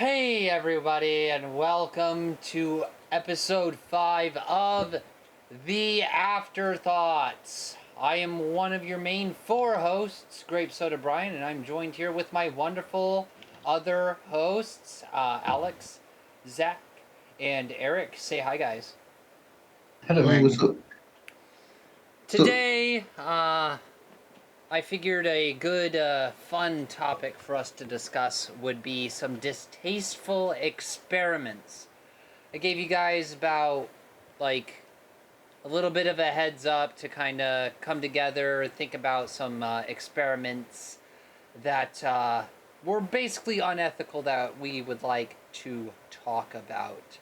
Hey everybody, and welcome to episode 5 of the Afterthoughts. I am one of your main 4 hosts, Grape Soda Brian, and I'm joined here with my wonderful other hosts, Alex, Zach, and Eric. Say hi, guys. Hello. What's up? Today, I figured a good, fun topic for us to discuss would be some distasteful experiments. I gave you guys about, like, a little bit of a heads up to kind of come together, think about some experiments that were basically unethical that we would like to talk about.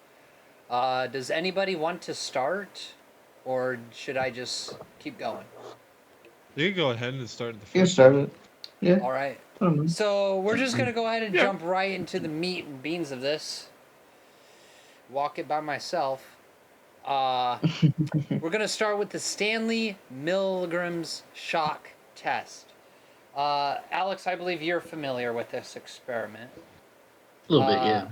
Does anybody want to start, or should I just keep going? You can go ahead and start the You first started. Yeah. All right. I don't know. So we're just gonna go ahead and Yeah. jump right into the meat and beans of this. Walk it by myself. We're gonna start with the Stanley Milgram's shock test. Alex, I believe you're familiar with this experiment. A little bit, yeah.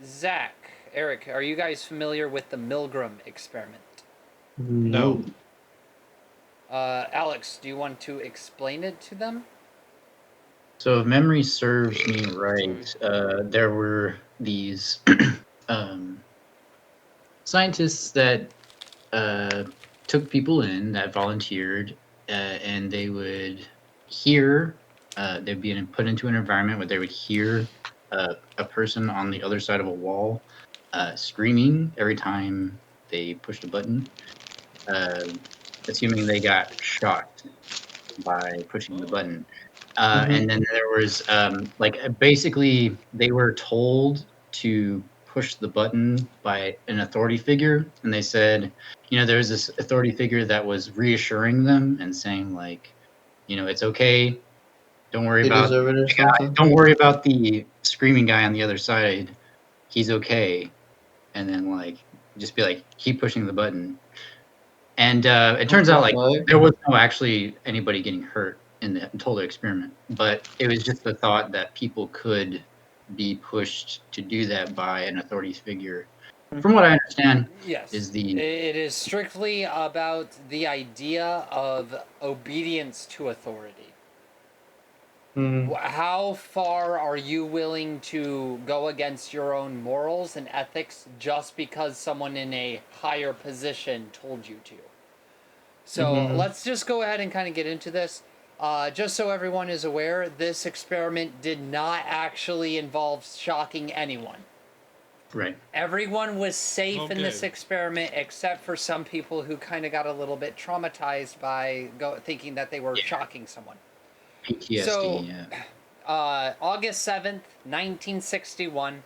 Zach, Eric, are you guys familiar with the Milgram experiment? No. Alex, do you want to explain it to them? So if memory serves me right, there were these scientists that took people in that volunteered, and they would hear, they'd be put into an environment where they would hear a person on the other side of a wall screaming every time they pushed a button, assuming they got shocked by pushing the button. And then there was basically they were told to push the button by an authority figure, and they said, there was this authority figure that was reassuring them and saying, like, it's okay, don't worry They about deserve it or the guy, something. don't worry about the screaming guy on the other side, he's okay. And then, like, just be like, keep pushing the button. And it turns out, like, there was no actually anybody getting hurt in the total experiment, but it was just the thought that people could be pushed to do that by an authority figure. From what I understand, Yes. is the It is strictly about the idea of obedience to authority. How far are you willing to go against your own morals and ethics just because someone in a higher position told you to? So let's just go ahead and kind of get into this. Just so everyone is aware, this experiment did not actually involve shocking anyone. right. Everyone was safe in this Okay. experiment except for some people who kind of got a little bit traumatized by thinking that they were shocking someone. PTSD. So, yeah. August 7th, 1961,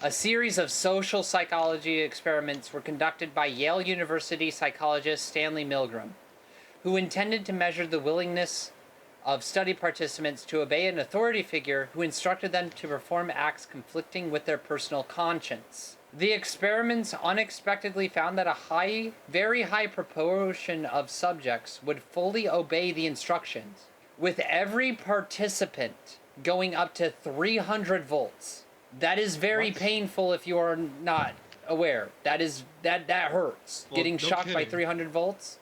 a series of social psychology experiments were conducted by Yale University psychologist Stanley Milgram, who intended to measure the willingness of study participants to obey an authority figure who instructed them to perform acts conflicting with their personal conscience. The experiments unexpectedly found that a very high proportion of subjects would fully obey the instructions, with every participant going up to 300 volts. That is very painful if you are not aware. That hurts. Well, Getting no shocked by kidding. 300 volts.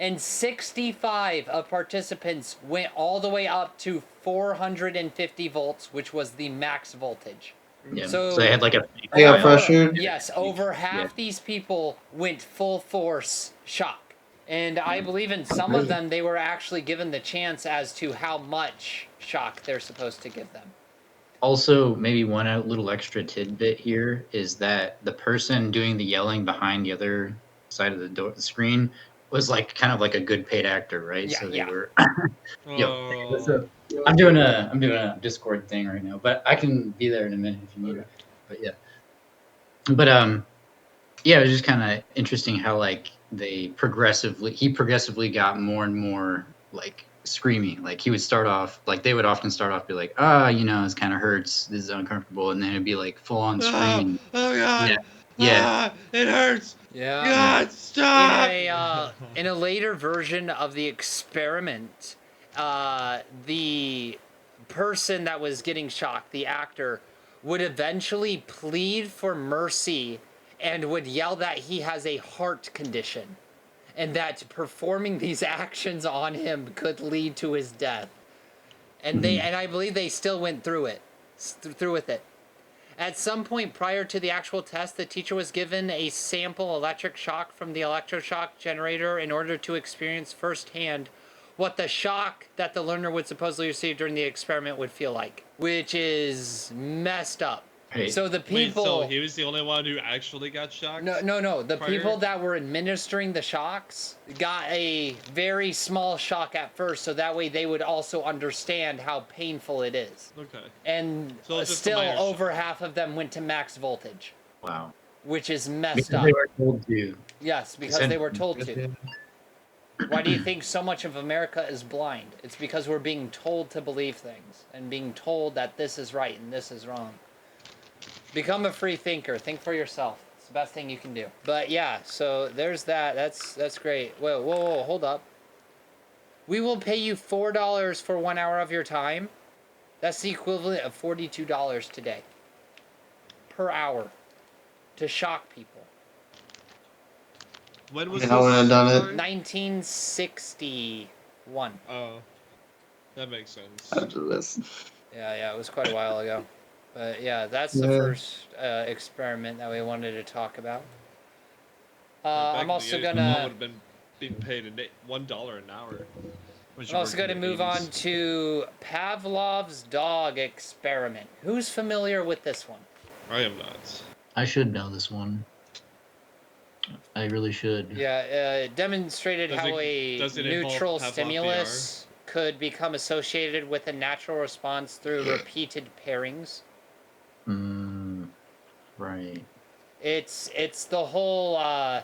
And 65 of participants went all the way up to 450 volts, which was the max voltage. Yeah. So So they had like a They got pressured. Yes, over half these people went full force shock. And I believe in some of them, they were actually given the chance as to how much shock they're supposed to give them. Also, maybe one little extra tidbit here is that the person doing the yelling behind the other side of the screen was like kind of like a good paid actor, right? Yeah, So they yeah. were. Oh. I'm doing a Discord thing right now, but I can be there in a minute if you need it. But yeah, yeah, it was just kind of interesting how like he progressively got more and more like screaming. Like he would start off, like they would often start off be like, this kind of hurts, this is uncomfortable, and then it'd be like full on screaming. Oh God. Yeah. It hurts. Yeah. God, stop. In a later version of the experiment, the person that was getting shocked, the actor, would eventually plead for mercy and would yell that he has a heart condition and that performing these actions on him could lead to his death. And I believe they still went through with it. At some point prior to the actual test, the teacher was given a sample electric shock from the electroshock generator in order to experience firsthand what the shock that the learner would supposedly receive during the experiment would feel like, which is messed up. Right. So the people... Wait, so he was the only one who actually got shocked? No. The people that were administering the shocks got a very small shock at first, so that way they would also understand how painful it is. Okay. And So still over half of them went to max voltage. Wow. Which is messed Because up. they were told to. Yes, because they were told to. Why do you think so much of America is blind? It's because we're being told to believe things and being told that this is right and this is wrong. Become a free thinker. Think for yourself. It's the best thing you can do. But yeah, so there's that. That's great. Whoa, hold up. We will pay you $4 for 1 hour of your time. That's the equivalent of $42 today. Per hour. To shock people. When was I wouldn't have done it. 1961. Oh. That makes sense. After this. Yeah, it was quite a while ago. But yeah, that's the first experiment that we wanted to talk about. I'm also would have been being paid $1 an hour. I'm also going to move on to Pavlov's dog experiment. Who's familiar with this one? I am not. I should know this one. I really should. Yeah, it demonstrated how a neutral Pavlov stimulus could become associated with a natural response through repeated pairings. Right. It's the whole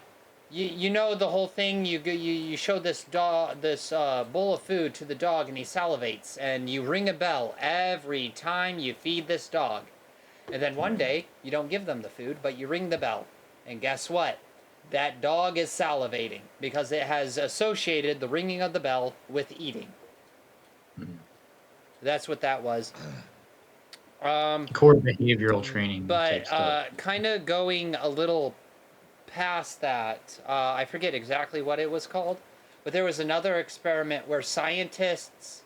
you know the whole thing. You show this bowl of food to the dog and he salivates, and you ring a bell every time you feed this dog, and then one day you don't give them the food, but you ring the bell, and guess what? That dog is salivating because it has associated the ringing of the bell with eating. That's what that was. Core behavioral training. But kind of going a little past that, I forget exactly what it was called, but there was another experiment where scientists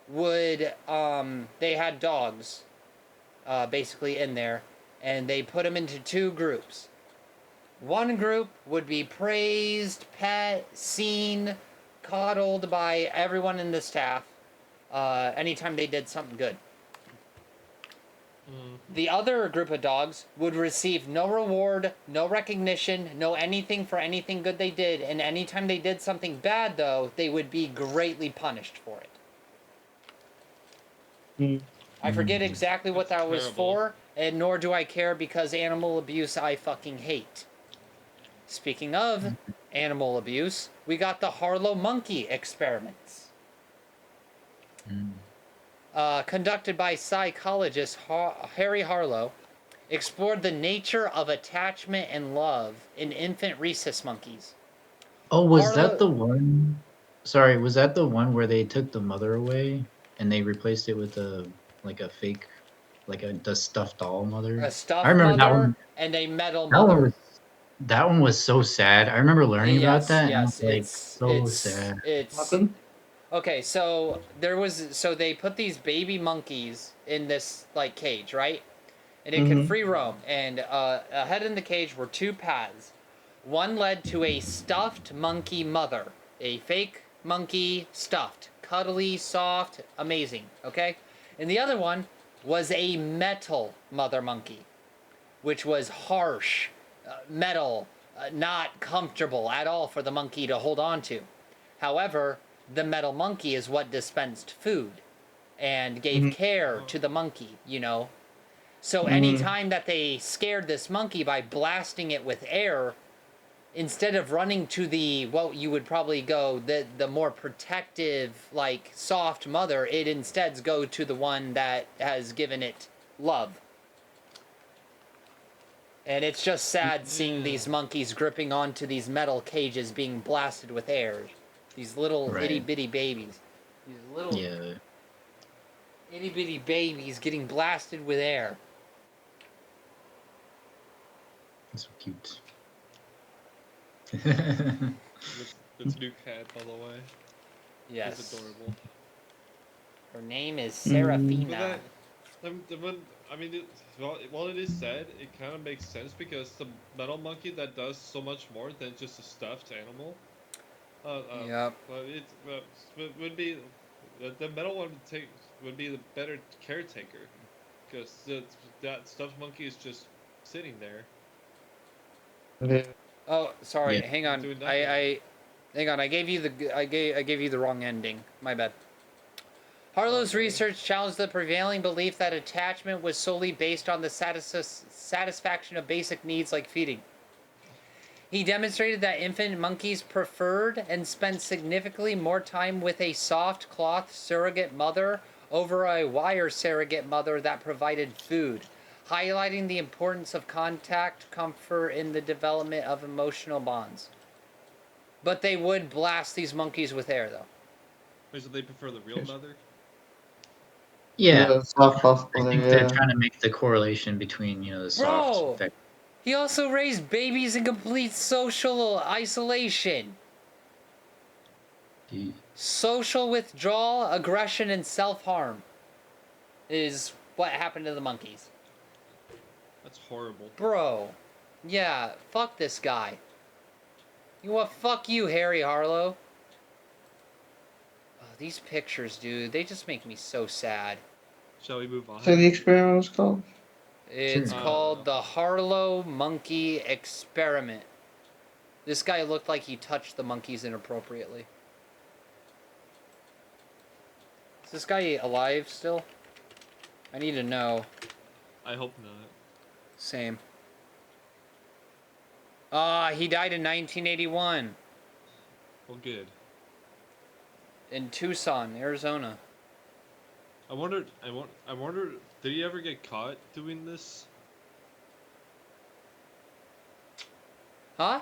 would, they had dogs basically in there, and they put them into two groups. One group would be praised, pet, seen, coddled by everyone in the staff anytime they did something good. The other group of dogs would receive no reward, no recognition, no anything for anything good they did, and anytime they did something bad, though, they would be greatly punished for it. I forget exactly what that was for, and nor do I care because animal abuse I fucking hate. Speaking of animal abuse, we got the Harlow monkey experiments. Conducted by psychologist Harry Harlow, explored the nature of attachment and love in infant rhesus monkeys. Oh, was that the one? Sorry, was that the one where they took the mother away and they replaced it with a fake, the stuffed doll mother? A stuffed I remember mother that one. and a metal mother. That one was so sad. I remember learning about that. Yes, and it's so sad. Okay, so they put these baby monkeys in this cage, right? And it can free roam. And ahead in the cage were two paths. One led to a stuffed monkey mother, a fake monkey stuffed, cuddly, soft, amazing. Okay, and the other one was a metal mother monkey, which was harsh, metal, not comfortable at all for the monkey to hold on to. However, the metal monkey is what dispensed food and gave care to the monkey, So anytime that they scared this monkey by blasting it with air, instead of running to what you would probably go, the more protective, soft mother, it instead go to the one that has given it love. And it's just sad seeing these monkeys gripping onto these metal cages being blasted with air. These little itty-bitty babies. These little itty-bitty babies getting blasted with air. That's so cute. It's new cat, by the way. Yes. It's adorable. Her name is But Serafina. I mean, while it is sad, it kind of makes sense because the metal monkey that does so much more than just a stuffed animal. Yep. But would be the metal one would be the better caretaker because that stuffed monkey is just sitting there. Yeah. Oh, sorry. Yeah. Hang on. Doing nothing. Hang on. I gave you the wrong ending. My bad. Harlow's Okay. research challenged the prevailing belief that attachment was solely based on the satisfaction of basic needs like feeding. He demonstrated that infant monkeys preferred and spent significantly more time with a soft cloth surrogate mother over a wire surrogate mother that provided food, highlighting the importance of contact comfort in the development of emotional bonds. But they would blast these monkeys with air, though. Wait, so they prefer the real mother? Yeah, Soft cloth I mother, think they're yeah. trying to make the correlation between the soft Bro! effect. He also raised babies in complete social isolation. Social withdrawal, aggression, and self-harm is what happened to the monkeys. That's horrible. Bro. Yeah, fuck this guy. You know what? Fuck you, Harry Harlow. Oh, these pictures, dude, they just make me so sad. Shall we move on? So the experiment was called? It's Sure. called the Harlow Monkey Experiment. This guy looked like he touched the monkeys inappropriately. Is this guy alive still? I need to know. I hope not. Same. He died in 1981 Well, good. in Tucson, Arizona. I wonder. Did he ever get caught doing this? Huh?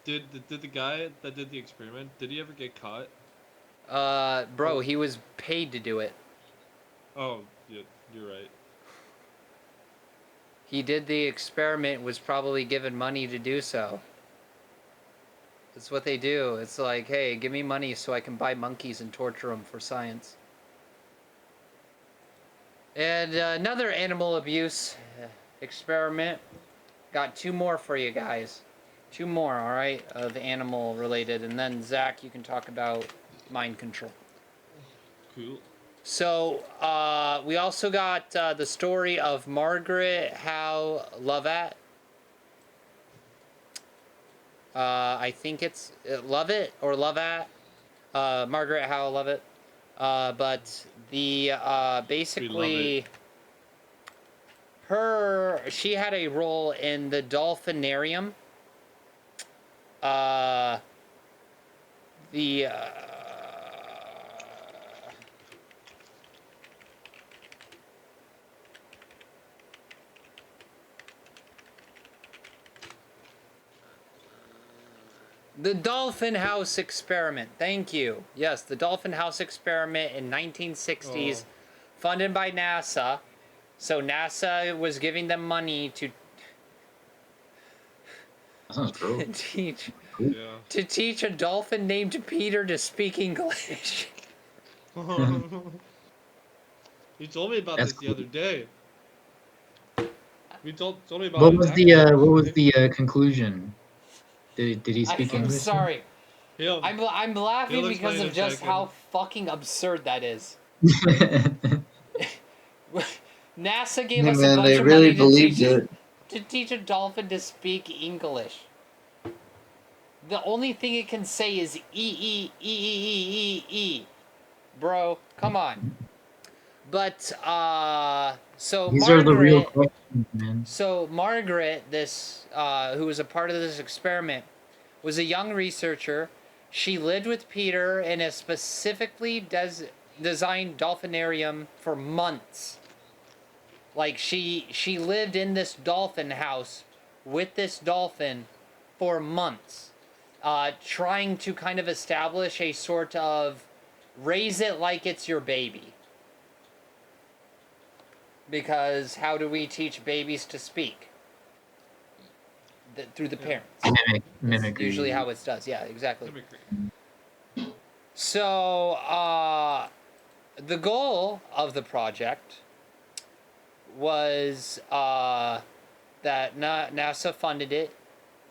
Did the guy that did the experiment? Did he ever get caught? Bro, he was paid to do it. Oh, yeah, you're right. He did the experiment, was probably given money to do so. That's what they do. It's like, hey, give me money so I can buy monkeys and torture them for science. And another animal abuse experiment. Got two more for you guys. Two more, alright, of animal related. And then, Zach, you can talk about mind control. Cool. So, we also got the story of Margaret Howe Lovett. I think it's Lovett or Lovett. Margaret Howe Lovett. But the basically she had a role in the dolphinarium. The Dolphin House Experiment. Thank you. Yes, the Dolphin House Experiment in 1960s, funded by NASA. So NASA was giving them money to That sounds cool. Yeah. teach a dolphin named Peter to speak English. You told me about That's this the cool. other day. You told me about What it was the conclusion? Did he speak I'm English? sorry. He'll I'm laughing He'll because explain of in a just second. how fucking absurd that is. NASA gave Hey us a man, bunch they of really money believed it. to teach a dolphin to speak English. The only thing it can say is E. Bro, come on. But so These are the real Margaret, questions, man. so Margaret, this who was a part of this experiment, was a young researcher. She lived with Peter in a specifically designed dolphinarium for months. Like she lived in this dolphin house with this dolphin for months, trying to kind of establish a sort of raise it like it's your baby. Because how do we teach babies to speak? through the Yeah. parents. Mimic, That's mimicry. usually how it does. Yeah, exactly. Mimicry. So, the goal of the project was that NASA funded it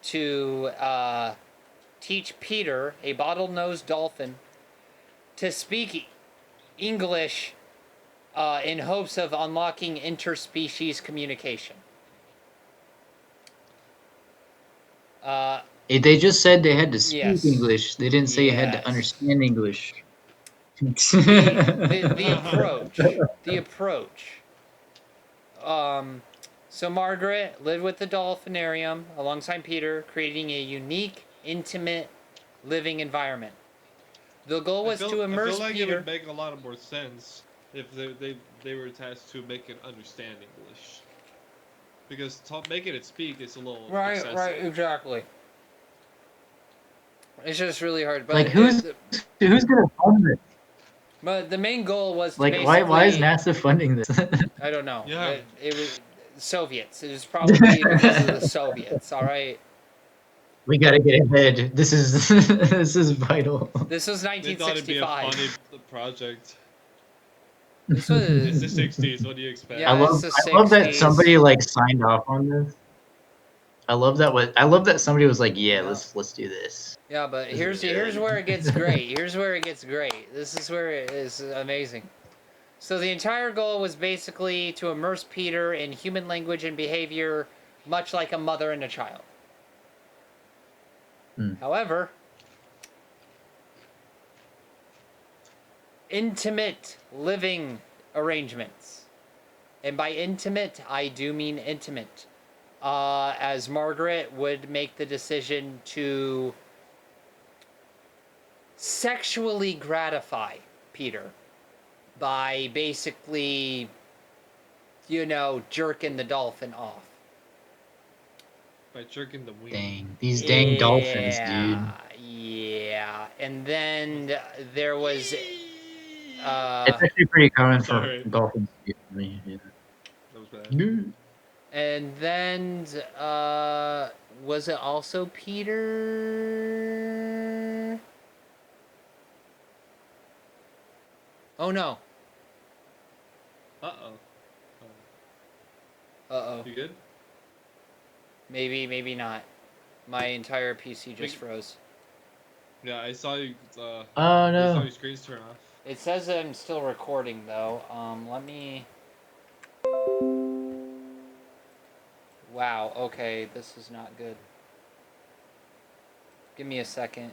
to teach Peter, a bottlenose dolphin, to speak English in hopes of unlocking interspecies communication. They just said they had to speak Yes. English. They didn't say you had to Yes. understand English. The approach. So Margaret lived with the dolphinarium alongside Peter, creating a unique, intimate living environment. The goal was to I immerse feel like Peter. it would make a lot more sense if they were tasked to make it understand English. Because making it speak is a little excessive. Right, exactly. It's just really hard. But Like who's gonna fund this? But the main goal was to Like basically. why is NASA funding this? I don't know. Yeah. It was Soviets. It was probably because of the Soviets. All right. We gotta get ahead. This is this is vital. This was They thought it'd be a 1965. funny project. This It's was. the 60s. What do you expect? Yeah, I love it's the I love that 60s. somebody like signed off on this. I love that somebody was like, yeah, Yeah. let's do this. Yeah, but This here's is good. where it gets great. Here's where it gets great. This is where it is amazing. So the entire goal was basically to immerse Peter in human language and behavior, much like a mother and a child. However, intimate living arrangements, and by intimate, I do mean intimate, as Margaret would make the decision to sexually gratify Peter by basically, jerking the dolphin off. By jerking the wing. Dang, these dang dolphins, dude. Yeah, and then there was. It's actually pretty common for Sorry. dolphins to be funny. Yeah. That was bad. And then, was it also Peter? Oh no. Uh-oh. Uh-oh. You good? Maybe not. My entire PC just froze. Yeah, I saw you. Oh I saw no. your screens turn off. It says I'm still recording though. Let me. Wow, okay, this is not good. Give me a second.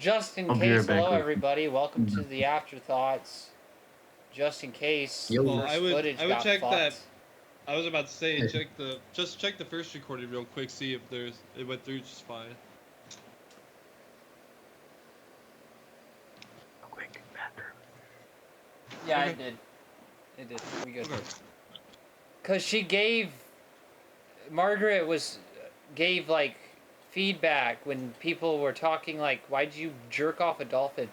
Just in I'll be case, right back hello with- everybody, welcome to the Afterthoughts. Just in case, Yo. first Well, I would got check fucked. that. I was about to say, check the first recording real quick, see if it went through just fine. Quick bathroom. Yeah, Okay. it did. It did. We good. Okay. Cause she Margaret gave like feedback when people were talking like, why'd you jerk off a dolphin?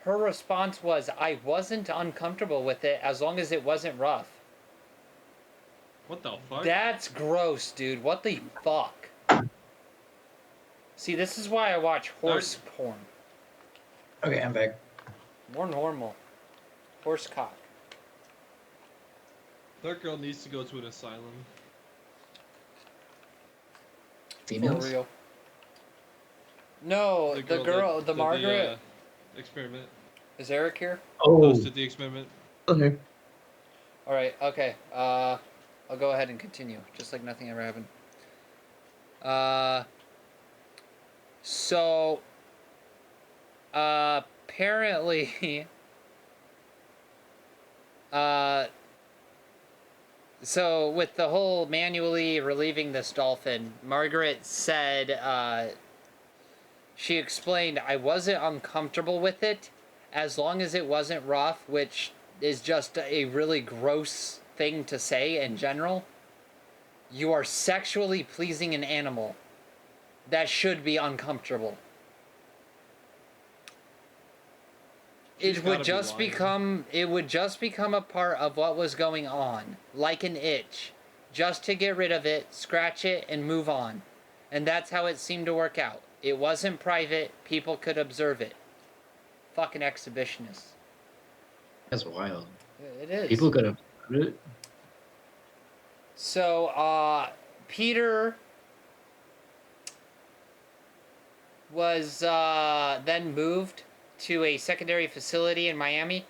Her response was, I wasn't uncomfortable with it as long as it wasn't rough. What the fuck? That's gross, dude. What the fuck? See, this is why I watch horse porn. Okay, I'm back. More normal. Horse cock. That girl needs to go to an asylum. For Females? real. No, the girl, that did Margaret. The experiment. Is Erick here? Oh, Hosted the experiment. Okay. Alright, okay. I'll go ahead and continue, just like nothing ever happened. So, apparently, so with the whole manually relieving this dolphin, Margaret said, she explained, I wasn't uncomfortable with it as long as it wasn't rough, which is just a really gross thing to say in general. You are sexually pleasing an animal. That should be uncomfortable. She's It would gotta be just lying. become a part of what was going on, like an itch, just to get rid of it, scratch it, and move on. And that's how it seemed to work out. It wasn't private. People could observe it. Fucking exhibitionists. That's wild. It is. People could have. So, Peter was then moved to a secondary facility in Miami.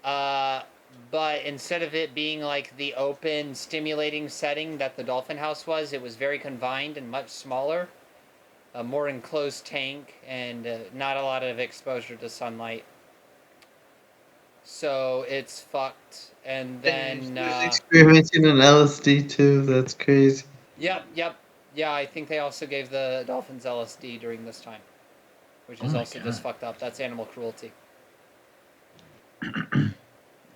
But instead of it being like the open, stimulating setting that the Dolphin House was, it was very confined and much smaller. A more enclosed tank and not a lot of exposure to sunlight. So it's fucked. And then... experimenting on LSD too, that's crazy. Yep. Yeah, I think they also gave the dolphins LSD during this time. Which is also just fucked up. That's animal cruelty.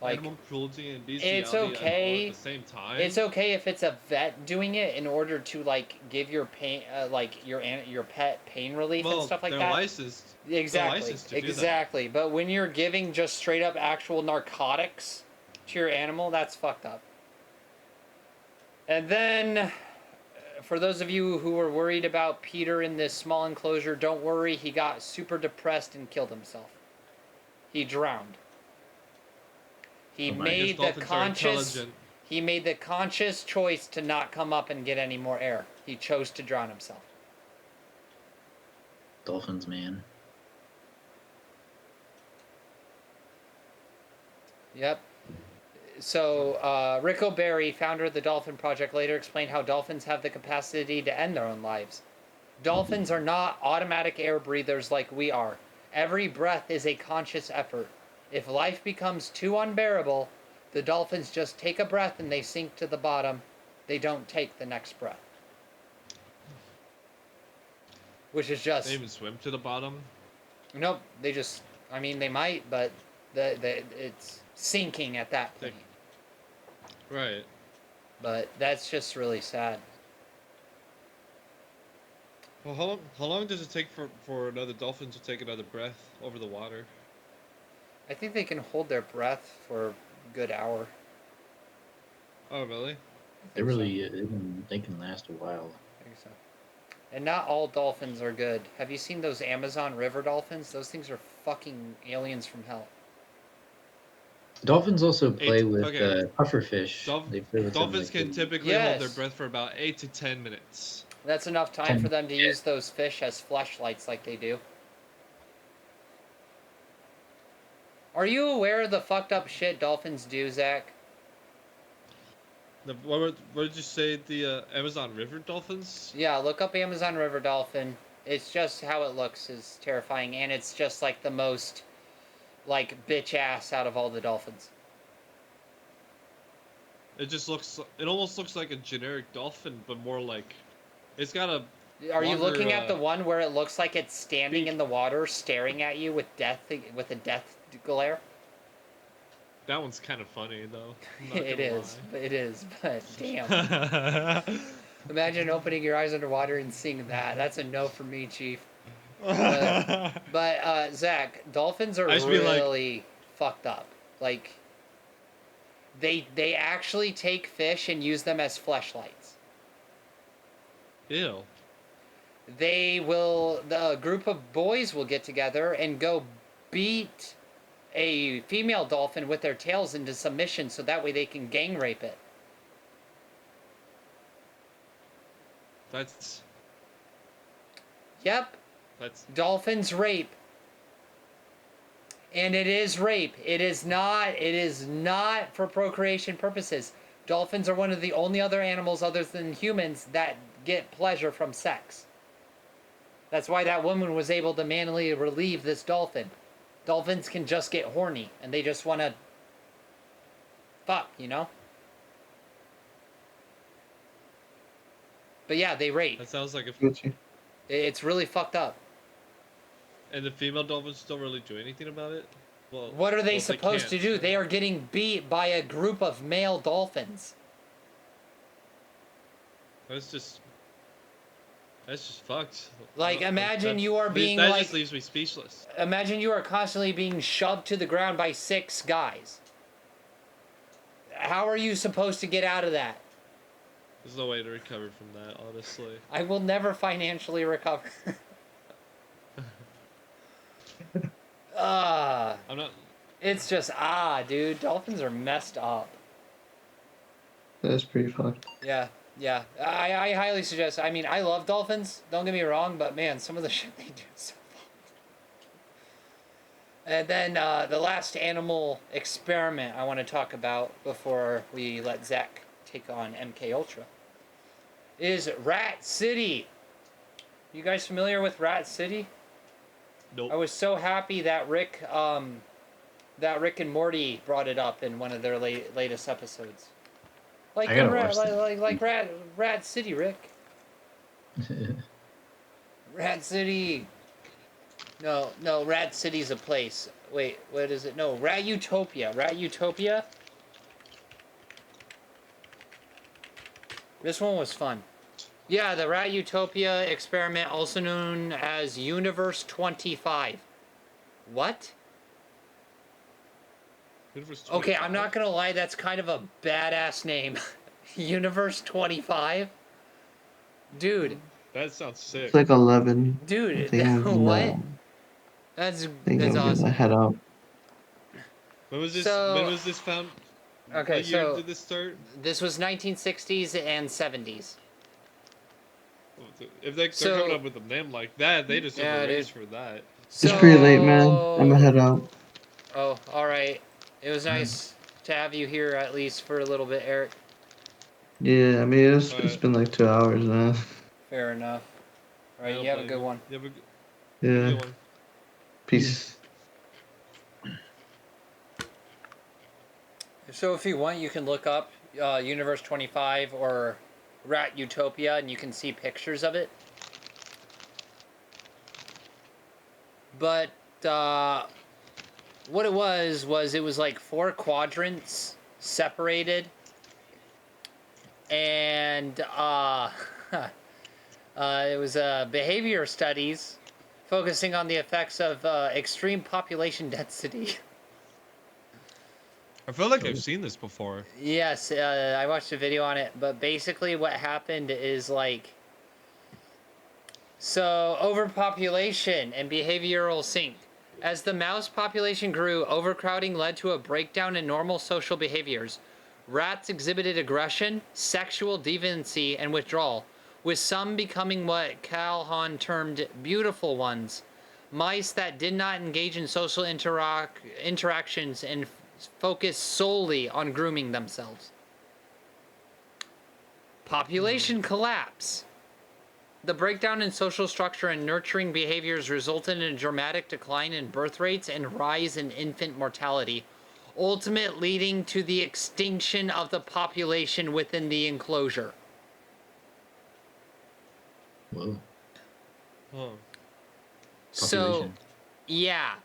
Like, animal cruelty and bestiality it's okay. at the same time. It's okay if it's a vet doing it in order to like give your pain, like your pet pain relief and stuff like they're that. Licensed. Exactly. They're licensed to do exactly. But when you're giving just straight up actual narcotics to your animal, that's fucked up. And then, for those of you who were worried about Peter in this small enclosure, don't worry. He got super depressed and killed himself. He drowned. He made the conscious choice to not come up and get any more air. He chose to drown himself. Dolphins, man. Yep. So, Rick O'Barry, founder of the Dolphin Project, later explained how dolphins have the capacity to end their own lives. Dolphins are not automatic air breathers like we are. Every breath is a conscious effort. If life becomes too unbearable, the dolphins just take a breath and they sink to the bottom. They don't take the next breath. Which is just... They even swim to the bottom? Nope, they just... I mean, they might, but it's sinking at that point. Right. But that's just really sad. Well, how long does it take for another dolphin to take another breath over the water? I think they can hold their breath for a good hour. Oh, really? They really they can last a while. I think so. And not all dolphins are good. Have you seen those Amazon river dolphins? Those things are fucking aliens from hell. Dolphins also play with pufferfish. Dolphins can typically hold their breath for about 8 to 10 minutes. That's enough time for them to use those fish as fleshlights like they do. Are you aware of the fucked up shit dolphins do, Zach? What did you say? The Amazon River dolphins? Yeah, look up Amazon River dolphin. It's just how it looks is terrifying, and it's just like the most, like, bitch ass out of all the dolphins. It just looks. It almost looks like a generic dolphin, but more like, it's got a. Are you looking at the one where it looks like it's standing in the water, staring at you with a death glare? That one's kind of funny, though. It is, but damn. Imagine opening your eyes underwater and seeing that. That's a no for me, Chief. But Zach, dolphins are really fucked up. Like, they actually take fish and use them as fleshlights. Ew. The group of boys will get together and go beat a female dolphin with their tails into submission so that way they can gang rape it. That's... Yep. That's... Dolphins rape. And it is rape. It is not for procreation purposes. Dolphins are one of the only other animals other than humans that get pleasure from sex. That's why that woman was able to manually relieve this dolphin. Dolphins can just get horny, and they just want to fuck, you know? But yeah, they rape. That sounds like It's really fucked up. And the female dolphins don't really do anything about it? Well, what are they supposed to do? They are getting beat by a group of male dolphins. That's just fucked. Like, imagine you are being that just leaves me speechless. Imagine you are constantly being shoved to the ground by 6 guys. How are you supposed to get out of that? There's no way to recover from that, honestly. I will never financially recover. I'm not. It's just dude. Dolphins are messed up. That's pretty fucked. Yeah. I highly suggest. I mean, I love dolphins. Don't get me wrong, but man, some of the shit they do is so fun. And then the last animal experiment I want to talk about before we let Zach take on MK Ultra is Rat City. You guys familiar with Rat City? Nope. I was so happy that Rick and Morty brought it up in one of their latest episodes. Like I gotta watch that. like Rat City, Rick. Rat City. No, Rat City's a place. Wait, what is it? No, Rat Utopia. Rat Utopia. This one was fun. Yeah, the Rat Utopia experiment, also known as Universe 25. What? Okay, I'm not gonna lie, that's kind of a badass name. Universe 25? Dude. That sounds sick. It's like 11. Dude, I'm what? That's getting awesome. my head out. When was this? So- when was this found? Okay, what year so did this start? this was 1960s and 70s. If they're So- coming up with a name like that, they just have a dude. raise for that. It's pretty late, man. I'm gonna head out. Oh, all right. It was nice to have you here at least for a little bit, Eric. Yeah, I mean, it's been like 2 hours now. Fair enough. All right, you have a good one. You have a Yeah. good one. Peace. So if you want, you can look up Universe 25 or Rat Utopia, and you can see pictures of it. But what it was like 4 quadrants separated, and it was behavior studies focusing on the effects of extreme population density. I feel like I've seen this before. Yes, I watched a video on it, but basically what happened is so overpopulation and behavioral sync. As the mouse population grew, overcrowding led to a breakdown in normal social behaviors. Rats exhibited aggression, sexual deviancy, and withdrawal, with some becoming what Calhoun termed beautiful ones, mice that did not engage in social interactions and focus solely on grooming themselves. Population collapse. The breakdown in social structure and nurturing behaviors resulted in a dramatic decline in birth rates and rise in infant mortality, ultimately leading to the extinction of the population within the enclosure. Whoa. Huh. So, Population. yeah,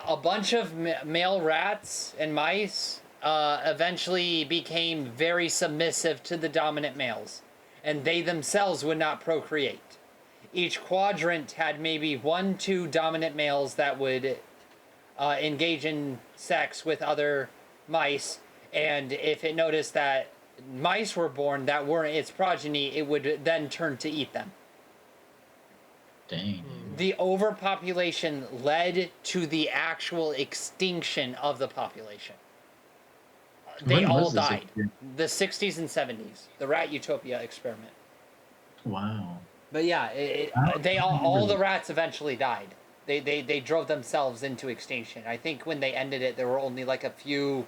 a bunch of male rats and mice eventually became very submissive to the dominant males, and they themselves would not procreate. Each quadrant had maybe 1-2 dominant males that would engage in sex with other mice, and if it noticed that mice were born that weren't its progeny, it would then turn to eat them. Dang. The overpopulation led to the actual extinction of the population. They When all was this died. experiment? The 60s and 70s. The Rat Utopia experiment. Wow. But yeah, they all the rats eventually died. They drove themselves into extinction. I think when they ended it, there were only like a few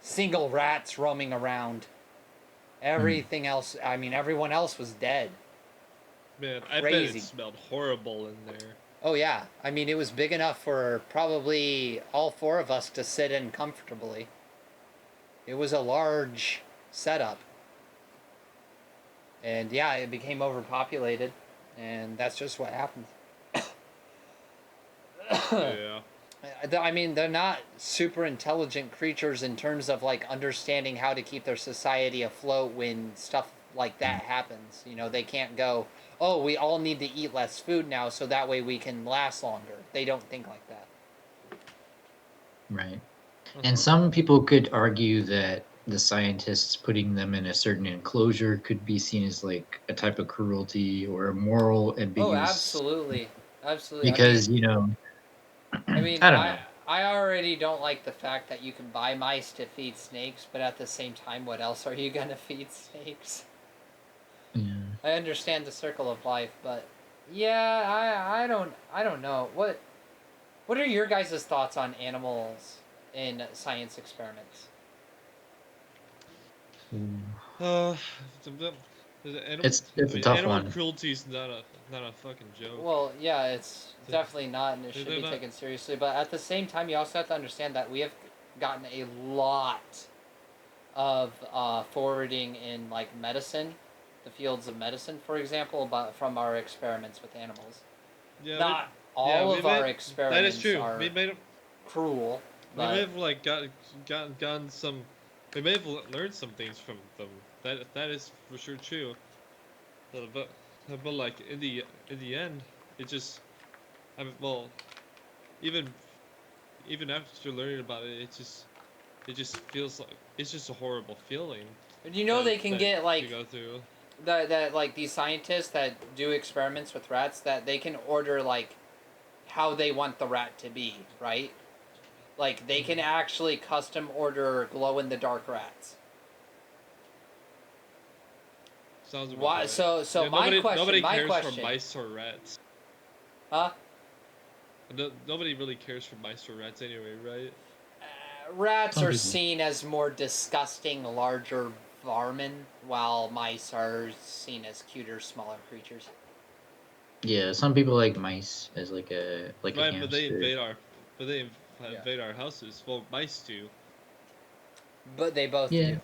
single rats roaming around. Everything else, I mean, everyone else was dead. Man, I bet Crazy. it smelled horrible in there. Oh yeah, I mean, it was big enough for probably all 4 of us to sit in comfortably. It was a large setup. And yeah, it became overpopulated, and that's just what happens. Yeah. I mean, they're not super intelligent creatures in terms of like understanding how to keep their society afloat when stuff like that happens. You know, they can't go, oh, we all need to eat less food now so that way we can last longer. They don't think like that. Right. And some people could argue that the scientists putting them in a certain enclosure could be seen as like a type of cruelty or a moral Oh, ambiguous. absolutely, absolutely. Because I mean, I don't know. I already don't like the fact that you can buy mice to feed snakes, but at the same time, what else are you gonna feed snakes? Yeah. I understand the circle of life, but yeah, I don't know. What are your guys' thoughts on animals in science experiments? Uh, animal, It's a tough animal one. cruelty is not a fucking joke. Well, yeah, it's definitely not, and it should They're be not- taken seriously. But at the same time, you also have to understand that we have gotten a lot of forwarding in like medicine, the fields of medicine, for example, but from our experiments with animals. Yeah, Not we all of our made- experiments that is true. are We made cruel, we may but have like gotten some. We may have learned some things from them. That is for sure true. But like in the end, it just well, even after learning about it, it just feels like it's just a horrible feeling. you know they can get like you go through. that like these scientists that do experiments with rats that they can order like how they want the rat to be, right? Like they can actually custom order glow in the dark rats. Sounds about Why? right. So Yeah, my question. Nobody My cares question. for mice or rats. Huh? Nobody really cares for mice or rats anyway, right? Rats Some are people. seen as more disgusting, larger vermin, while mice are seen as cuter, smaller creatures. Yeah, some people like mice as like a Right, hamster. but they invade our houses. Well, mice do. But they both Yeah. do.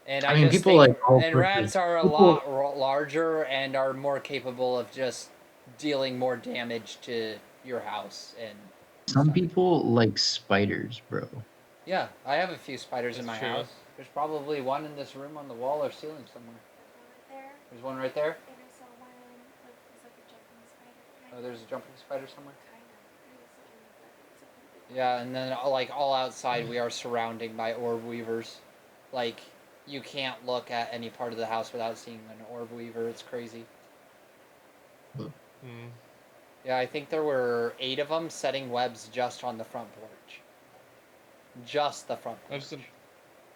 And I mean, just people think, like all and sorts rats of are a people. lot larger and are more capable of just dealing more damage to your house and Some stuff. people like spiders, bro. Yeah, I have a few spiders in That's my true. house. There's probably one in this room on the wall or ceiling somewhere. There. There's one right there. And I saw one like it's like a jumping spider. Oh, there's a jumping spider somewhere. Kind of. I guess it's a big Yeah, and then like all outside, we are surrounding by orb weavers. Like you can't look at any part of the house without seeing an orb weaver. It's crazy. Hmm. Yeah, I think there were 8 of them setting webs just on the front porch. Just the front porch.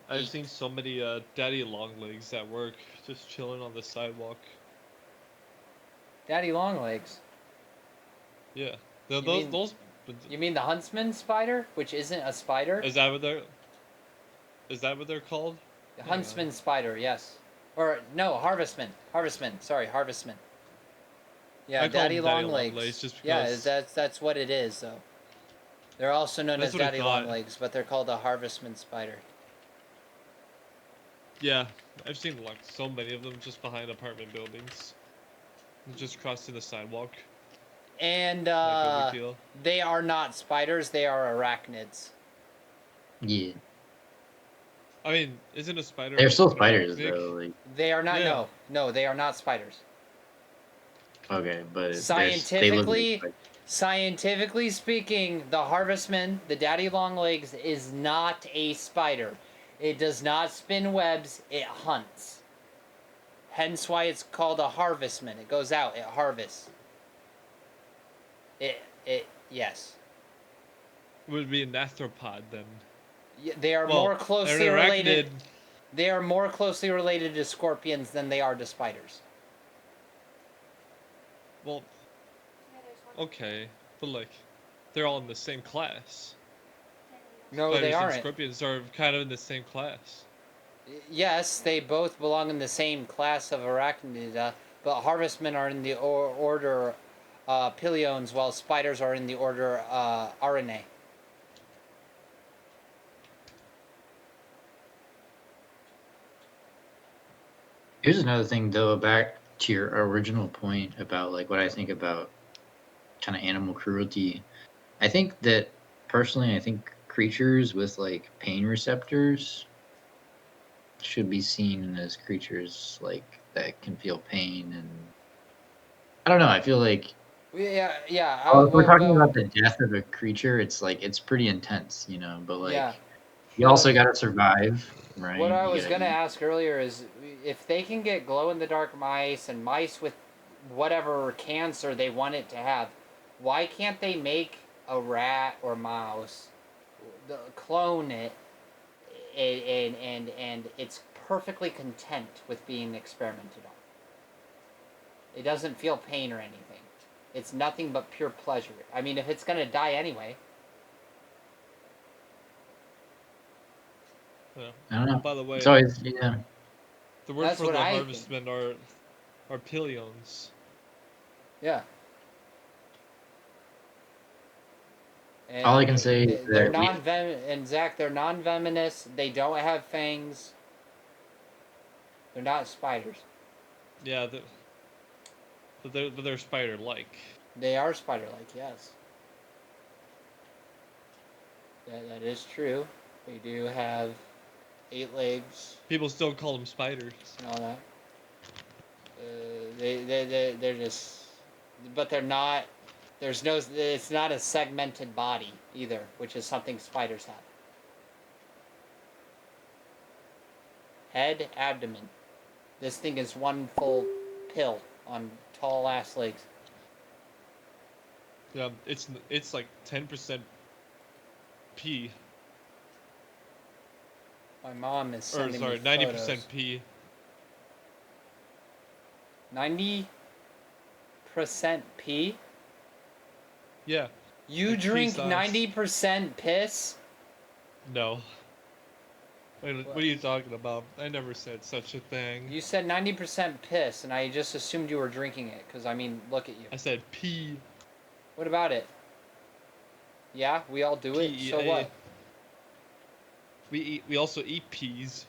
I've seen so many daddy longlegs at work just chilling on the sidewalk. Daddy Longlegs. Yeah, You mean- those. You mean the huntsman spider, which isn't a spider? Is that what they're called? The huntsman spider, yes. Or no, harvestman. Harvestman. Sorry, harvestman. Yeah, I call daddy them daddy longlegs. longlegs just Yeah, because- that's what it is, though. They're also known That's as what I daddy thought. longlegs, but they're called a harvestman spider. Yeah, I've seen like so many of them just behind apartment buildings, just crossing the sidewalk. And Like no big deal. they are not spiders; they are arachnids. Yeah, I mean, isn't a spider? they're still spiders Nick? though. Like, They are not. Yeah. No, they are not spiders. okay, but they look Scientifically, like spiders. Scientifically speaking, the harvestman, the daddy longlegs, is not a spider. It does not spin webs, it hunts. Hence why it's called a harvestman. It goes out, it harvests. Yes. Would be an arthropod then. They are Well, more they're closely an related. arachnid. They are more closely related to scorpions than they are to spiders. Well, Yeah, there's one. okay, but like, they're all in the same class. No, Spiders they and aren't. scorpions are kind of in the same class. Yes, they both belong in the same class of arachnida, but harvestmen are in the order Piliones, while spiders are in the order Araneae. Here's another thing though, back to your original point about like what I think about kind of animal cruelty. I think that personally, I think creatures with like pain receptors should be seen as creatures like that can feel pain, and I don't know. I feel like Yeah. if we're talking about the death of a creature, it's like it's pretty intense, you know. But like yeah. You also got to survive, right? What I You was gotta gonna eat. ask earlier is if they can get glow-in-the-dark mice and mice with whatever cancer they want it to have, why can't they make a rat or mouse, clone it, and it's perfectly content with being experimented on? It doesn't feel pain or anything. It's nothing but pure pleasure. I mean, if it's gonna die anyway. Yeah. I don't know. By the way, It's always yeah. the word That's for what the I harvestmen are pillions. Yeah. And All I can say is they're that we and Zach, they're non-venomous. They don't have fangs. They're not spiders. Yeah, but they're spider-like. They are spider-like, yes. That is true. They do have 8 legs People still call them spiders. and all that. They're just, but they're not. There's no. It's not a segmented body either, which is something spiders have. Head, abdomen. This thing is one full pill on tall ass legs. Yeah, it's like 10% pee, My mom is or sending sorry, me 90% photos. pee. 90% pee? Yeah, You like pea drink size. 90% piss? No. What are you talking about? I never said such a thing. You said 90% piss, and I just assumed you were drinking it, because, I mean, look at you. I said pee. What about it? Yeah, we all do it, so PEA. what? We also eat peas.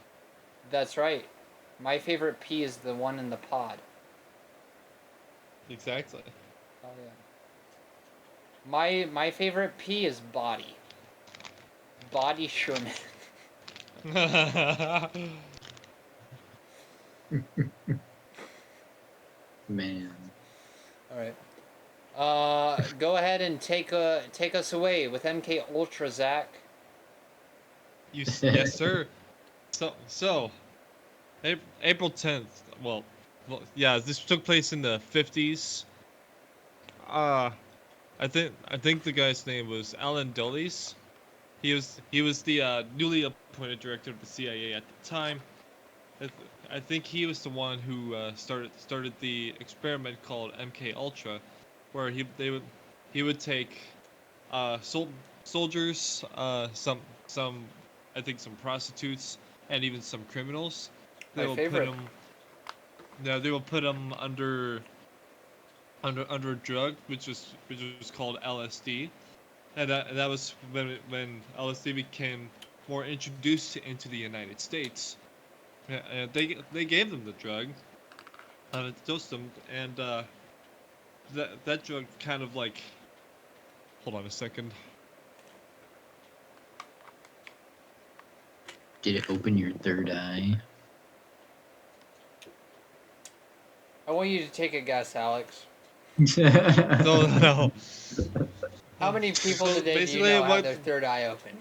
That's right. My favorite pee is the one in the pod. Exactly. Oh, yeah. My favorite pee is body. Body Sherman. man. All right. Go ahead and take us away with MK Ultra, Zach. Yes, sir. So, April 10th. Well, yeah, this took place in the 50s. I think the guy's name was Alan Dulles. He was the newly appointed director of the CIA at the time. I think he was the one who started the experiment called MK Ultra, where he would take soldiers, some I think some prostitutes, and even some criminals. They My will favorite. put them. Yeah, they will put them under a drug which was called LSD, and that was when LSD became more introduced into the United States. Yeah, they gave them the drug, dosed them, and that drug kind of like. Hold on a second. Did it open your third eye? I want you to take a guess, Alex. No. How many people So today do you basically know have what- their third eye open?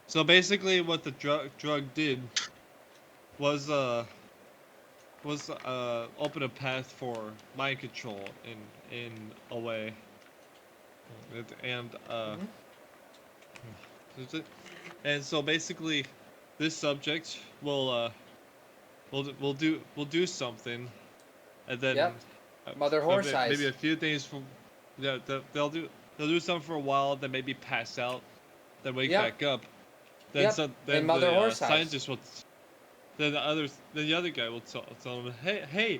So basically, what the drug did was open a path for mind control in a way, and so basically, this subject will do something, and then Yep. Mother horse eyes. maybe a few things from they'll do something for a while, then maybe pass out, then wake Yep. back up, then Yep. then And mother the horse eyes. scientist will. Then the other guy will tell him, hey,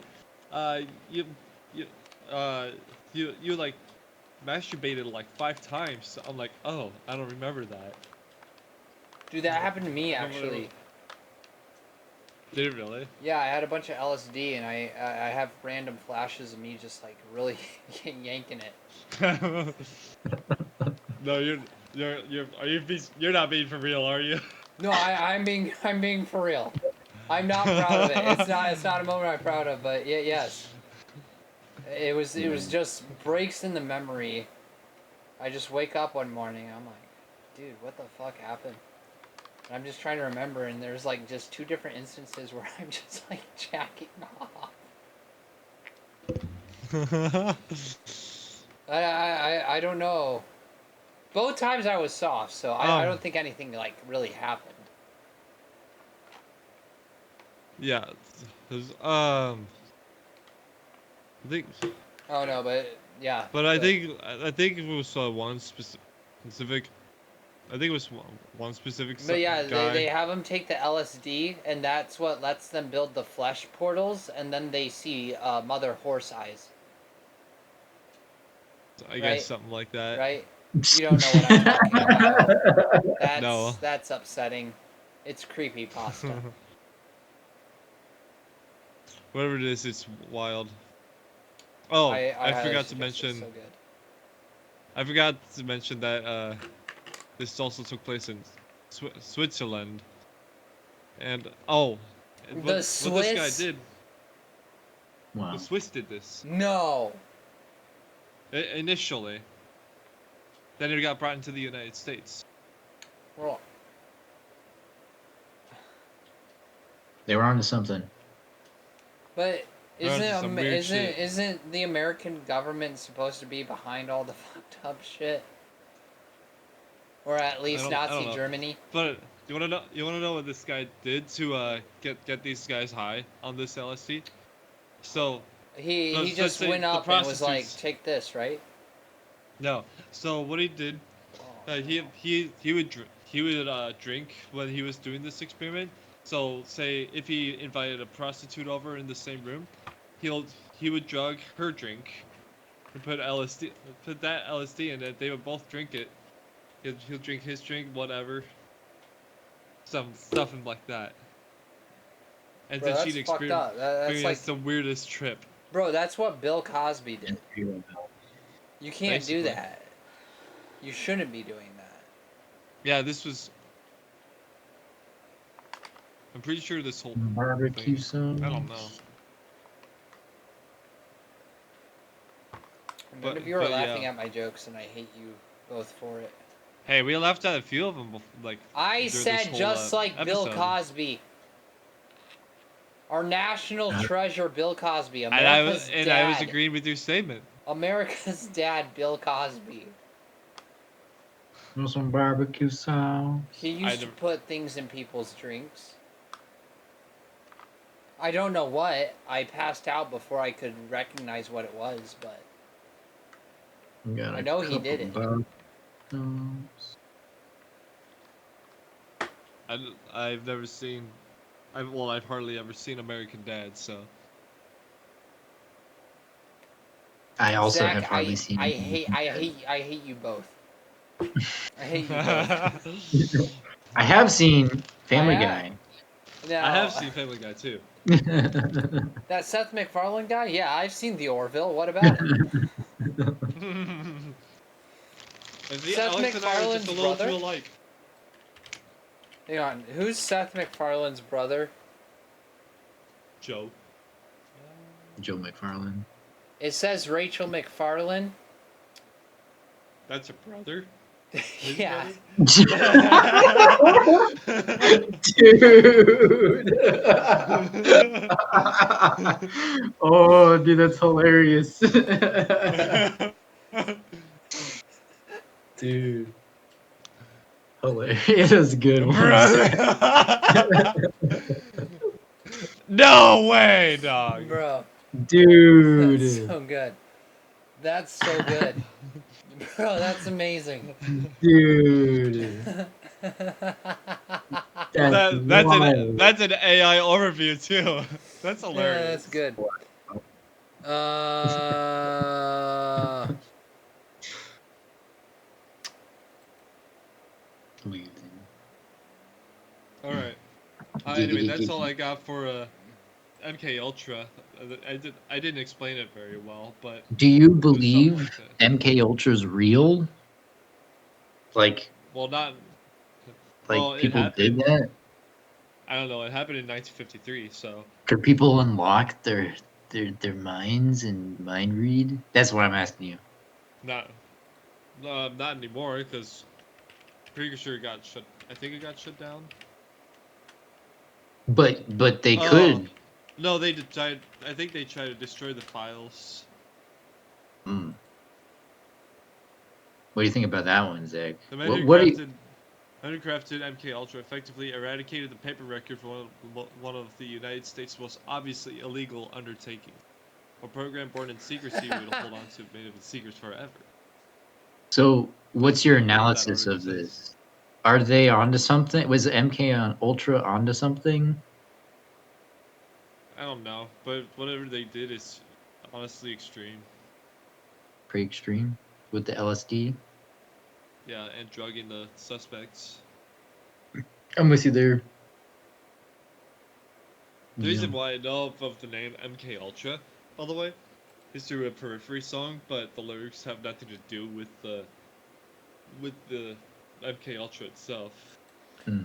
you like masturbated like 5 times. I'm like, oh, I don't remember that. Dude, that happened to me actually. Did it really? Yeah, I had a bunch of LSD, and I have random flashes of me just like really yanking it. No, you're not being for real, are you? No, I'm being for real. I'm not proud of it. It's not a moment I'm proud of, but yes. It was just breaks in the memory. I just wake up one morning, I'm like, dude, what the fuck happened? And I'm just trying to remember, and there's like just 2 different instances where I'm just like jacking off. I don't know. Both times I was soft, so I don't think anything like really happened. Yeah. I think. Oh no, but yeah. But I think it was one specific. I think it was one specific But yeah, guy. they have them take the LSD, and that's what lets them build the flesh portals, and then they see Mother Horse Eyes. I guess something like that. Right? You don't know what I'm talking about. No. That's upsetting. It's creepy pasta. Whatever it is, it's wild. Oh, I forgot to mention. mention. So good. I forgot to mention that this also took place in Switzerland, and what this guy did. Wow. The Swiss did this No. initially. Then it got brought into the United States. Well, They were onto something. but some weird shit. isn't the American government supposed to be behind all the fucked up shit? Or at least I Nazi don't know. Germany? But you wanna know what this guy did to get these guys high on this LSD? So He let's just say went the up and was like, prostitutes- "Take this," right? No. So what he did, he would drink when he was doing this experiment. So say if he invited a prostitute over in the same room, he would drug her drink, and put that LSD in it. They would both drink it. He'll drink his drink, whatever. Stuff like that. And Bro, then that's she'd fucked up. That's experience like, the weirdest trip. bro, that's what Bill Cosby did. You can't do Basically. that. You shouldn't be doing that. Yeah, this was. I'm pretty sure this whole Barbecue thing. sauce. I don't know. None of you are laughing at my jokes, and I hate you both for it. Hey, we laughed at a few of them, like. I during this said whole, just like Bill episode. Cosby. Our national treasure, Bill Cosby. And America's dad. I was agreeing with your statement. America's dad, Bill Cosby. Want some barbecue sauce? He used to put things in people's drinks. I don't know what. I passed out before I could recognize what it was, but I know he did it. I've never seen. I've hardly ever seen American Dad, so. I also Zach, have hardly seen. I hate you both. I hate you both. I have seen Family Guy. No, I have seen Family Guy too. that Seth MacFarlane guy. Yeah, I've seen the Orville. What about it? Seth MacFarlane's brother. Hang on, who's Seth MacFarlane's brother? Joe. Joe McFarlane. It says Rachel MacFarlane. That's a brother. Yeah. Dude. Oh, dude, that's hilarious. Dude. Hilarious. That's a good one. No way, dog. Bro. Dude. That's so good. That's so good. Bro, that's amazing. Dude. That's an AI overview too. That's hilarious. Yeah, that's good. All right. Anyway, that's all I got for MK Ultra. I didn't explain it very well, but. Do you believe MK Ultra's real? Like. Well, not. Like well, people did that. I don't know. It happened in 1953, so. Could people unlock their minds and mind read? That's what I'm asking you. Not anymore, because pretty sure it got shut. I think it got shut down. But they Oh. could. No, they tried. I think they tried to destroy the files. Mm. What do you think about that one, Zach? The What do you? handcrafted MK Ultra effectively eradicated the paper record from one of the United States' most obviously illegal undertakings. A program born in secrecy would hold on to made of its secrets forever. So, what's your That's what that analysis article of says. this? Are they onto something? Was MK on Ultra onto something? I don't know, but whatever they did is honestly extreme. Pretty extreme with the LSD. Yeah, and drugging the suspects. I'm with you there. The reason why I know of the name MK Ultra, by the way, is through a Periphery song, but the lyrics have nothing to do with the MK Ultra itself.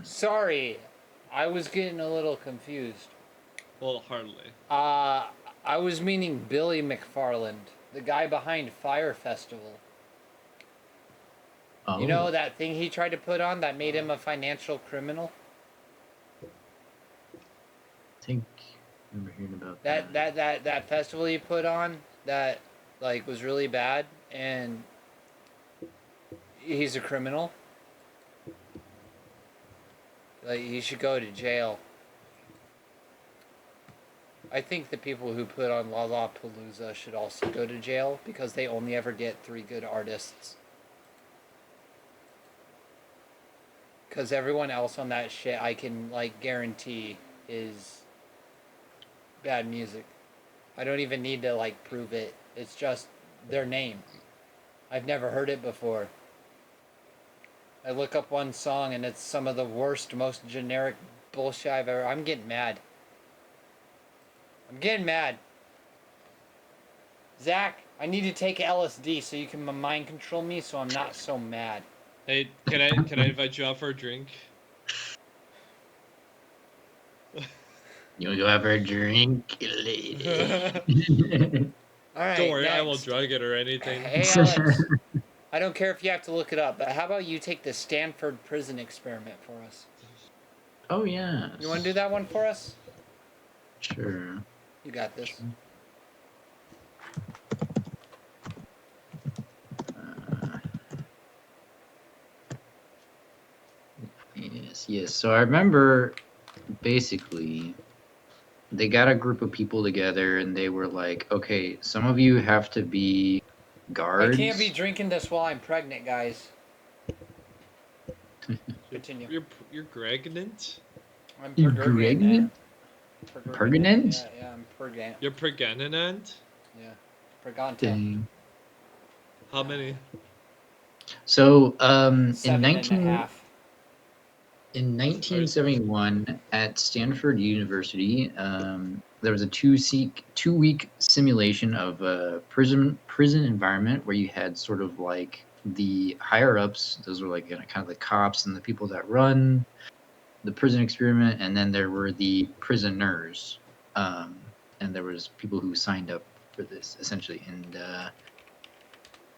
Sorry, I was getting a little confused. Well, hardly. I was meaning Billy McFarland, the guy behind Fire Festival. Oh. You know that thing he tried to put on that made him a financial criminal? I think I remember hearing about that festival he put on that like was really bad, and he's a criminal. Like, he should go to jail. I think the people who put on Lollapalooza should also go to jail because they only ever get 3 good artists. Because everyone else on that shit, I can like guarantee, is bad music. I don't even need to like prove it. It's just their name. I've never heard it before. I look up one song and it's some of the worst, most generic bullshit I've ever. I'm getting mad. I'm getting mad. Zach, I need to take LSD so you can mind control me so I'm not so mad. Hey, can I invite you out for a drink? You wanna go have a drink, lady? All right, Don't worry, next. I won't drug it or anything. Hey, Alex. I don't care if you have to look it up, but how about you take the Stanford prison experiment for us? Oh yeah. You want to do that one for us? Sure. You got this. Yes. So I remember, basically, they got a group of people together, and they were like, "Okay, some of you have to be guards." I can't be drinking this while I'm pregnant, guys. Continue. You're pregnant? I'm You pregnant. Pregnant? Yeah, I'm pregnant. You're pregnant? Yeah, pregnant. Dang. How many? So, in 7.5. In 1971, at Stanford University, there was a two-week simulation of a prison environment where you had sort of like the higher ups; those were like kind of the cops and the people that run the prison experiment, and then there were the prisoners, and there was people who signed up for this essentially.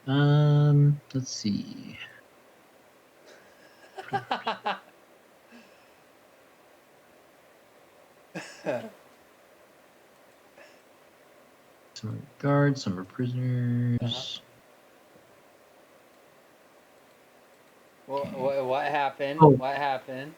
And let's see. Some are guards, some are prisoners. What happened? Oh. What happened?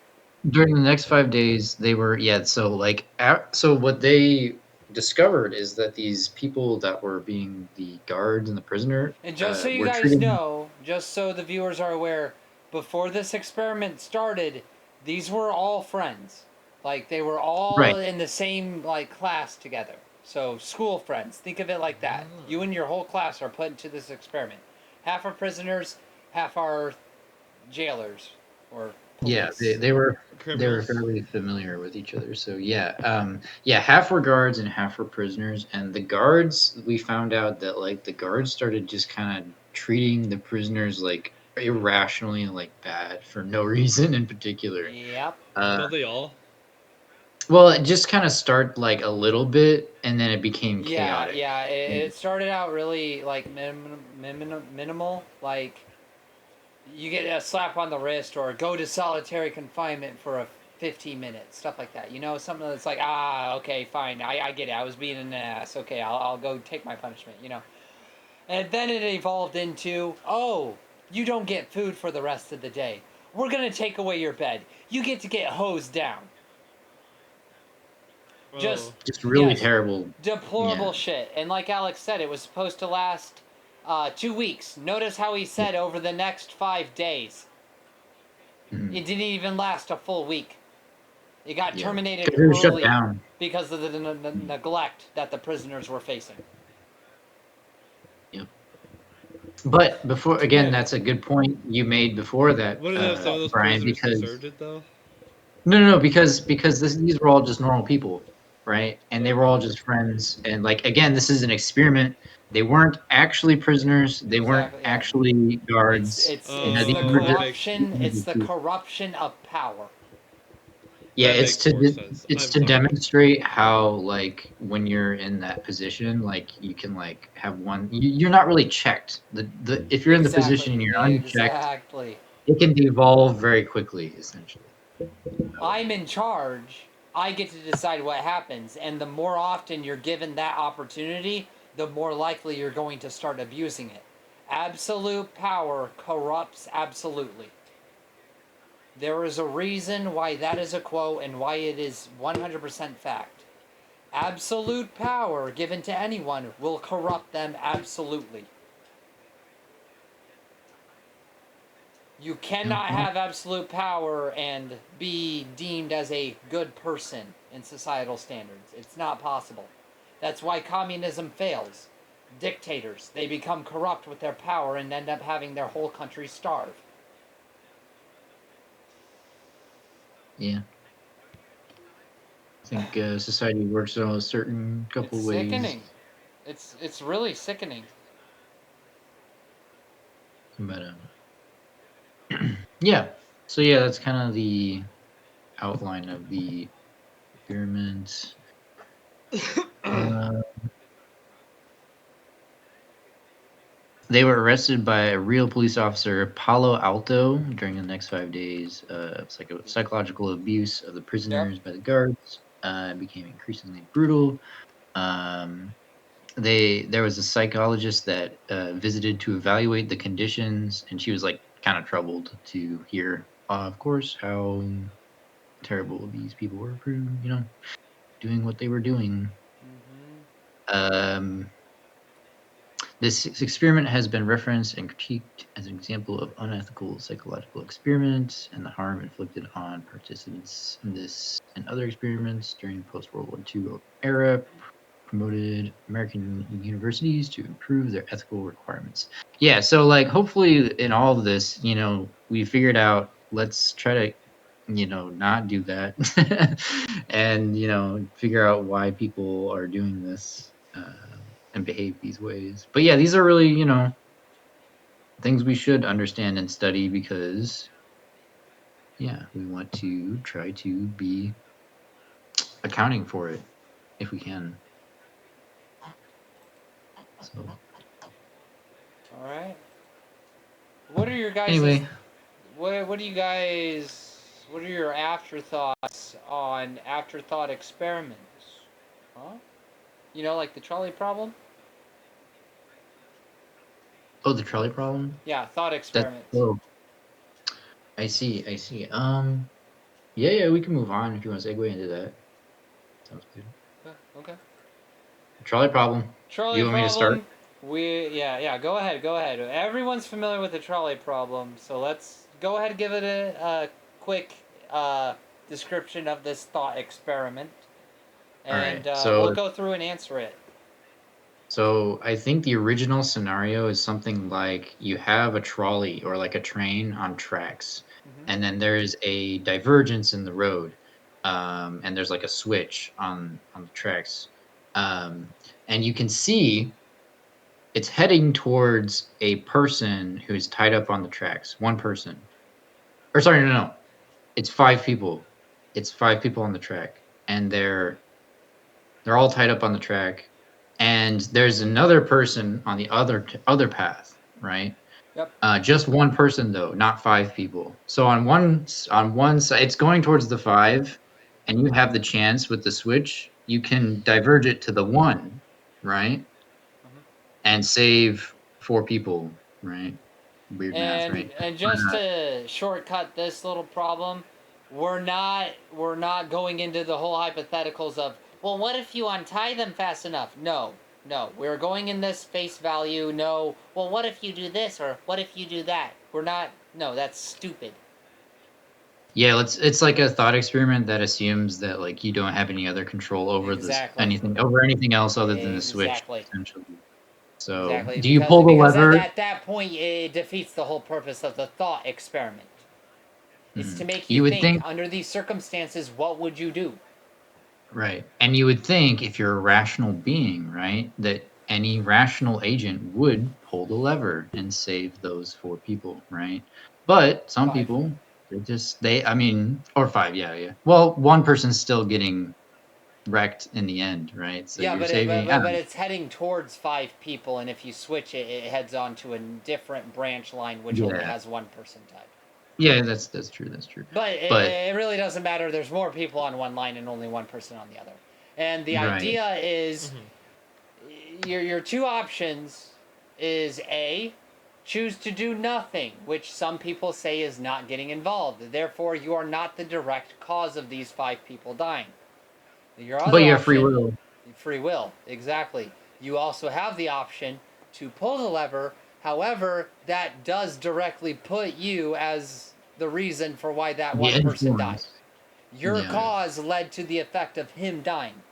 During the next 5 days, they were so what they discovered is that these people that were being the guards and the prisoner. And just so you were guys treating- know, just so the viewers are aware, before this experiment started, these were all friends. Like, they were all Right. in the same like class together. So school friends. Think of it like that. You and your whole class are put into this experiment. Half are prisoners, half are jailers or police. Yeah, they were Criminals? fairly familiar with each other. So half were guards and half were prisoners. And the guards, we found out that like the guards started just kind of treating the prisoners like irrationally and like bad for no reason in particular. Yep. Don't they all? Well, it just kind of started like a little bit, and then it became chaotic. Yeah. It started out really like minimal. Like, you get a slap on the wrist or go to solitary confinement for a 15 minutes, stuff like that. Something that's like, okay, fine, I get it. I was being an ass. Okay, I'll go take my punishment. And then it evolved into, oh, you don't get food for the rest of the day. We're gonna take away your bed. You get to get hosed down. Just really yes, terrible. deplorable shit. And like Alex said, it was supposed to last 2 weeks. Notice how he said over the next 5 days. Mhm. It didn't even last a full week. It got terminated It was shut early down. because of the neglect that the prisoners were facing. Yep. But before, again, that's a good point you made before that, Wouldn't have some of those Brian, prisoners because deserved it though? no, because these were all just normal people, right? And they were all just friends. And like, again, this is an experiment. They weren't actually prisoners. They weren't Exactly, yeah. actually guards. It's These the were just corruption. It's the people. corruption of power. Yeah, That it's makes more to sense. it's I'm to sorry. demonstrate how, like, when you're in that position, like, you can like have one. You're not really checked. The if you're in the position and you're unchecked, Exactly. it can devolve very quickly, essentially. I'm in charge. I get to decide what happens, and the more often you're given that opportunity, the more likely you're going to start abusing it. Absolute power corrupts absolutely. There is a reason why that is a quote and why it is 100% fact. Absolute power given to anyone will corrupt them absolutely. You cannot have absolute power and be deemed as a good person in societal standards. It's not possible. That's why communism fails. Dictators, they become corrupt with their power and end up having their whole country starve. Yeah. I think society works on a certain couple It's ways. sickening. It's really sickening. But yeah. So yeah, that's kind of the outline of the experiment. They were arrested by a real police officer, Palo Alto, during the next 5 days. Psychological abuse of the prisoners by the guards became increasingly brutal. There was a psychologist that visited to evaluate the conditions, and she was like kind of troubled to hear, of course, how terrible these people were for doing what they were doing. This experiment has been referenced and critiqued as an example of unethical psychological experiments and the harm inflicted on participants in this and other experiments during the post-World War II era. Promoted American universities to improve their ethical requirements. Yeah, so like hopefully in all of this, we figured out, let's try to not do that and figure out why people are doing this and behave these ways. But yeah, these are really things we should understand and study, because we want to try to be accounting for it if we can. So All right. What are your guys? Anyway. What do you guys? What are your afterthoughts on afterthought experiments? Huh? Like the trolley problem? Oh, the trolley problem? Yeah, thought experiments. I see. Yeah, we can move on if you want to segue into that. Sounds good. Okay. Trolley problem. Trolley you want problem. Me to start? Go ahead. Everyone's familiar with the trolley problem, so let's go ahead and give it a quick description of this thought experiment, and we'll go through and answer it. So I think the original scenario is something like you have a trolley or like a train on tracks, and then there's a divergence in the road, and there's like a switch on the tracks, and you can see it's heading towards a person who's tied up on the tracks. One person. Or sorry, no. It's 5 people. It's 5 people on the track, and they're all tied up on the track. And there's another person on the other path, right? Yep. Just one person though, not 5 people. So on one side, it's going towards the 5, and you have the chance with the switch. You can diverge it to the 1, right? Mhm. And save 4 people, right? Weird math, right? And just to shortcut this little problem, we're not going into the whole hypotheticals of, well, what if you untie them fast enough? No, we're going in this face value. No, well, what if you do this, or what if you do that? We're not. No, that's stupid. Yeah, it's like a thought experiment that assumes that like you don't have any other control over Exactly. anything else other than the switch, Exactly. essentially. So Exactly. do you pull the Because lever? at that point it defeats the whole purpose of the thought experiment. It's to make you would think, think, under these circumstances, what would you do? right? And you would think if you're a rational being, right, that any rational agent would pull the lever and save those 4 people, right? But some 5. people, I mean, or 5, yeah. Well, one person's still getting wrecked in the end, right? So Yeah, you're saving, but it's heading towards 5 people, and if you switch it, it heads on to a different branch line, which only yeah, has 1 person type. yeah, that's true, But But it really doesn't matter. There's more people on one line and only 1 person on the other. And the right, idea is, your 2 options is A, choose to do nothing, which some people say is not getting involved. Therefore, you are not the direct cause of these 5 people dying. Your other but you have option, free will. free will, exactly. You also have the option to pull the lever. However, that does directly put you as the reason for why that The 1 person died. influence. Your Yeah. cause led to the effect of him dying.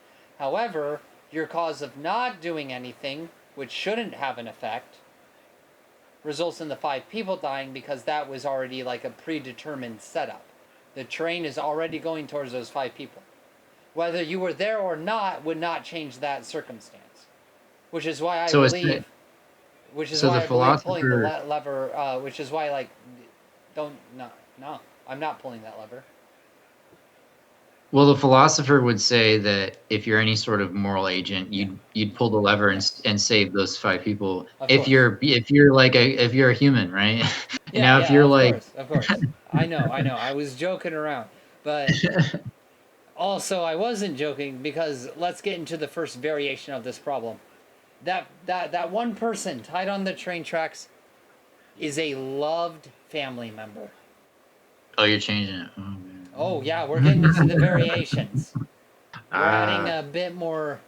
However, your cause of not doing anything, which shouldn't have an effect, results in the 5 people dying because that was already like a predetermined setup. The train is already going towards those 5 people. Whether you were there or not would not change that circumstance. Which is why I So it's believe. Which is so why the I believe pulling the philosopher. lever. Which is why, like, no, I'm not pulling that lever. Well, the philosopher would say that if you're any sort of moral agent, you'd pull the lever and Yes. and save those 5 people. Of If course. you're a human, right? And now if you're like, Of course. I know. I was joking around, but also I wasn't joking because let's get into the first variation of this problem. That 1 person tied on the train tracks is a loved family member. oh, you're changing it. Oh, man. Oh yeah, we're getting into the variations. We're adding Ah. a bit more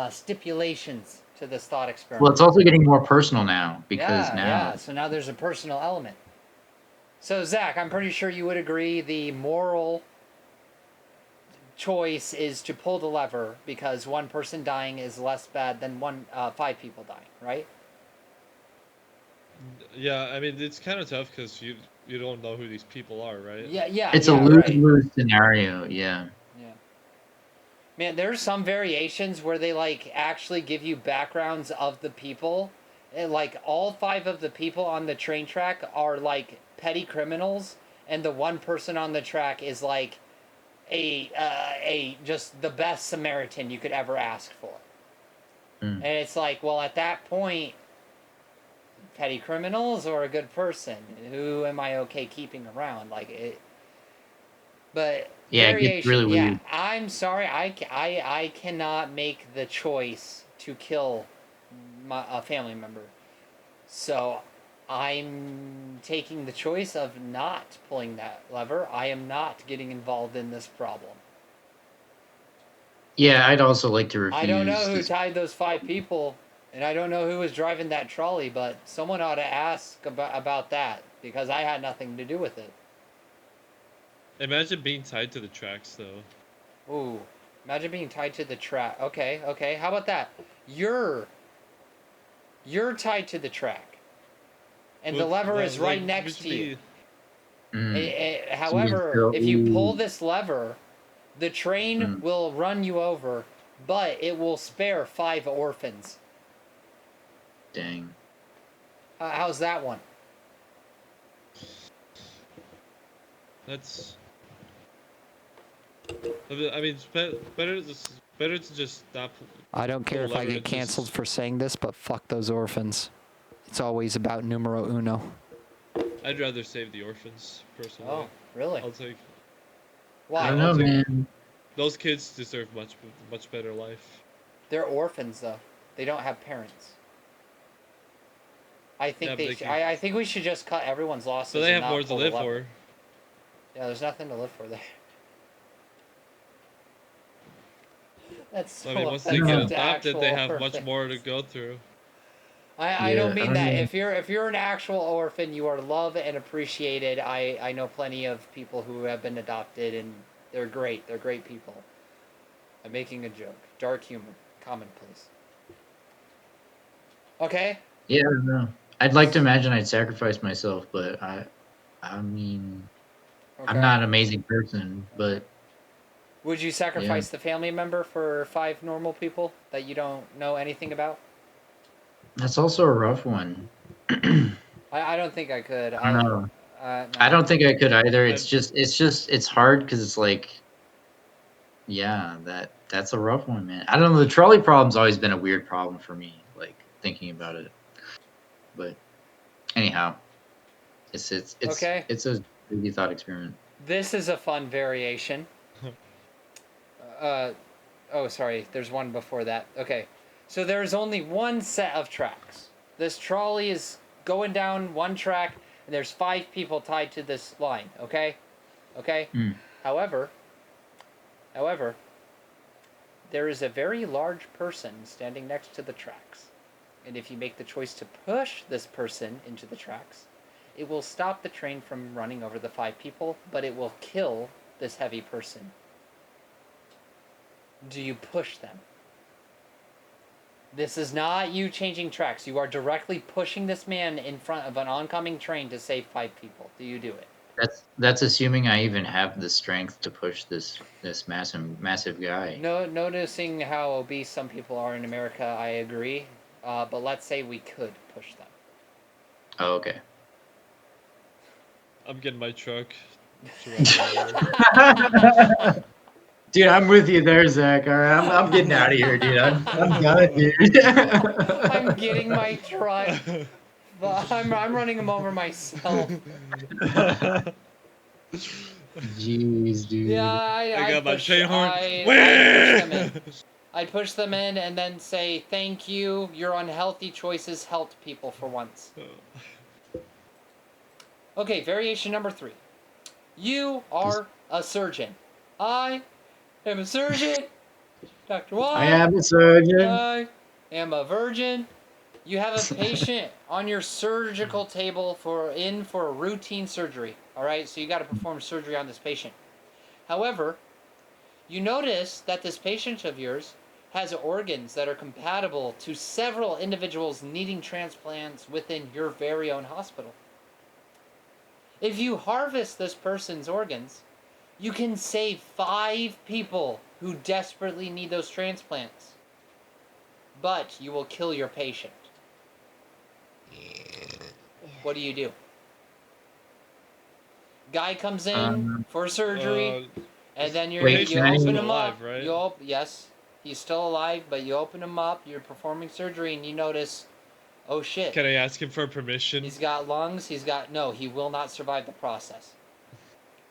stipulations to this thought experiment. Well, it's also getting more personal now because now. So now there's a personal element. So Zach, I'm pretty sure you would agree the moral choice is to pull the lever because 1 person dying is less bad than 5 people dying, right? Yeah, I mean it's kind of tough because you don't know who these people are, right? Yeah. It's a lose-lose scenario, yeah. Yeah. Man, there's some variations where they like actually give you backgrounds of the people. And like all 5 of the people on the train track are like petty criminals, and the 1 person on the track is like a just the best Samaritan you could ever ask for. And it's like, well, at that point, petty criminals or a good person? Who am I okay keeping around? Like it. But Yeah, it variation. gets really weird. Yeah, I'm sorry. I cannot make the choice to kill a family member. So I'm taking the choice of not pulling that lever. I am not getting involved in this problem. Yeah, I'd also like to refuse. I don't know who tied those 5 people, and I don't know who was driving that trolley, but someone ought to ask about that because I had nothing to do with it. Imagine being tied to the tracks, though. Ooh, imagine being tied to the track. Okay. How about that? You're tied to the track, and the lever is right next to you. However, if you pull this lever, the train will run you over, but it will spare 5 orphans. Dang. How's that one? That's. I mean, it's better to just stop. I don't care if I get canceled for saying this, but fuck those orphans. It's always about numero uno. I'd rather save the orphans personally. Oh, really? I'll take. I Why? don't know, man. Those kids deserve much better life. They're orphans, though. They don't have parents. I think I think we should just cut everyone's losses. So they and have not more to pull the live lever. for. Yeah, there's nothing to live for there. That's so I mean, once they get offensive to adopted, they have actual much orphans. more to go through. I don't Yeah, mean I that. mean- If you're an actual orphan, you are loved and appreciated. I know plenty of people who have been adopted, and they're great. They're great people. I'm making a joke. Dark humor. Commonplace. Okay? Yeah, I don't know. I'd like to imagine I'd sacrifice myself, but I mean, Okay. I'm not an amazing person, but Would you sacrifice the family member for 5 normal people that you don't know anything about? that's also a rough one. I don't think I could. I don't know. No. I don't think I could either. It's hard because it's like, yeah, that's a rough one, man. I don't know. The trolley problem's always been a weird problem for me, like thinking about it. But anyhow, it's Okay. it's a really thought experiment. This is a fun variation. Oh, sorry. There's one before that. Okay. So there's only one set of tracks. This trolley is going down one track, and there's 5 people tied to this line. Okay? Okay? Mm. However, there is a very large person standing next to the tracks. And if you make the choice to push this person into the tracks, it will stop the train from running over the 5 people, but it will kill this heavy person. Do you push them? This is not you changing tracks. You are directly pushing this man in front of an oncoming train to save 5 people. Do you do it? That's assuming I even have the strength to push this massive guy. No, noticing how obese some people are in America, I agree. But let's say we could push them. Oh, okay. I'm getting my truck. Dude, I'm with you there, Zach. All right, I'm getting out of here, dude. I'm done, dude. I'm getting my truck. But I'm running him over myself. Jeez, dude. Yeah, I got my push, chain horn. I'd push them in and then say, thank you, your unhealthy choices helped people for once. Okay, variation number 3. You are a surgeon. I am a surgeon. Dr. White. I am a surgeon. I am a virgin. You have a patient on your surgical table for a routine surgery. All right, so you got to perform surgery on this patient. However, you notice that this patient of yours has organs that are compatible to several individuals needing transplants within your very own hospital. If you harvest this person's organs, you can save 5 people who desperately need those transplants. But you will kill your patient. What do you do? Guy comes in for surgery, and then you Wait, open him alive, up. right? Yes, he's still alive, but you open him up. You're performing surgery, and you notice, oh shit. Can I ask him for permission? He's got lungs. No, he will not survive the process.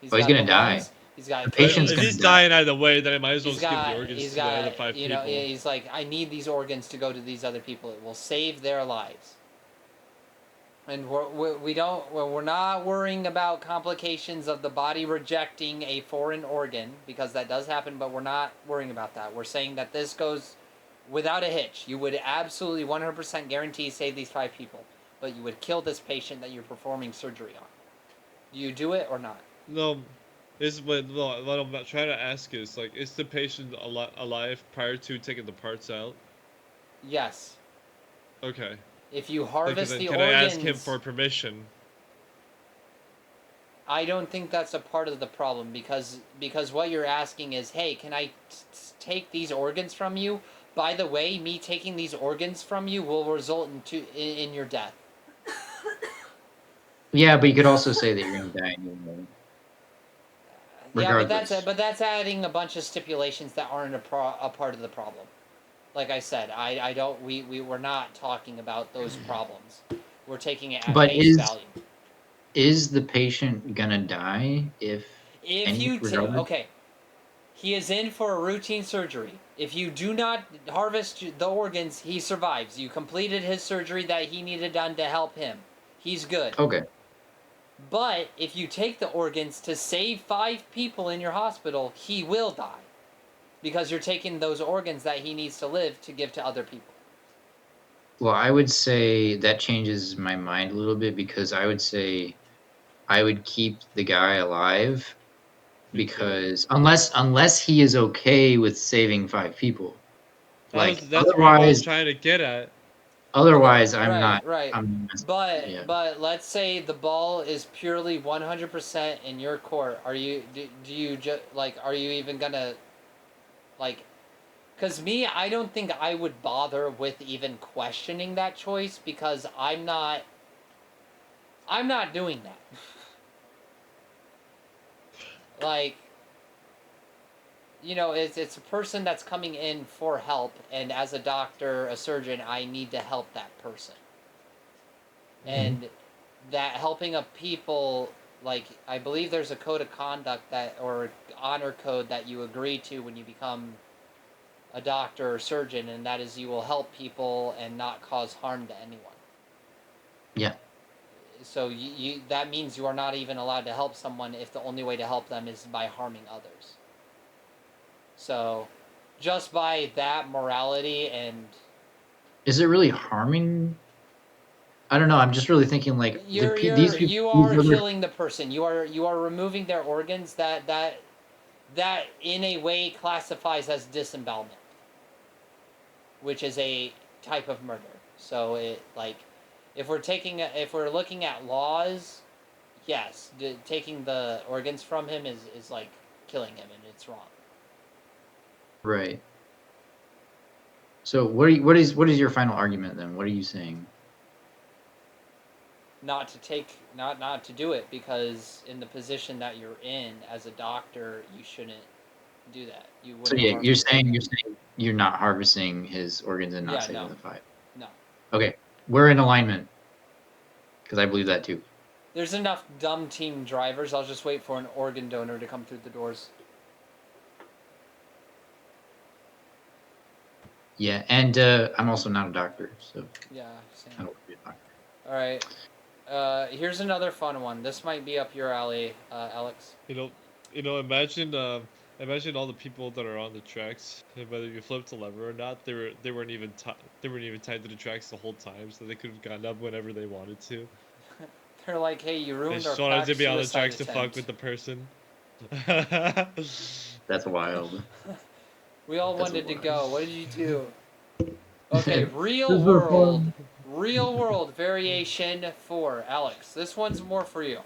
He's gonna die. He's got The patient's If gonna he's die. dying either way, then I might as well give the organs he's to the got, other 5 people. he's like, I need these organs to go to these other people. It will save their lives. And we're not worrying about complications of the body rejecting a foreign organ, because that does happen, but we're not worrying about that. We're saying that this goes without a hitch. You would absolutely 100% guarantee save these 5 people, but you would kill this patient that you're performing surgery on. Do you do it or not? No, what I'm trying to ask is, like, is the patient alive prior to taking the parts out? Yes. Okay. If you harvest the can organs... I ask him for permission? I don't think that's a part of the problem, because what you're asking is, hey, can I take these organs from you? By the way, me taking these organs from you will result in your death. Yeah, but you could also say that you're gonna die anyway. Regardless. Yeah, but that's adding a bunch of stipulations that aren't a part of the problem. Like I said, we're not talking about those problems. We're taking it at But face value. is the patient gonna die if If you regardless? okay, he is in for a routine surgery. If you do not harvest the organs, he survives. You completed his surgery that he needed done to help him. He's good. Okay. But if you take the organs to save 5 people in your hospital, he will die. Because you're taking those organs that he needs to live to give to other people. Well, I would say that changes my mind a little bit because I would say I would keep the guy alive Me too. because unless he is okay with saving 5 people. That's Like what I was otherwise trying to get at. I'm not Right. yeah. But let's say the ball is purely 100% in your court. Are you do you just like are you even gonna like? Because me, I don't think I would bother with even questioning that choice because I'm not doing that. Like, you know, it's a person that's coming in for help, and as a doctor, a surgeon, I need to help that person. And that helping of people, like, I believe there's a code of conduct that, or honor code that you agree to when you become a doctor or surgeon, and that is you will help people and not cause harm to anyone. Yeah. So you that means you are not even allowed to help someone if the only way to help them is by harming others. So, just by that morality and Is it really harming? I don't know. I'm just really thinking like these people. you are killing the person. You are removing their organs. That in a way classifies as disembowelment, which is a type of murder. So it like, if we're looking at laws, yes, taking the organs from him is like killing him, and it's wrong. Right. So what is your final argument then? What are you saying? Not to do it, because in the position that you're in as a doctor, you shouldn't do that. You wouldn't. So yeah, you're saying you're not harvesting his organs and not saving the 5. No. Okay, we're in alignment because I believe that too. There's enough dumb team drivers. I'll just wait for an organ donor to come through the doors. Yeah, and I'm also not a doctor, so Yeah, same. I don't want to be a doctor. All right. Here's another fun one. This might be up your alley, Alex. You know, imagine all the people that are on the tracks, and whether you flipped a lever or not, they weren't even tied to the tracks the whole time, so they could have gotten up whenever they wanted to. They're like, hey, you They ruined our just wanted to be on the suicide tracks to fuck attempt. with the person. That's wild. We all That's wanted to wild. go. What did you do? Okay, real world variation 4. Alex, this one's more for you.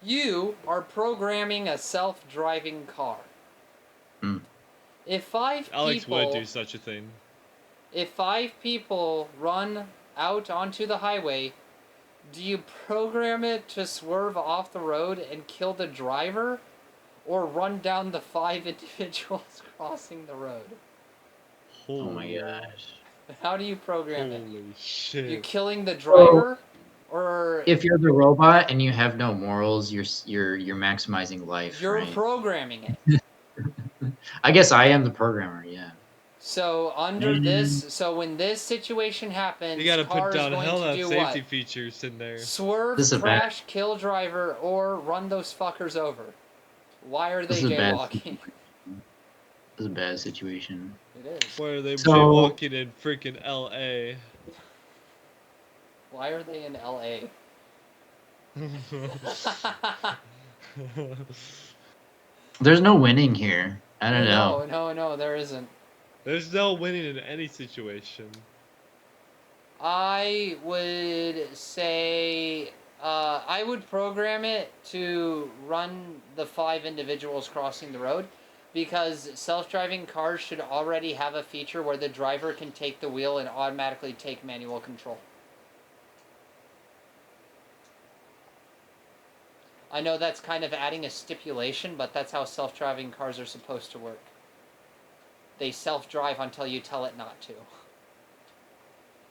You are programming a self-driving car. Mm. If 5 Alex people would do such a thing. If 5 people run out onto the highway, do you program it to swerve off the road and kill the driver, or run down the 5 individuals crossing the road? Oh my gosh. How do you program it? Holy shit. You killing the driver, or If you're the robot and you have no morals, you're maximizing life. you're right? programming it? I guess I am the programmer. Yeah. So so when this situation happens, You gotta car put down is going hell to of do safety what? features in there. Swerve, This is crash, kill driver, or run those fuckers over. Why are they jaywalking? This is a bad situation. It is. Why are they So- jaywalking in freaking LA? Why are they in LA? There's no winning here. I don't know. No, there isn't. There's no winning in any situation. I would say I would program it to run the 5 individuals crossing the road, because self-driving cars should already have a feature where the driver can take the wheel and automatically take manual control. I know that's kind of adding a stipulation, but that's how self-driving cars are supposed to work. They self-drive until you tell it not to.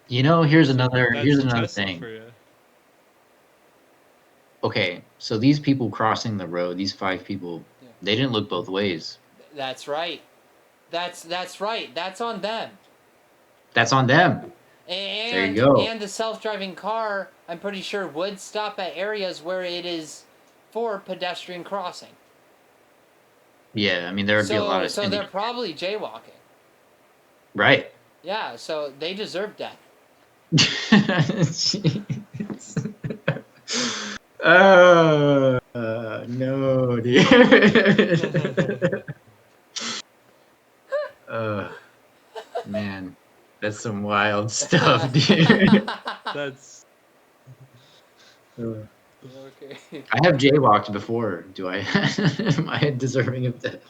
You know, here's So another that's a Tesla thing. for you. Okay, so these people crossing the road, these 5 people, Yeah. they didn't look both ways. That's right. That's right. That's on them. That's on them. There you go. And the self-driving car, I'm pretty sure, would stop at areas where it is for pedestrian crossing. Yeah, I mean there would be a lot of So they're probably jaywalking. Right. Yeah, so they deserve death. Jeez. No, dude. Man, that's some wild stuff, dude. That's Okay. I have jaywalked before. Do I? Am I deserving of death?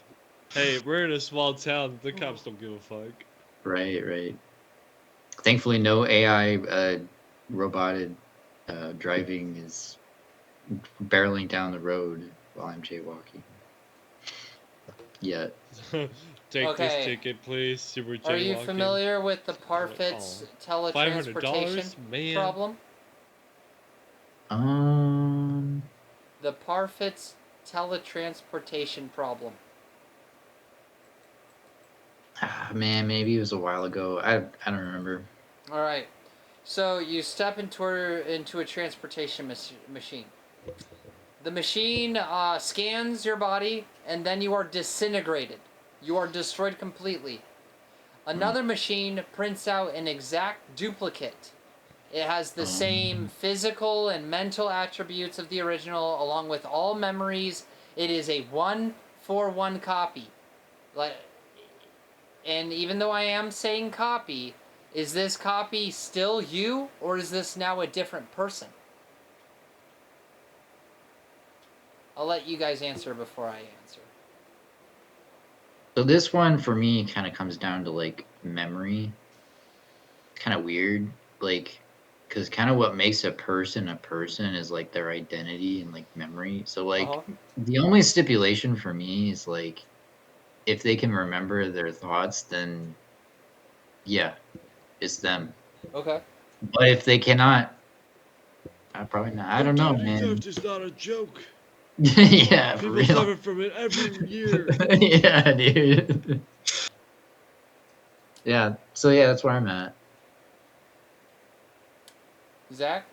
hey, we're in a small town. The cops don't give a fuck. Right. Thankfully, no AI roboted driving is barreling down the road while I'm jaywalking. Yet. Take this ticket, please. You were jaywalking. Are you familiar with the Parfit's teletransportation $500? problem? The Parfit's teletransportation problem. Man, maybe it was a while ago. I don't remember. All right. So you step into a transportation machine. The machine scans your body, and then you are disintegrated. You are destroyed completely. Another machine prints out an exact duplicate. It has the same physical and mental attributes of the original, along with all memories. It is a 1-for-1 copy. And even though I am saying copy, is this copy still you, or is this now a different person? I'll let you guys answer before I answer. So this one for me kind of comes down to like memory. It's kind of weird, like, because kind of what makes a person is like their identity and like memory. So like the only stipulation for me is like if they can remember their thoughts, then yeah, it's them. Okay. But if they cannot, probably not. I don't know, man. Theft is not a joke. Yeah, for People real. suffer from it every year. Yeah, dude. Yeah. So yeah, that's where I'm at. Zach?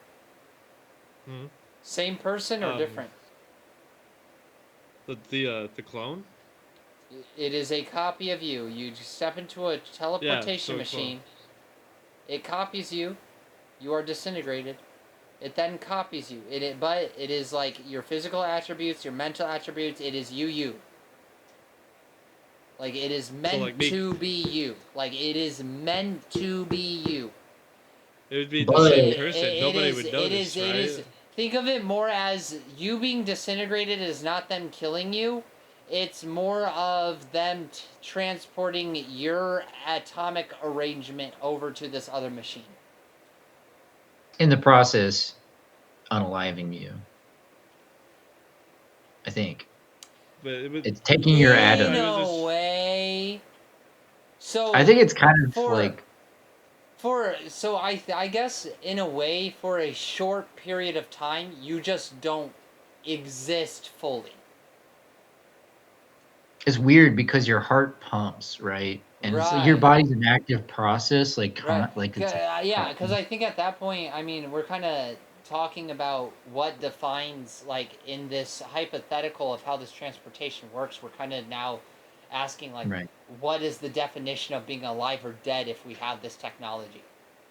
Same person or different? The clone? It is a copy of you. You step into a teleportation machine. It copies you. You are disintegrated. It then copies you. But it is like your physical attributes, your mental attributes. It is you. Like it is meant to be you. Like it is meant to be you. It would be the same person. Nobody would notice, right? Think of it more as you being disintegrated is not them killing you. It's more of them transporting your atomic arrangement over to this other machine. In the process, unaliving you. I think. But it's taking your atoms. In a way. So I think it's kind of like. I guess in a way for a short period of time you just don't exist fully. It's weird because your heart pumps, right? And so your body's an active process, like because I think at that point, I mean, we're kind of talking about what defines, like, in this hypothetical of how this transportation works. We're kind of now asking, like, what is the definition of being alive or dead if we have this technology?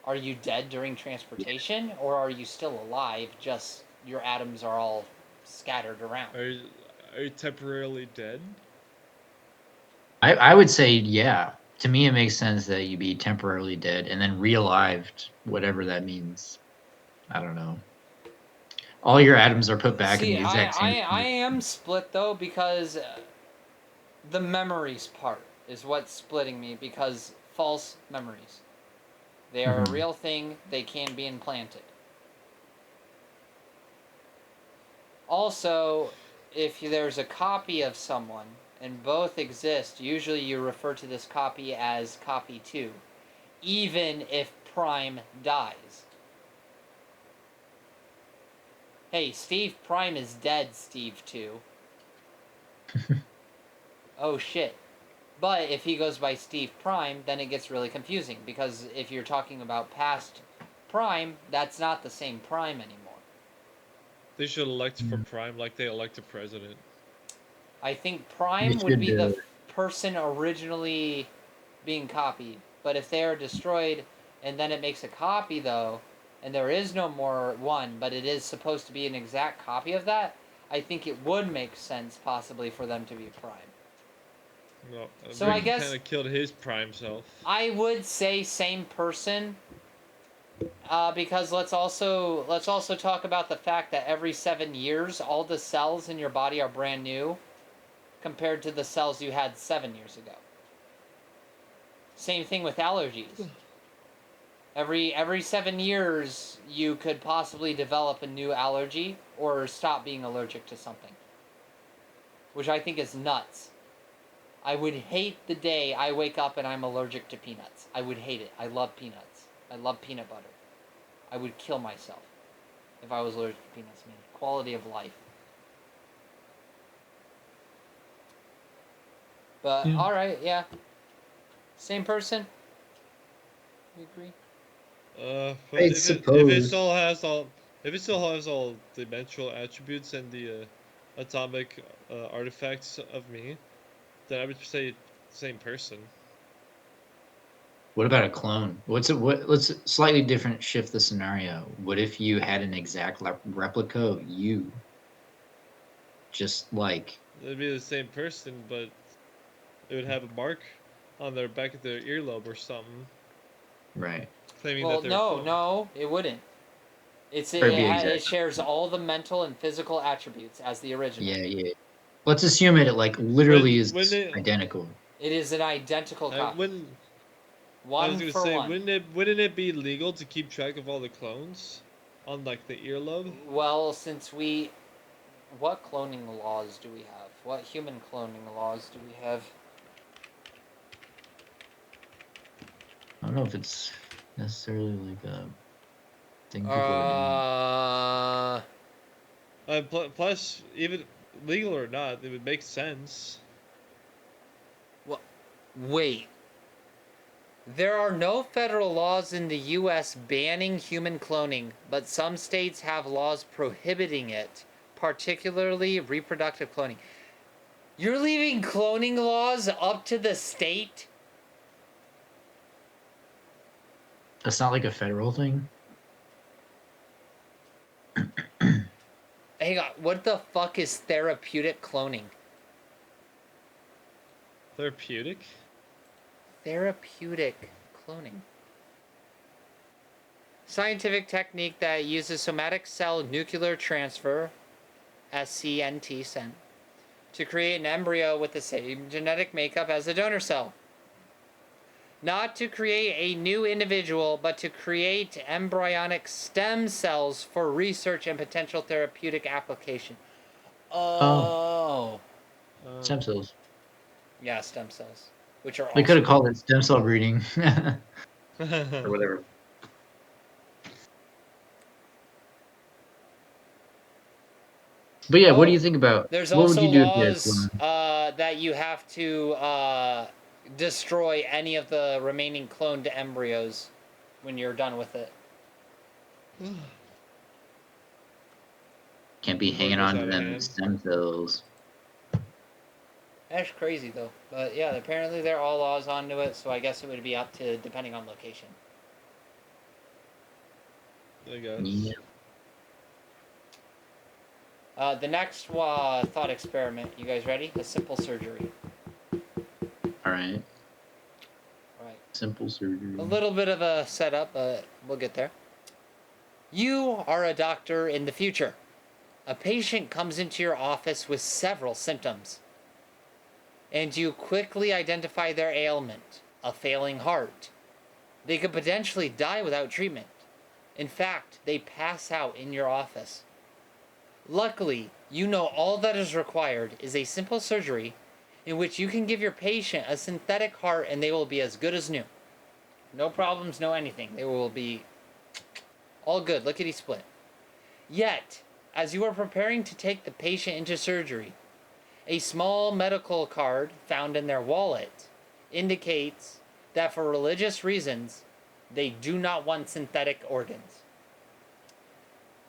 Are you dead during transportation, or are you still alive? Just your atoms are all scattered around. Are you temporarily dead? I would say, yeah. To me, it makes sense that you be temporarily dead and then re-alived, whatever that means. I don't know. All your atoms are put back in the exact same. I am split, though, because the memories part is what's splitting me, because false memories. They are a real thing. They can be implanted. Also, if there's a copy of someone and both exist, usually you refer to this copy as copy 2, even if Prime dies. Hey, Steve Prime is dead, Steve 2. Oh shit. But if he goes by Steve Prime, then it gets really confusing, because if you're talking about past Prime, that's not the same Prime anymore. They should elect for Prime like they elect a president. I think Prime would be the person originally being copied. But if they are destroyed and then it makes a copy, though, and there is no more one, but it is supposed to be an exact copy of that, I think it would make sense possibly for them to be Prime. No, So I guess kind of killed his Prime self. I would say same person, because let's also talk about the fact that every 7 years, all the cells in your body are brand new, compared to the cells you had 7 years ago. Same thing with allergies. Every 7 years, you could possibly develop a new allergy or stop being allergic to something, which I think is nuts. I would hate the day I wake up and I'm allergic to peanuts. I would hate it. I love peanuts. I love peanut butter. I would kill myself if I was allergic to peanuts, man. Quality of life. But, Yeah. alright, yeah. Same person? You agree? But I if it suppose. still has all the mental attributes and the atomic artifacts of me, then I would say same person. What about a clone? Let's slightly different shift the scenario. What if you had an exact replica of you? Just like It'd be the same person, but it would have a mark on their back of their earlobe or something, right. claiming Well, that they're a clone. no, it wouldn't. Exact. It shares all the mental and physical attributes as the original. Yeah. Let's assume it like literally is identical. It is an identical copy. I One was gonna for say, one. wouldn't it be legal to keep track of all the clones on like the earlobe? Well, what cloning laws do we have? What human cloning laws do we have? I don't know if it's necessarily like a thing people are Plus, even legal or not, it would make sense. Wait. There are no federal laws in the U.S. banning human cloning, but some states have laws prohibiting it, particularly reproductive cloning. You're leaving cloning laws up to the state? That's not like a federal thing. Hang on, what the fuck is therapeutic cloning? Therapeutic? Therapeutic cloning. Scientific technique that uses somatic cell nuclear transfer, SCNT, to create an embryo with the same genetic makeup as the donor cell. Not to create a new individual, but to create embryonic stem cells for research and potential therapeutic application. Oh. Stem cells. Yeah, stem cells. Which are We could have also... called it stem cell breeding. Or whatever. But yeah, what do you think about? There's what also would you do laws that you have to destroy any of the remaining cloned embryos when you're done with it. Can't be hanging on to them stem cells. That's crazy though. But yeah, apparently there are all laws onto it, so I guess it would be up to depending on location. I guess. Yeah. The next thought experiment. You guys ready? A simple surgery. All right. Right. Simple surgery. A little bit of a setup, but we'll get there. You are a doctor in the future. A patient comes into your office with several symptoms, and you quickly identify their ailment, a failing heart. They could potentially die without treatment. In fact, they pass out in your office. Luckily, you know all that is required is a simple surgery in which you can give your patient a synthetic heart and they will be as good as new. No problems, no anything. They will be all good, lickety split. Yet, as you are preparing to take the patient into surgery, a small medical card found in their wallet indicates that for religious reasons, they do not want synthetic organs.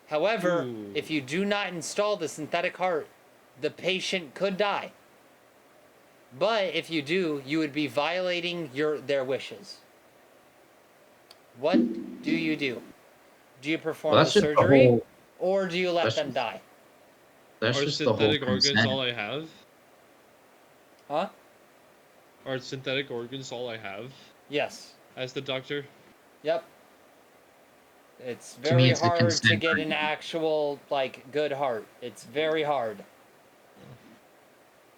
However, Ooh. if you do not install the synthetic heart, the patient could die. But if you do, you would be violating their wishes. What do you do? Do you perform Well, the that's just the surgery, whole. or do you let That's them just, die? that's Are just the whole synthetic organs consent. all I have? Huh? Are synthetic organs all I have? Yes. As the doctor? Yep. It's To me, very it's the hard to consent get an argument. actual, like, good heart. It's very hard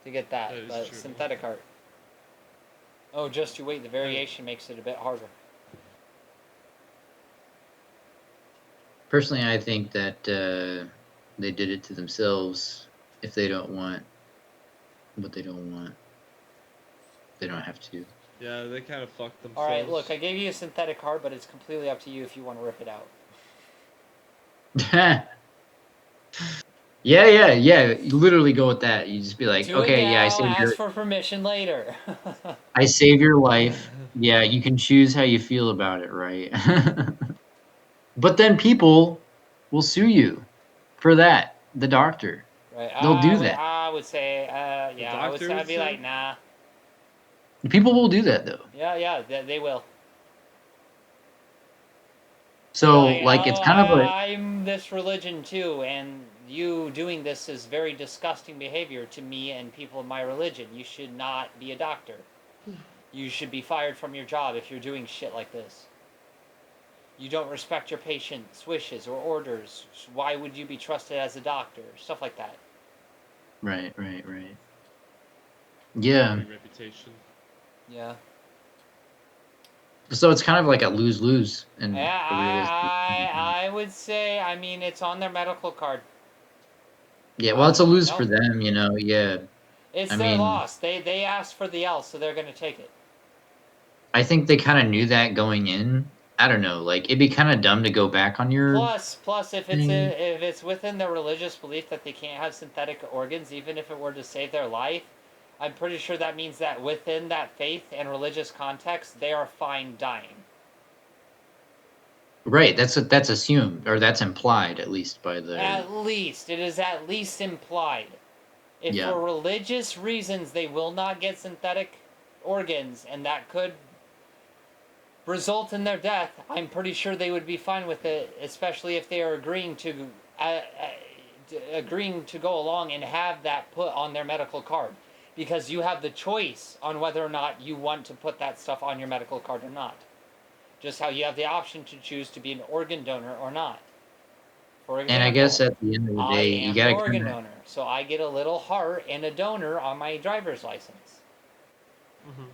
to get that, That is but true. synthetic heart. Oh, just you wait. The variation makes it a bit harder. Personally, I think that they did it to themselves. If they don't want what they don't want, they don't have to. Yeah, they kind of fucked themselves. All right, look, I gave you a synthetic heart, but it's completely up to you if you want to rip it out. Yeah. You literally go with that. You just be like, Do it okay, yeah, now. Ask for permission later. I save your life. Yeah, you can choose how you feel about it, right? But then people will sue you for that. The doctor. Right. They'll do that. I would say, The yeah, doctor I'd would be say? like, nah. People will do that though. Yeah, they will. So Like, it's oh, kind of like I'm this religion too, and you doing this is very disgusting behavior to me and people of my religion. You should not be a doctor. You should be fired from your job if you're doing shit like this. You don't respect your patient's wishes or orders. Why would you be trusted as a doctor? Stuff like that. right. Yeah. Reputation. Yeah. So it's kind of like a lose-lose in Yeah, a realistic. I would say, I mean, it's on their medical card. Yeah, well, it's a lose No. for them, you know. Yeah, It's I their mean, loss. They asked for the L, so they're going to take it. I think they kind of knew that going in. I don't know, like it'd be kind of dumb to go back on your Plus, if thing. it's within their religious belief that they can't have synthetic organs, even if it were to save their life, I'm pretty sure that means that within that faith and religious context, they are fine dying. Right, that's assumed or that's implied at least by the. At least it is at least implied. If Yeah. for religious reasons they will not get synthetic organs, and that could result in their death, I'm pretty sure they would be fine with it, especially if they are agreeing to go along and have that put on their medical card, because you have the choice on whether or not you want to put that stuff on your medical card or not. Just how you have the option to choose to be an organ donor or not. For example, And I guess at the end of the I day, am you an gotta organ kinda, donor, so I get a little heart and a donor on my driver's license.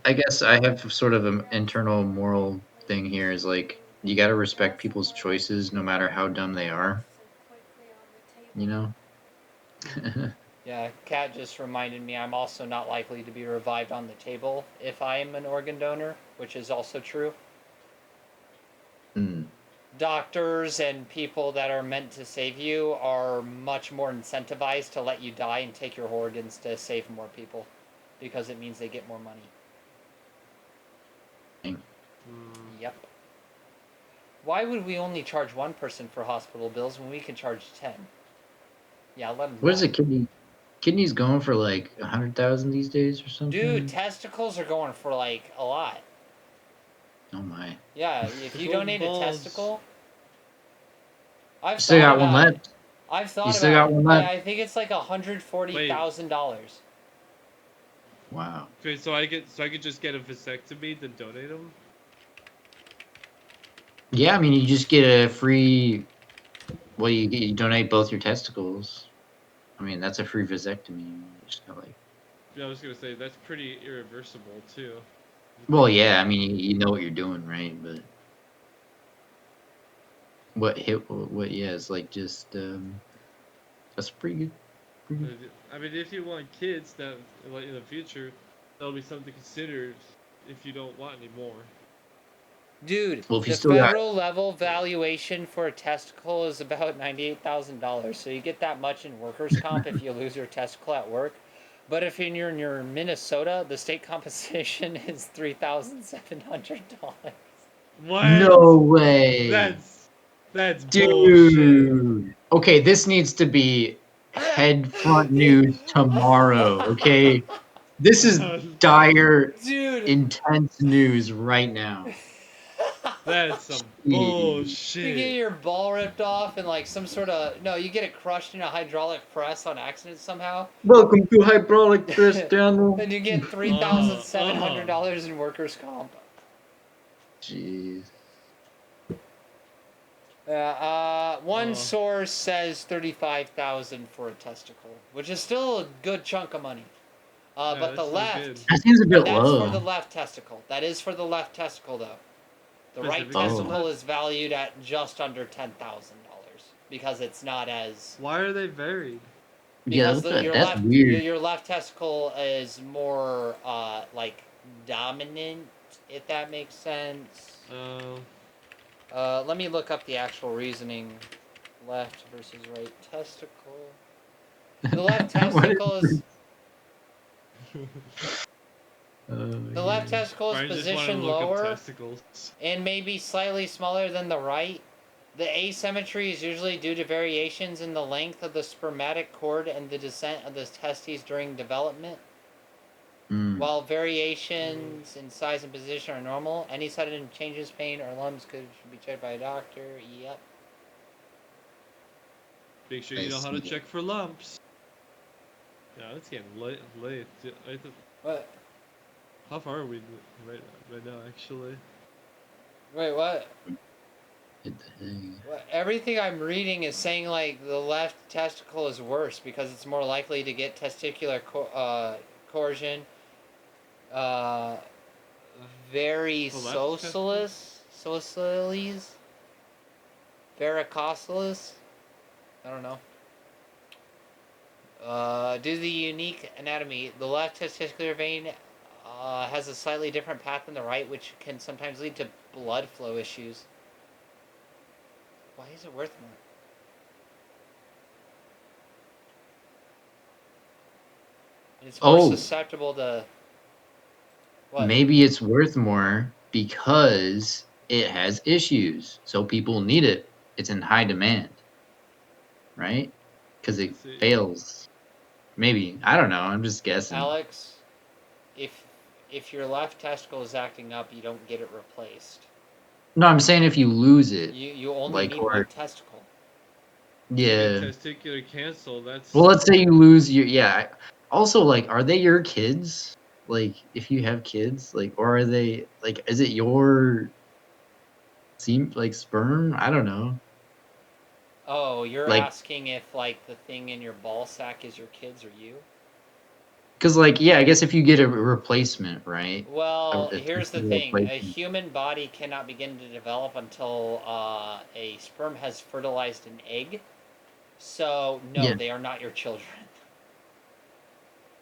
I guess I have sort of an internal moral thing here is like you gotta respect people's choices no matter how dumb they are, you know? Yeah, Kat just reminded me I'm also not likely to be revived on the table if I am an organ donor, which is also true. Hmm. Doctors and people that are meant to save you are much more incentivized to let you die and take your organs to save more people, because it means they get more money. Yep. Why would we only charge one person for hospital bills when we can charge 10? Yeah, let them What is die. a kidney? Kidneys going for like 100,000 these days or something? Dude, testicles are going for like a lot. Oh my. Yeah, if you Golden donate a balls. testicle, I've You still thought got one about it. left. I've thought You still about got it. one left. I think it's like $140,000. Wow. Okay, so I could just get a vasectomy, then donate them. Yeah, I mean, you just get a free. Well, you donate both your testicles. I mean, that's a free vasectomy. You just got like. Yeah, I was gonna say that's pretty irreversible too. Well, yeah, I mean, you know what you're doing, right? But what? Yeah, it's like just that's pretty good. Pretty good. I mean, if you want kids, that like in the future, that'll be something to consider if you don't want any more. Dude, Well, if you the still got federal level valuation for a testicle is about $98,000. So you get that much in workers' comp if you lose your testicle at work. But if you're in your Minnesota, the state compensation is $3,700. What? no way, That's bullshit. dude. Okay, this needs to be head front news tomorrow. Okay, this is dire, Dude. intense news right now. That's some Jeez. You get bullshit. your ball ripped off and like some sort of no, you get it crushed in a hydraulic press on accident somehow, Welcome to hydraulic press, Daniel. and you get $3,700 in workers' comp. Jeez. One source says 35,000 for a testicle, which is still a good chunk of money. Yeah, But the that's still left, good. That seems a bit that's low. for the left testicle. That is for the left testicle, though. The right Specifically the testicle left? is valued at just under $10,000 because it's not as Why are they varied? Yeah, because that's, your that's left weird. your left testicle is more like dominant, if that makes sense. Let me look up the actual reasoning. Left versus right testicle. The left testicle is the left testicle is Brian just wanted to positioned look up lower testicles. and maybe slightly smaller than the right. The asymmetry is usually due to variations in the length of the spermatic cord and the descent of the testes during development. While variations in size and position are normal, any sudden changes, pain, or lumps should be checked by a doctor. Yep. Make sure you know how to check for lumps. Yeah, it's getting late. What? How far are we right now, actually? Wait, what? Well, everything I'm reading is saying like the left testicle is worse because it's more likely to get testicular coercion, varicosilis. I don't know. Due to the unique anatomy, the left testicular vein has a slightly different path than the right, which can sometimes lead to blood flow issues. Why is it worth more? It's more susceptible to... What? Maybe it's worth more because it has issues. So people need it. It's in high demand. Right? Because it fails. Maybe. I don't know. I'm just guessing. Alex, if your left testicle is acting up, you don't get it replaced. No, I'm saying if you lose it. You only need one testicle. Yeah. Testicular cancel, that's... Well, let's say you lose your... Yeah. Also, like, are they your kids? Like, if you have kids? Like, or are they... Like, is it your... like, sperm? I don't know. Oh, you're like, asking if, like, the thing in your ball sack is your kids or you? Because, like, yeah, I guess if you get a replacement, right? Well, here's the thing. A human body cannot begin to develop until a sperm has fertilized an egg. So, no, they are not your children.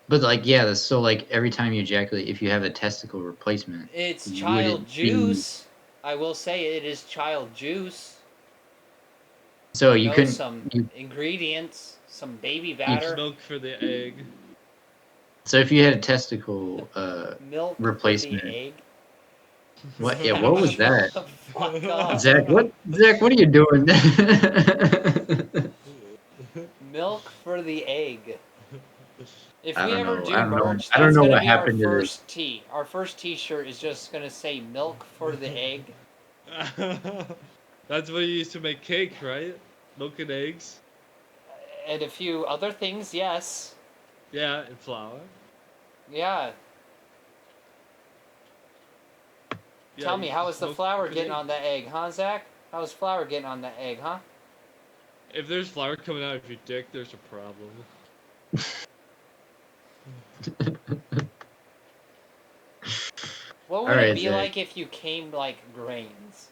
But, like, yeah, so, like, every time you ejaculate, if you have a testicle replacement... It's child juice. I will say it is child juice. So you couldn't... some ingredients, some baby batter. Milk for the egg. So if you had a testicle milk replacement... for the egg? What? Yeah, what was that? Zach, what are you doing? Milk for the egg. If I we don't ever know. do I don't know. merch, I don't that's know gonna what be our happened to this. first tee. Our first T-shirt is just gonna say "Milk for the egg." That's what you used to make cake, right? Milk and eggs. And a few other things, yes. Yeah, and flour. Yeah. Tell me, how is the flour getting on the egg, huh, Zach? How is flour getting on the egg, huh? If there's flour coming out of your dick, there's a problem. What would it be like if you came like grains?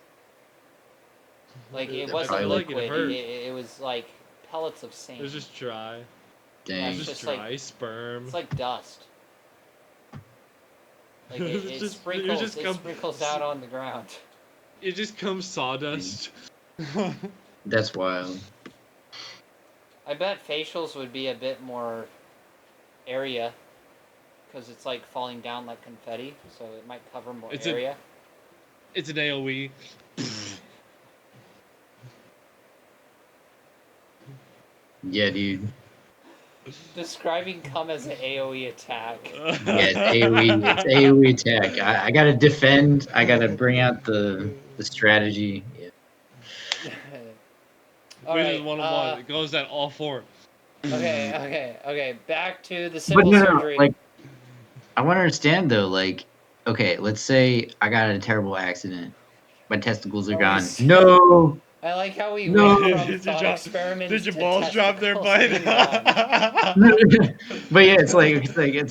Like it wasn't liquid. It was like pellets of sand. It was just dry. Dang. It was just dry sperm. It's like dust. Like it sprinkles out on the ground. it just comes sawdust. That's wild. I bet facials would be a bit more area, because it's like falling down like confetti, so it might cover more area. It's an AOE. Yeah, dude. Describing cum as an AOE attack. Yeah, it's AOE. It's AOE attack. I gotta defend. I gotta bring out the strategy. Yeah. Which is 1-on-1. It goes at all 4. Okay. Back to the simple But no, surgery. like, I want to understand though. Like, okay, let's say I got in a terrible accident. My testicles are gone. No. I like how we No. went from thought experiments Did your to balls drop there, testicles bud? being gone. But yeah, it's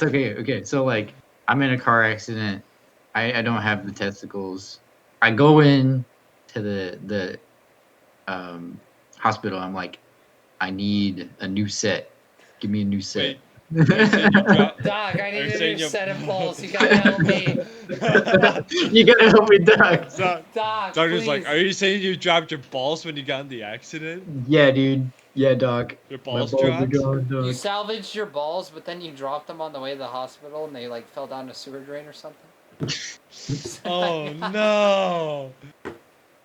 okay. Okay, so like I'm in a car accident. I don't have the testicles. I go in to the hospital. I'm like, I need a new set. Give me a new set. Wait, are you saying you dropped? Doc, I Are you need a saying new you- set of balls. You gotta help me. You gotta help me, Doc. Doc, Doctor's please. like, are you saying you dropped your balls when you got in the accident? Yeah, dude. Yeah, Doc. Your My balls balls are dropped? gone, You Doc. salvaged your balls, but then you dropped them on the way to the hospital, and they like fell down a sewer drain or something. Oh no!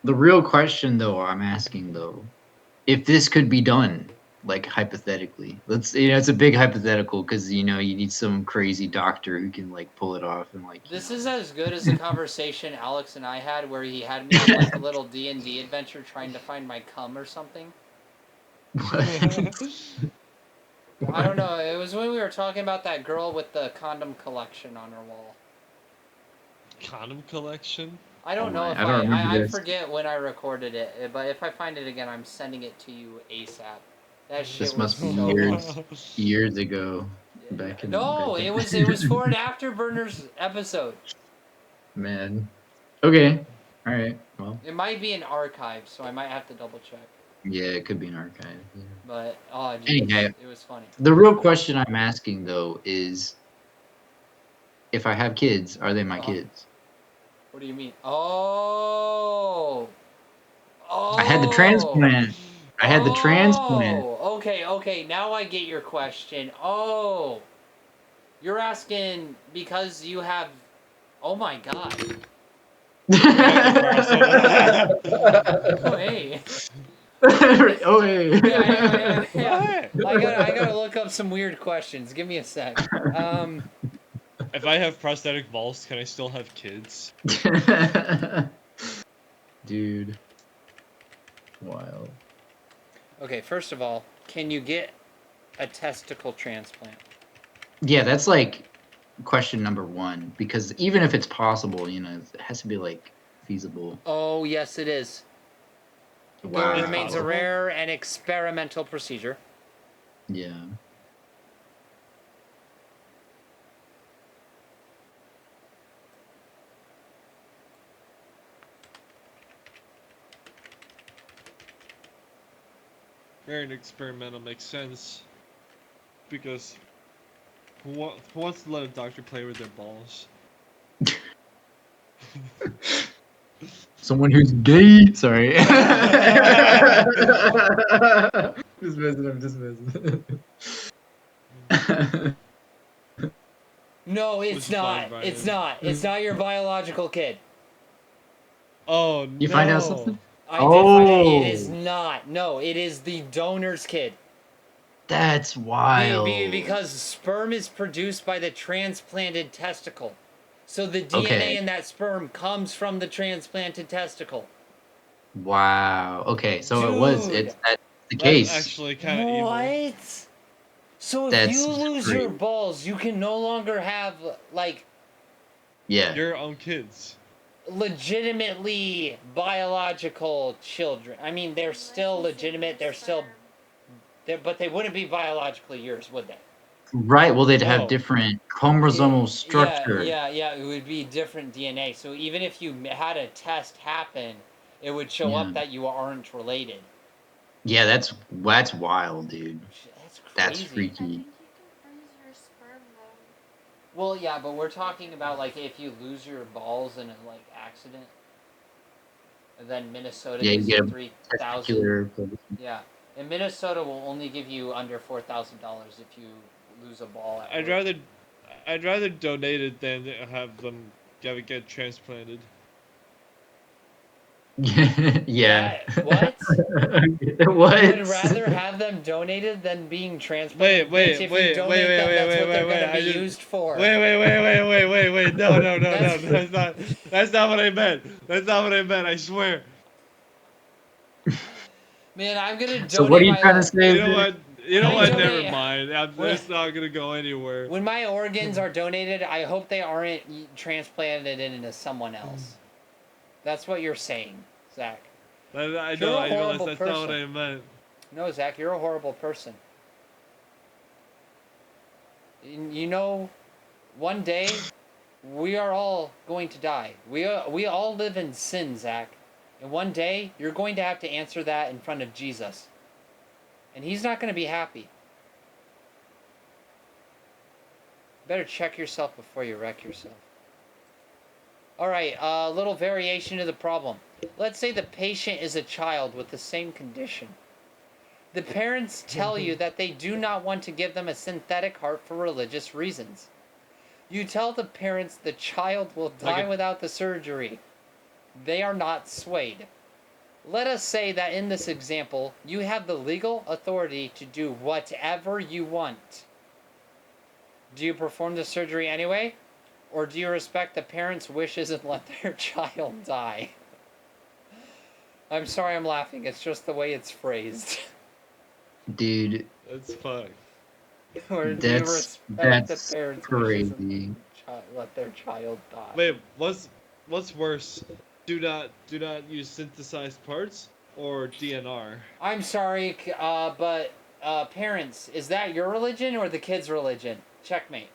The real question, though, I'm asking though, if this could be done, like hypothetically, it's a big hypothetical because you need some crazy doctor who can like pull it off and like. This is as good as the conversation Alex and I had, where he had me on like a little D&D adventure trying to find my cum or something. I don't know. It was when we were talking about that girl with the condom collection on her wall. Condom collection? I don't know if I don't remember I this. forget when I recorded it, but if I find it again, I'm sending it to you ASAP. That shit This must was be so years ago. Back in No, back in- it was for an Afterburners episode. Man. Okay. All right. Well, It might be an archive, so I might have to double check. yeah, it could be an archive. Yeah. But oh, geez, Anyhow, it was funny. the real question I'm asking though is, if I have kids, are they my Uh-huh. kids? What do you mean? Oh. I had the transplant. I had the transplant. Okay. Now I get your question. Oh. You're asking because you have. Oh my god. Oh, hey. Oh, hey. Yeah. I gotta look up some weird questions. Give me a sec. If I have prosthetic balls, can I still have kids? Dude. Wild. Okay, first of all, can you get a testicle transplant? Yeah, that's like question number 1, because even if it's possible, it has to be like feasible. Oh, yes, it is. Wow. It remains a rare and experimental procedure. Yeah. Rare and experimental makes sense. Because who wants to let a doctor play with their balls? Someone who's gay. Sorry. Just messing. No, Which it's is fine, not. Brian. It's not. It's not your biological kid. Oh no! You find out something? I did find out Oh. it is not. No, it is the donor's kid. That's wild. Because sperm is produced by the transplanted testicle. So the DNA Okay. in that sperm comes from the transplanted testicle. Wow. Okay, so that's the That's case. actually kind of evil. What? So if That's you lose great. your balls, you can no longer have, like, Yeah. Your own kids. legitimately biological children. I mean, they're still legitimate. But they wouldn't be biologically yours, would they? Right. Well, they'd have No. different chromosomal structure. Yeah. It would be different DNA. So even if you had a test happen, it would show up that you aren't related. Yeah, that's wild, dude. That's crazy. That's I freaky. think you can freeze your sperm though. Well, yeah, but we're talking about like if you lose your balls in a like accident. And then Minnesota Yeah, you gives get you a 3,000. testicular. Yeah, and Minnesota will only give you under $4,000 if you lose a ball at I'd work. rather donate it than have them get transplanted. Yeah. What? What? You would rather have them donated than being transplanted? Bitch, if you donate them, that's what they're gonna be used for. Wait. No. That's- That's not what I meant. That's not what I meant. I swear. Man, I'm gonna donate So what are you my. trying to say? You know what? You know I what? donate- Never mind. when- It's not gonna go anywhere. When my organs are donated, I hope they aren't transplanted into someone else. That's what you're saying, Zach. I You're a know. horrible That's not what person. I meant. No, Zach, you're a horrible person. You know, one day we are all going to die. We all live in sin, Zach. And one day you're going to have to answer that in front of Jesus. And he's not going to be happy. Better check yourself before you wreck yourself. Alright, a little variation of the problem. Let's say the patient is a child with the same condition. The parents tell you that they do not want to give them a synthetic heart for religious reasons. You tell the parents the child will die without the surgery. They are not swayed. Let us say that in this example, you have the legal authority to do whatever you want. Do you perform the surgery anyway? Or do you respect the parents' wishes and let their child die? I'm sorry I'm laughing, it's just the way it's phrased. Dude, That's fucked. Or do you that's respect the parents' wishes crazy. and let their child die? Wait, what's worse? Do not use synthesized parts or DNR. I'm sorry, but parents, is that your religion or the kid's religion? Checkmate.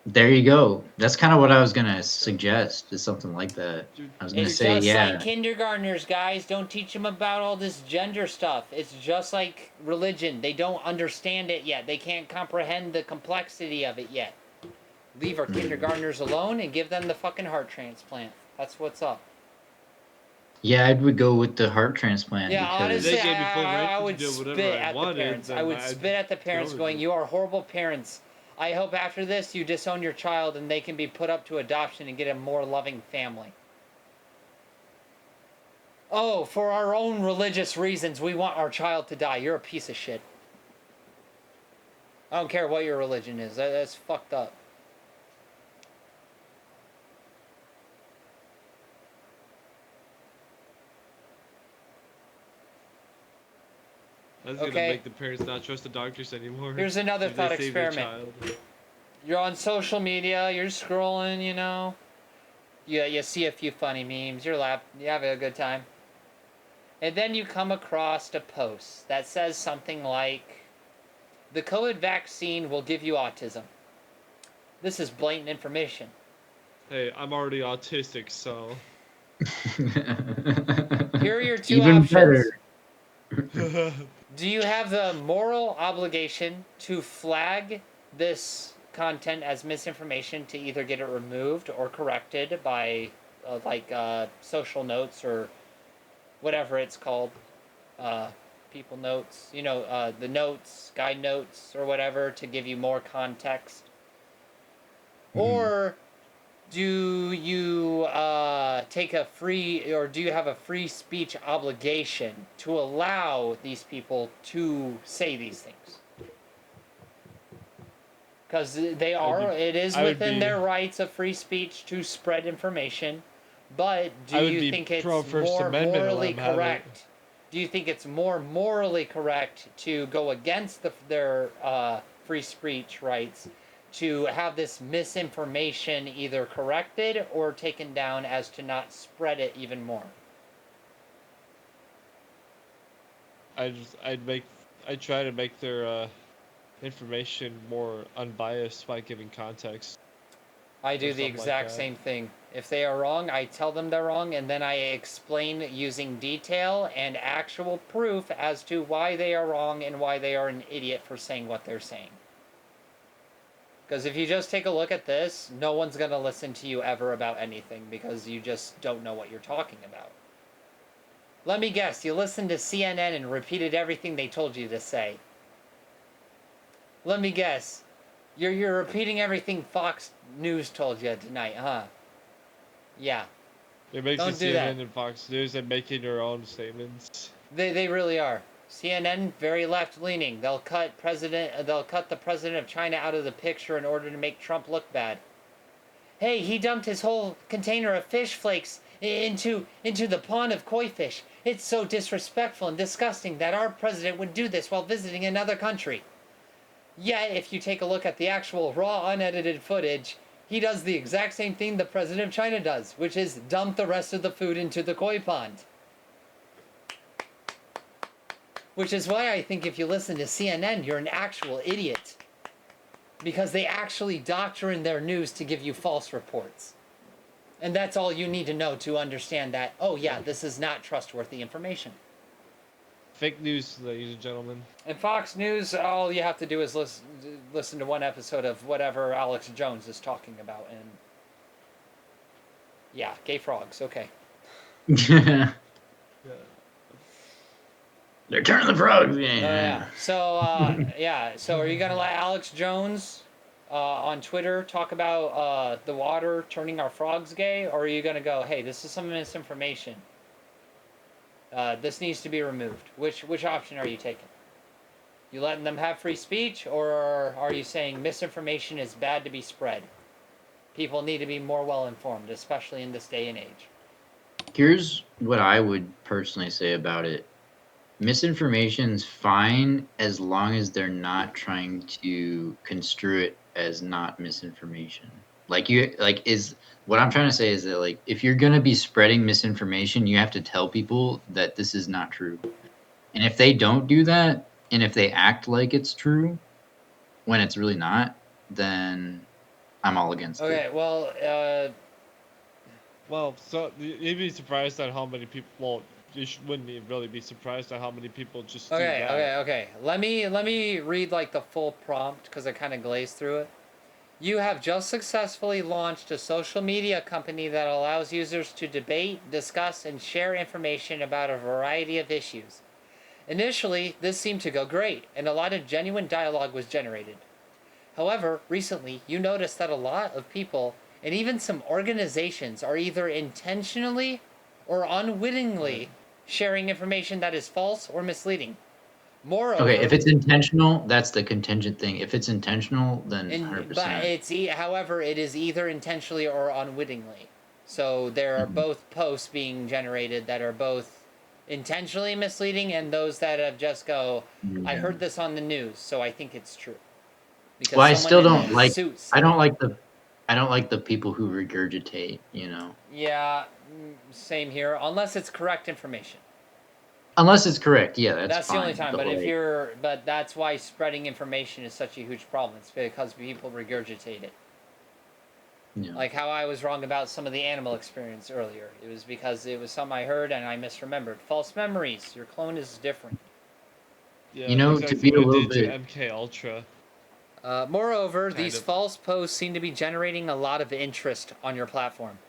There you go. That's kind of what I was gonna suggest, is something like that. Dude, I was gonna It's say, just yeah. like kindergartners, guys. Don't teach them about all this gender stuff. It's just like religion. They don't understand it yet. They can't comprehend the complexity of it yet. Leave our kindergartners alone and give them the fucking heart transplant. That's what's up. Yeah, I would go with the heart transplant Yeah, because honestly, They gave me full right I to would do whatever spit I at the wanted, parents. I then would I'd spit at the parents go with going, it. you are horrible parents. I hope after this you disown your child and they can be put up to adoption and get a more loving family. Oh, for our own religious reasons, we want our child to die. You're a piece of shit. I don't care what your religion is. That's fucked up. That's Okay. gonna make the parents not trust the doctors anymore. Here's another if they thought save their experiment. child. You're on social media, you're scrolling, you know. You see a few funny memes, you have a good time. And then you come across a post that says something like, the COVID vaccine will give you autism. This is blatant information. Hey, I'm already autistic, so. Here are your two Even options. better. Do you have the moral obligation to flag this content as misinformation to either get it removed or corrected by social notes or whatever it's called, people notes, the notes, guide notes or whatever to give you more context? Or do you do you have a free speech obligation to allow these people to say these things? Because it is within their rights of free speech to spread information, but do you think it's more morally correct? Do you think it's more morally correct to go against their free speech rights to have this misinformation either corrected or taken down as to not spread it even more? I'd try to make their information more unbiased by giving context. I do or the something like exact that. same thing. If they are wrong, I tell them they're wrong, and then I explain using detail and actual proof as to why they are wrong and why they are an idiot for saying what they're saying. Because if you just take a look at this, no one's going to listen to you ever about anything because you just don't know what you're talking about. Let me guess. You listened to CNN and repeated everything they told you to say. Let me guess. You're repeating everything Fox News told you tonight, huh? Yeah. You're mixing Don't do that. CNN and Fox News and making your own statements. They really are. CNN, very left-leaning. They'll cut the president of China out of the picture in order to make Trump look bad. Hey, he dumped his whole container of fish flakes into the pond of koi fish. It's so disrespectful and disgusting that our president would do this while visiting another country. Yet, if you take a look at the actual raw, unedited footage, he does the exact same thing the president of China does, which is dump the rest of the food into the koi pond. Which is why I think if you listen to CNN, you're an actual idiot. Because they actually doctrine their news to give you false reports. And that's all you need to know to understand that, oh yeah, this is not trustworthy information. Fake news, ladies and gentlemen. And Fox News, all you have to do is listen to one episode of whatever Alex Jones is talking about. And yeah, gay frogs, okay. Yeah. They're turning the frogs. Oh, yeah. So, so are you going to let Alex Jones on Twitter talk about the water turning our frogs gay? Or are you going to go, hey, this is some misinformation. This needs to be removed. Which option are you taking? You letting them have free speech? Or are you saying misinformation is bad to be spread? People need to be more well-informed, especially in this day and age. Here's what I would personally say about it. Misinformation's fine as long as they're not trying to construe it as not misinformation. What I'm trying to say is that, like, if you're gonna be spreading misinformation, you have to tell people that this is not true. And if they don't do that, and if they act like it's true when it's really not, then I'm all against it. Okay, well, Well, so you'd be surprised at how many people. Well, wouldn't really be surprised at how many people just. Okay. Let me read like the full prompt because I kind of glazed through it. You have just successfully launched a social media company that allows users to debate, discuss, and share information about a variety of issues. Initially, this seemed to go great, and a lot of genuine dialogue was generated. However, recently, you noticed that a lot of people, and even some organizations, are either intentionally or unwittingly sharing information that is false or misleading. Moreover, Okay, if it's intentional, that's the contingent thing. If it's intentional, then 100%. However, it is either intentionally or unwittingly. So there are both posts being generated that are both intentionally misleading and those that have just go, I heard this on the news, so I think it's true. Because I still don't like. I don't like the people who regurgitate. You know. Yeah, same here. Unless it's correct information. Unless it's correct, yeah, that's fine. The only time. But that's why spreading information is such a huge problem. It's because people regurgitate it. Yeah. Like how I was wrong about some of the animal experience earlier. It was because it was something I heard and I misremembered. False memories. Your clone is different. Yeah, you know, exactly to be a little bit. MK Ultra. Moreover, these false posts seem to be generating a lot of interest on your platform.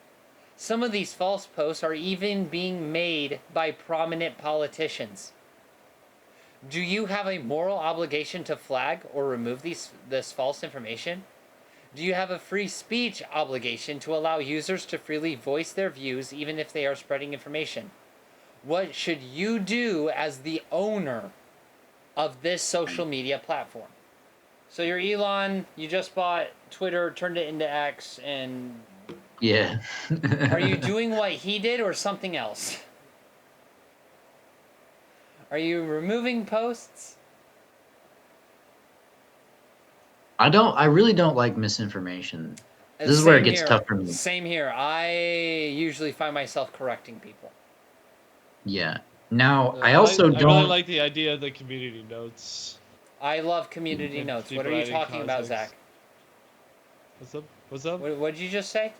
Some of these false posts are even being made by prominent politicians. Do you have a moral obligation to flag or remove this false information? Do you have a free speech obligation to allow users to freely voice their views even if they are spreading information? What should you do as the owner of this social media platform? So you're Elon, you just bought Twitter, turned it into X, and... Yeah. Are you doing what he did or something else? Are you removing posts? I really don't like misinformation. This is where it gets tough for me. Same here. I usually find myself correcting people. Yeah. Now, I also don't... I really like the idea of the community notes. I love community notes. What are you talking about, Zach? What's up? What did you just say?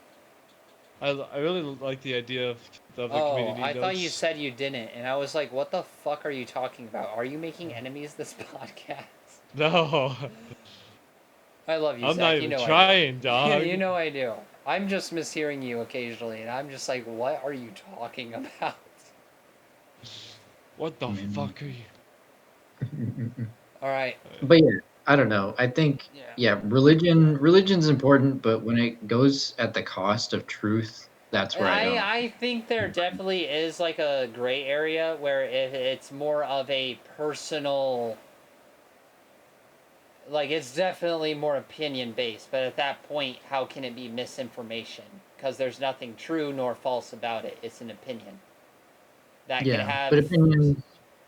I really like the idea of the community notes. I thought you said you didn't, and I was like, what the fuck are you talking about? Are you making enemies this podcast? No. I love you, I'm Zach. not even trying, dog. You know I do. I'm just mishearing you occasionally, and I'm just like, what are you talking about? What the Mm. fuck are you? All right. But yeah, I don't know. I think Yeah. religion's important, but when it goes at the cost of truth, that's where I don't. I think there definitely is like a gray area where if it's more of a personal, like it's definitely more opinion based, but at that point how can it be misinformation, because there's nothing true nor false about it. It's an opinion that can Yeah, have, but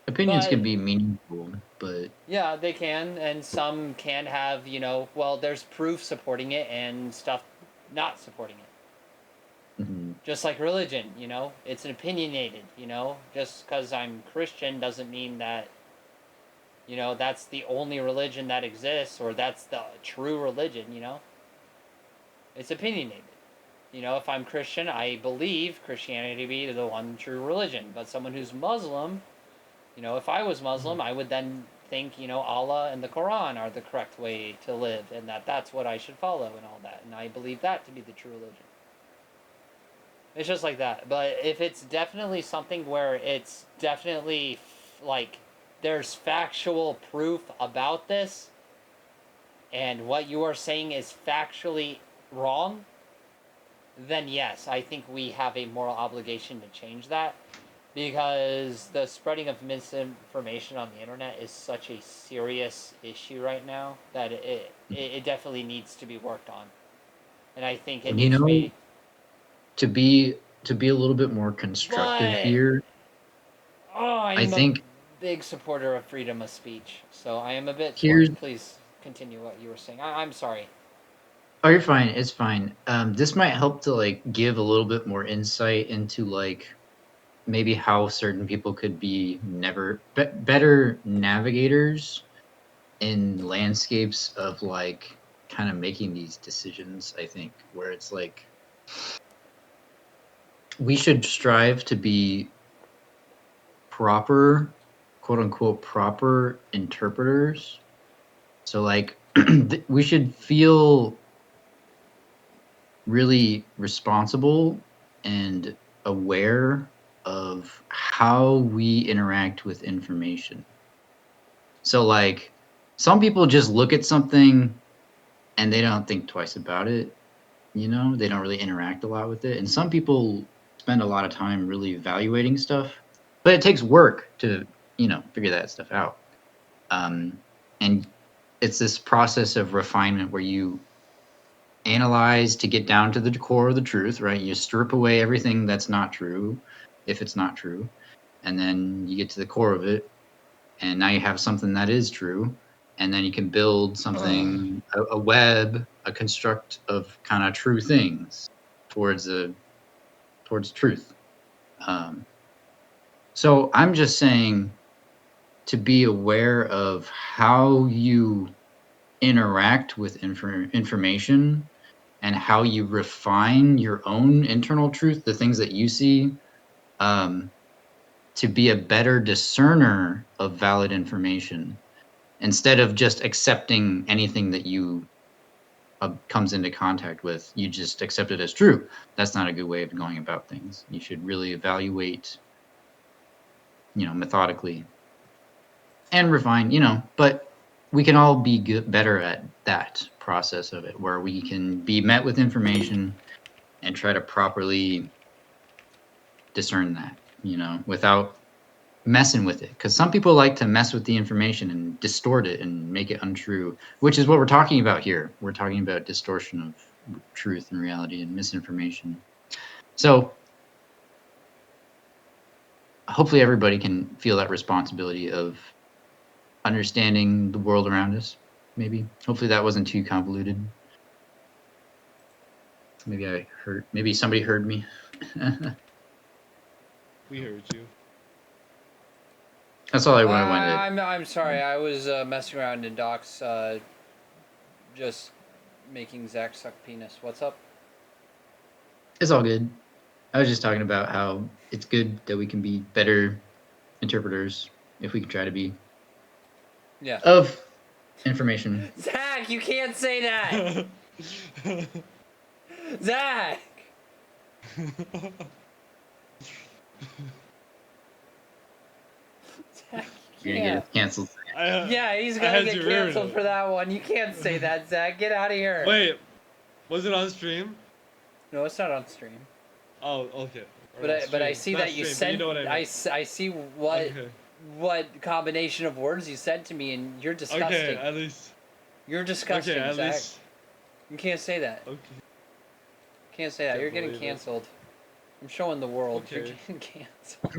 opinions can but be meaningful, but yeah, they can, and some can have, well, there's proof supporting it and stuff not supporting it. mhm. Just like religion, it's an opinionated, just because I'm Christian doesn't mean that, that's the only religion that exists or that's the true religion, It's opinionated. If I'm Christian, I believe Christianity to be the one true religion. But someone who's Muslim, if I was Muslim, I would then think, Allah and the Quran are the correct way to live and that's what I should follow and all that. And I believe that to be the true religion. It's just like that. But if it's definitely something where it's definitely like there's factual proof about this and what you are saying is factually wrong, then yes, I think we have a moral obligation to change that, because the spreading of misinformation on the internet is such a serious issue right now that it definitely needs to be worked on. And I think it You needs to know, be. to be a little bit more constructive But here, I I am a think big supporter of freedom of speech, so I am a bit here's torn. Please continue what you were saying. I'm sorry. oh, you're fine. It's fine. This might help to like give a little bit more insight into like maybe how certain people could be better navigators in landscapes of like kind of making these decisions. I think where it's like we should strive to be proper, quote unquote, proper interpreters. So like we should feel really responsible and aware of how we interact with information. So like some people just look at something and they don't think twice about it, they don't really interact a lot with it. And some people spend a lot of time really evaluating stuff, but it takes work to, figure that stuff out. And it's this process of refinement where you analyze to get down to the core of the truth, right? You strip away everything that's not true, if it's not true, and then you get to the core of it, and now you have something that is true, and then you can build something, a web, a construct of kind of true things towards truth. So I'm just saying to be aware of how you interact with information and how you refine your own internal truth, the things that you see, to be a better discerner of valid information instead of just accepting anything that you comes into contact with. You just accept it as true. That's not a good way of going about things. You should really evaluate, methodically and refine, but we can all be better at that process of it, where we can be met with information and try to properly discern that, without messing with it. Because some people like to mess with the information and distort it and make it untrue, which is what we're talking about here. We're talking about distortion of truth and reality and misinformation. So hopefully everybody can feel that responsibility of understanding the world around us. Hopefully that wasn't too convoluted. Maybe somebody heard me. We heard you. That's all I wanted. I'm sorry. I was messing around in docs, just making Zach suck penis. What's up? It's all good. I was just talking about how it's good that we can be better interpreters if we can try to be. Yeah. Of information. Zach, you can't say that. Zach. You're gonna get canceled. Yeah, he's I gonna had get to remember canceled that. for that one. You can't say that, Zach. Get out of here. Wait, was it on stream? No, it's not on stream. Oh, okay. Or But on I stream. see Not that you stream, but sent. you know what I mean. I see what Okay. combination of words you sent to me, and you're disgusting. Okay, at least. You're disgusting, Okay, at Zach. least. You can't say that. Okay. Can't say that. Can't You're getting believe it. canceled. I'm showing the world. You're Okay. getting canceled.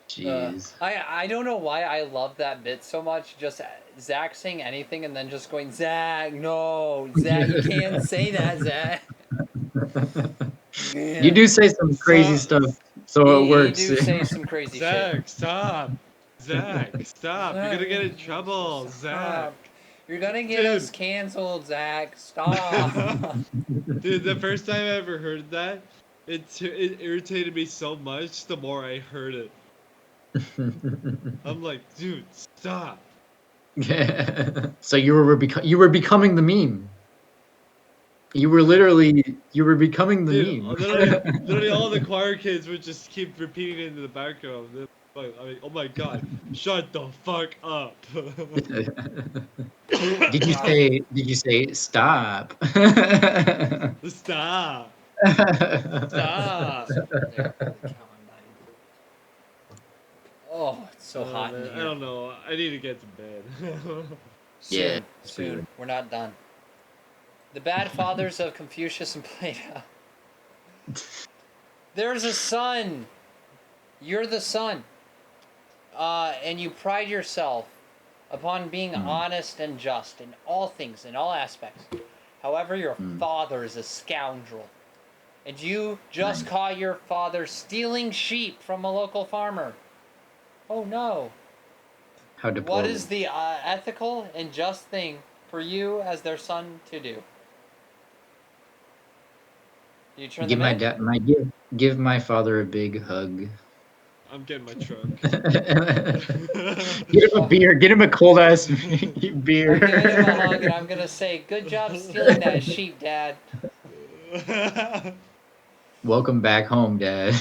Jeez. I don't know why I love that bit so much. Just Zach saying anything and then just going, Zach, no, Zach, you can't say that, Zach. You do say some crazy stuff, so it works. You do say some crazy Zach, shit. stop. Zach, stop. You're gonna get in trouble, Zach. You're gonna get us canceled, Zach. Stop. Dude, the first time I ever heard that, it irritated me so much the more I heard it. I'm like, dude, stop. So you were becoming the meme. You were becoming the Dude, meme. literally all the choir kids would just keep repeating it in the background. I mean, oh my god, shut the fuck up. Did you say stop? Stop. Stop. Oh, it's so hot in man, here. I don't know. I need to get to bed. Yeah, Soon. We're not done. The bad fathers of Confucius and Plato. There's a son. You're the son. And you pride yourself upon being honest and just in all things, in all aspects. However, your father is a scoundrel. And you just caught your father stealing sheep from a local farmer. Oh no. How deplorable. What is the ethical and just thing for you as their son to do? You turn give them in? give my father a big hug. I'm getting my truck. Get him a beer. Get him a cold ass beer. I'm giving him a hug and I'm gonna say, good job stealing that sheep, Dad. Welcome back home, Dad.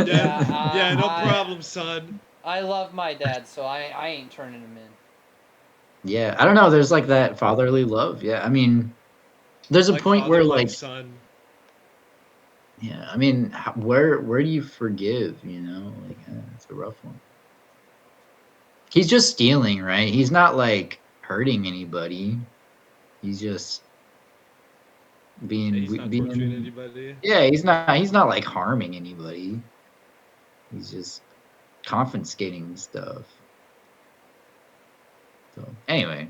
Yeah, no problem, son. I love my dad, so I ain't turning him in. Yeah, I don't know. There's like that fatherly love. Yeah, I mean, there's a Like point where father, like like, son. yeah, I mean, where do you forgive? You know, like it's a rough one. He's just stealing, right? He's not like hurting anybody. He's just being He's not torturing anybody. Yeah, he's not like harming anybody. He's just confiscating stuff. So anyway,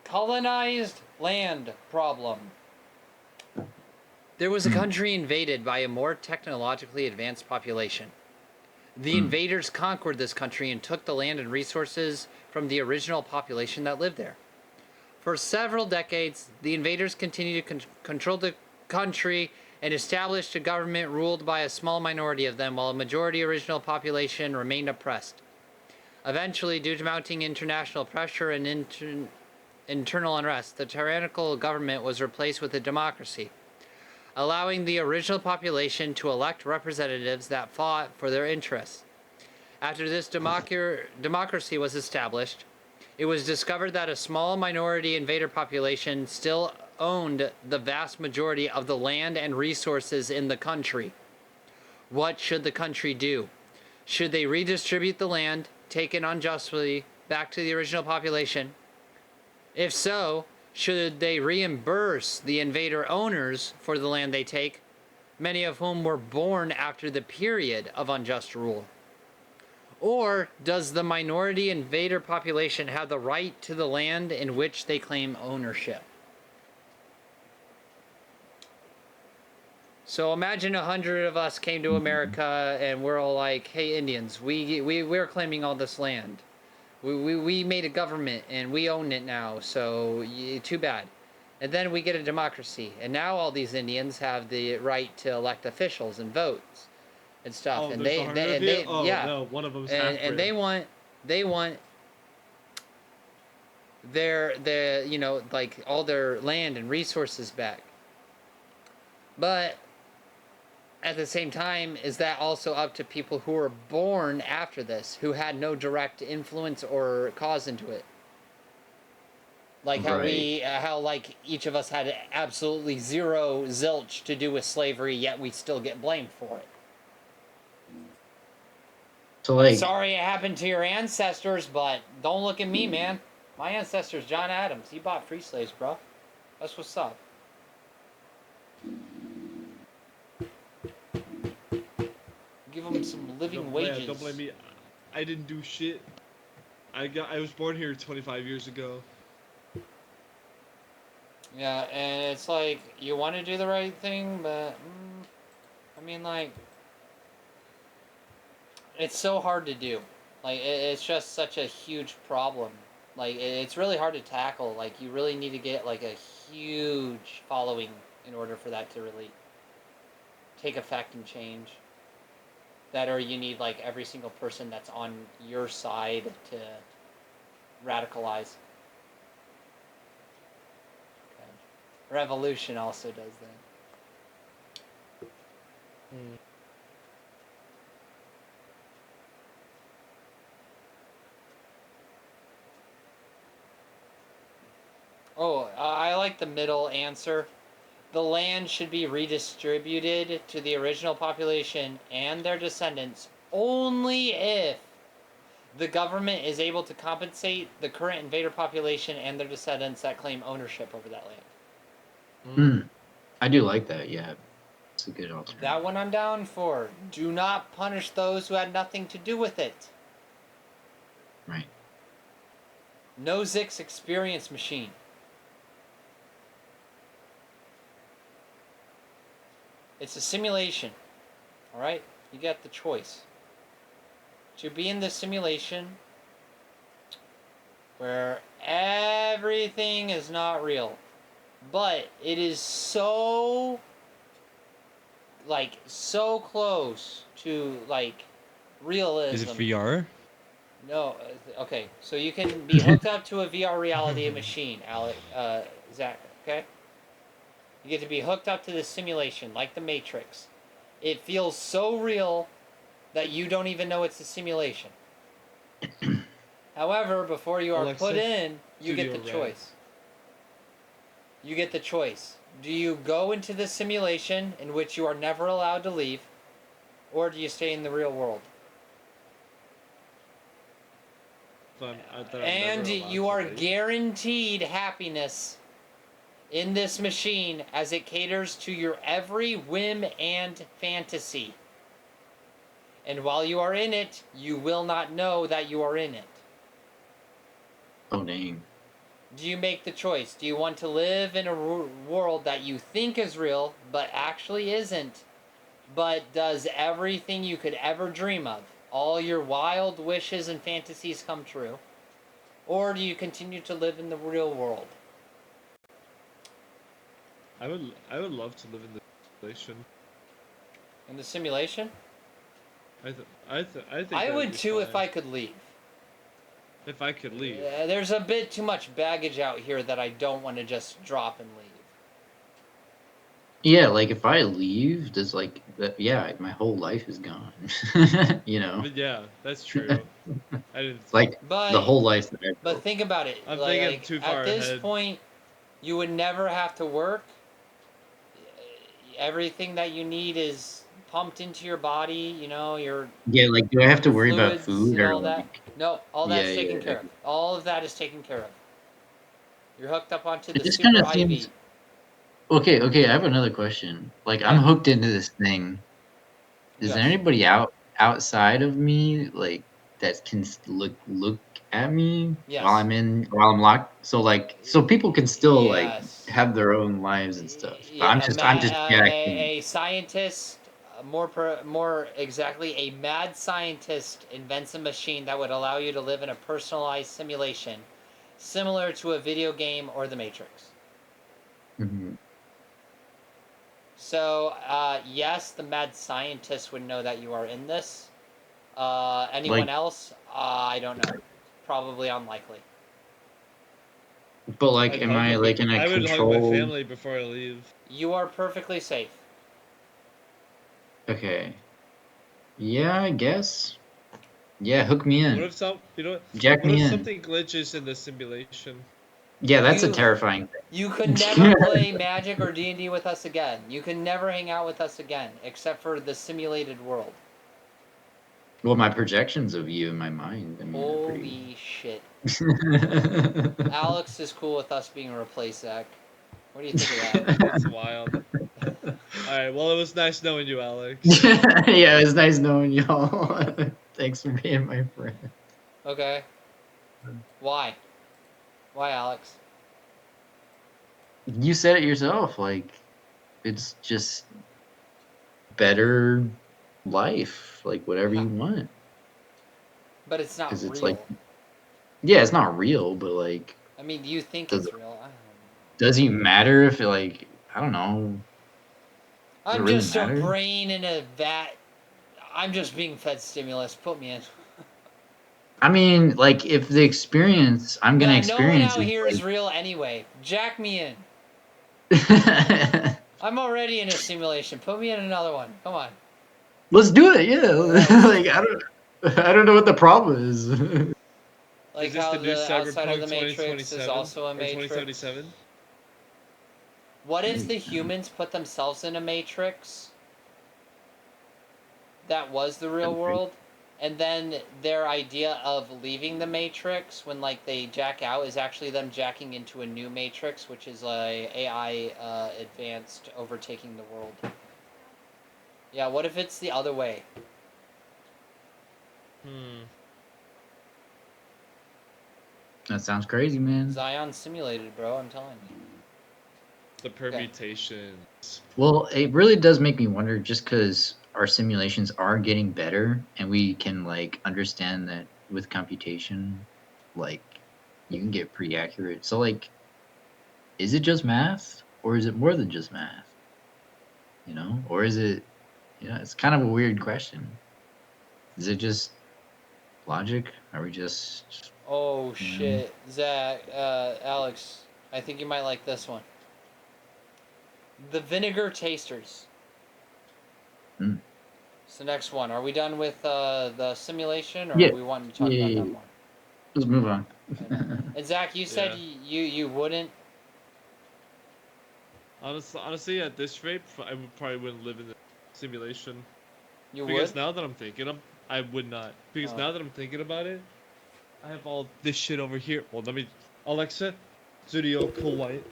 Colonized land problem. There was a country invaded by a more technologically advanced population. The invaders conquered this country and took the land and resources from the original population that lived there. For several decades, the invaders continued to control the country and established a government ruled by a small minority of them, while a majority original population remained oppressed. Eventually, due to mounting international pressure and internal unrest, the tyrannical government was replaced with a democracy, allowing the original population to elect representatives that fought for their interests. After this democracy was established, it was discovered that a small minority invader population still owned the vast majority of the land and resources in the country. What should the country do? Should they redistribute the land taken unjustly back to the original population? If so, should they reimburse the invader owners for the land they take, many of whom were born after the period of unjust rule? Or does the minority invader population have the right to the land in which they claim ownership? So imagine 100 of us came to America and we're all like, hey, Indians, we're claiming all this land. We made a government and we own it now, so too bad. And then we get a democracy, and now all these Indians have the right to elect officials and votes and stuff. Oh, and they yeah, no, one of them's and they want their you know, like all their land and resources back. But at the same time, is that also up to people who were born after this, who had no direct influence or cause into it? Like how like each of us had absolutely zero zilch to do with slavery, yet we still get blamed for it. So like, sorry it happened to your ancestors, but don't look at me, man. My ancestor's John Adams. He bought free slaves, bro. That's what's up. Give them some living wages. Don't blame me. I didn't do shit. I was born here 25 years ago. Yeah, and it's like, you want to do the right thing, but I mean, like, it's so hard to do. Like, it's just such a huge problem. Like, it's really hard to tackle. Like, you really need to get like a huge following in order for that to really take effect and change. That, or you need like every single person that's on your side to radicalize. Okay. Revolution also does that. Oh, I like the middle answer. The land should be redistributed to the original population and their descendants only if the government is able to compensate the current invader population and their descendants that claim ownership over that land. I do like that, yeah. It's a good alternative. That one I'm down for. Do not punish those who had nothing to do with it. Right. No Zix experience machine. It's a simulation. Alright? You get the choice. To be in the simulation where everything is not real. But it is so close to like realism. Is it VR? No, okay. So you can be hooked up to a VR reality machine, Alec, Zach. Okay. You get to be hooked up to this simulation, like the Matrix. It feels so real that you don't even know it's a simulation. However, before you are put in, you get the choice. You get the choice. Do you go into the simulation in which you are never allowed to leave, or do you stay in the real world? And you are guaranteed happiness in this machine as it caters to your every whim and fantasy. And while you are in it, you will not know that you are in it. Oh, dang. Do you make the choice? Do you want to live in a world that you think is real, but actually isn't, but does everything you could ever dream of? All your wild wishes and fantasies come true? Or do you continue to live in the real world? I would love to live in the simulation. In the simulation? I think I that would be too fine. if I could leave. If I could leave. There's a bit too much baggage out here that I don't want to just drop and leave. Yeah, like if I leave, does like that? Yeah, my whole life is gone. You know. But yeah, that's true. I didn't. Like the whole life that I But built. think about it. I'm thinking too far at this ahead. point, you would never have to work. Everything that you need is pumped into your body. You know, Yeah, like do I have to worry about fluids food and or all that? like? No, all that's Yeah, taken yeah. care of. All of that is taken care of. You're hooked up onto It the just super kinda IV. seems- Okay, I have another question. Like I'm hooked into this thing. Is Yes. there anybody outside of me like that can look at me Yes. while I'm locked? So people can still like Yes. have their own lives and stuff. But Yeah, I'm just a scientist, more exactly, a mad scientist invents a machine that would allow you to live in a personalized simulation, similar to a video game or the Matrix. Mhm. So, yes, the mad scientist would know that you are in this. Anyone Like- else? I don't know. Probably unlikely. But like, I'd am hug I my- like in a I would hug my control? family before I leave. You are perfectly safe. Okay. Yeah, I guess. Yeah, hook me What in. if some, Jack what me if in. something glitches in the simulation? Yeah, that's a You terrifying you could never thing. play Magic or D&D with us again. You can never hang out with us again, except for the simulated world. Well, my projections of you in my mind, I mean, are pretty. Holy shit. Alex is cool with us being replaced, Zach. What do you think of that? That's wild. Alright, well, it was nice knowing you, Alex. Yeah, it's nice knowing y'all. Thanks for being my friend. Okay. Why? Why, Alex? You said it yourself, like, it's just better life, like, whatever you want. But it's not Because it's like, real. yeah, it's not real, but, like, I mean, do you think does it's it, real? I don't know. does it matter if, it, like, I don't know. Does it I'm really just a matter? brain in a vat. I'm just being fed stimulus. Put me in. I mean, like, if the experience I'm gonna Yeah, no one experience out is here like, is real anyway. Jack me in. I'm already in a simulation. Put me in another one. Come on. let's do it, yeah. Right. Like, I don't know what the problem is. Like Is this how the new the outside of Cyberpunk the Matrix is 2027 also a or Matrix. 2077? What if the humans put themselves in a Matrix that was the real world, and then their idea of leaving the Matrix when like they jack out is actually them jacking into a new Matrix, which is a AI advanced overtaking the world. Yeah, what if it's the other way? That sounds crazy, man. Zion simulated, bro, I'm telling you. The permutations. Well, it really does make me wonder, just because our simulations are getting better and we can like understand that with computation, like you can get pretty accurate. So like, is it just math or is it more than just math? You know, or is it? Yeah, it's kind of a weird question. Is it just logic? Are we just? Oh You know? shit, Zach, Alex, I think you might like this one. The vinegar tasters. Hmm. It's the next one. Are we done with the simulation, or Yeah. are we wanting to talk Yeah. about Yeah, that yeah. more? Let's move on. And Zach, you said Yeah. you wouldn't. Honestly, at this rate, I probably wouldn't live in the simulation. You Because would? now that I'm thinking of, I would not. Because Oh. now that I'm thinking about it, I have all this shit over here. Well, let me, Alexa, studio cool white.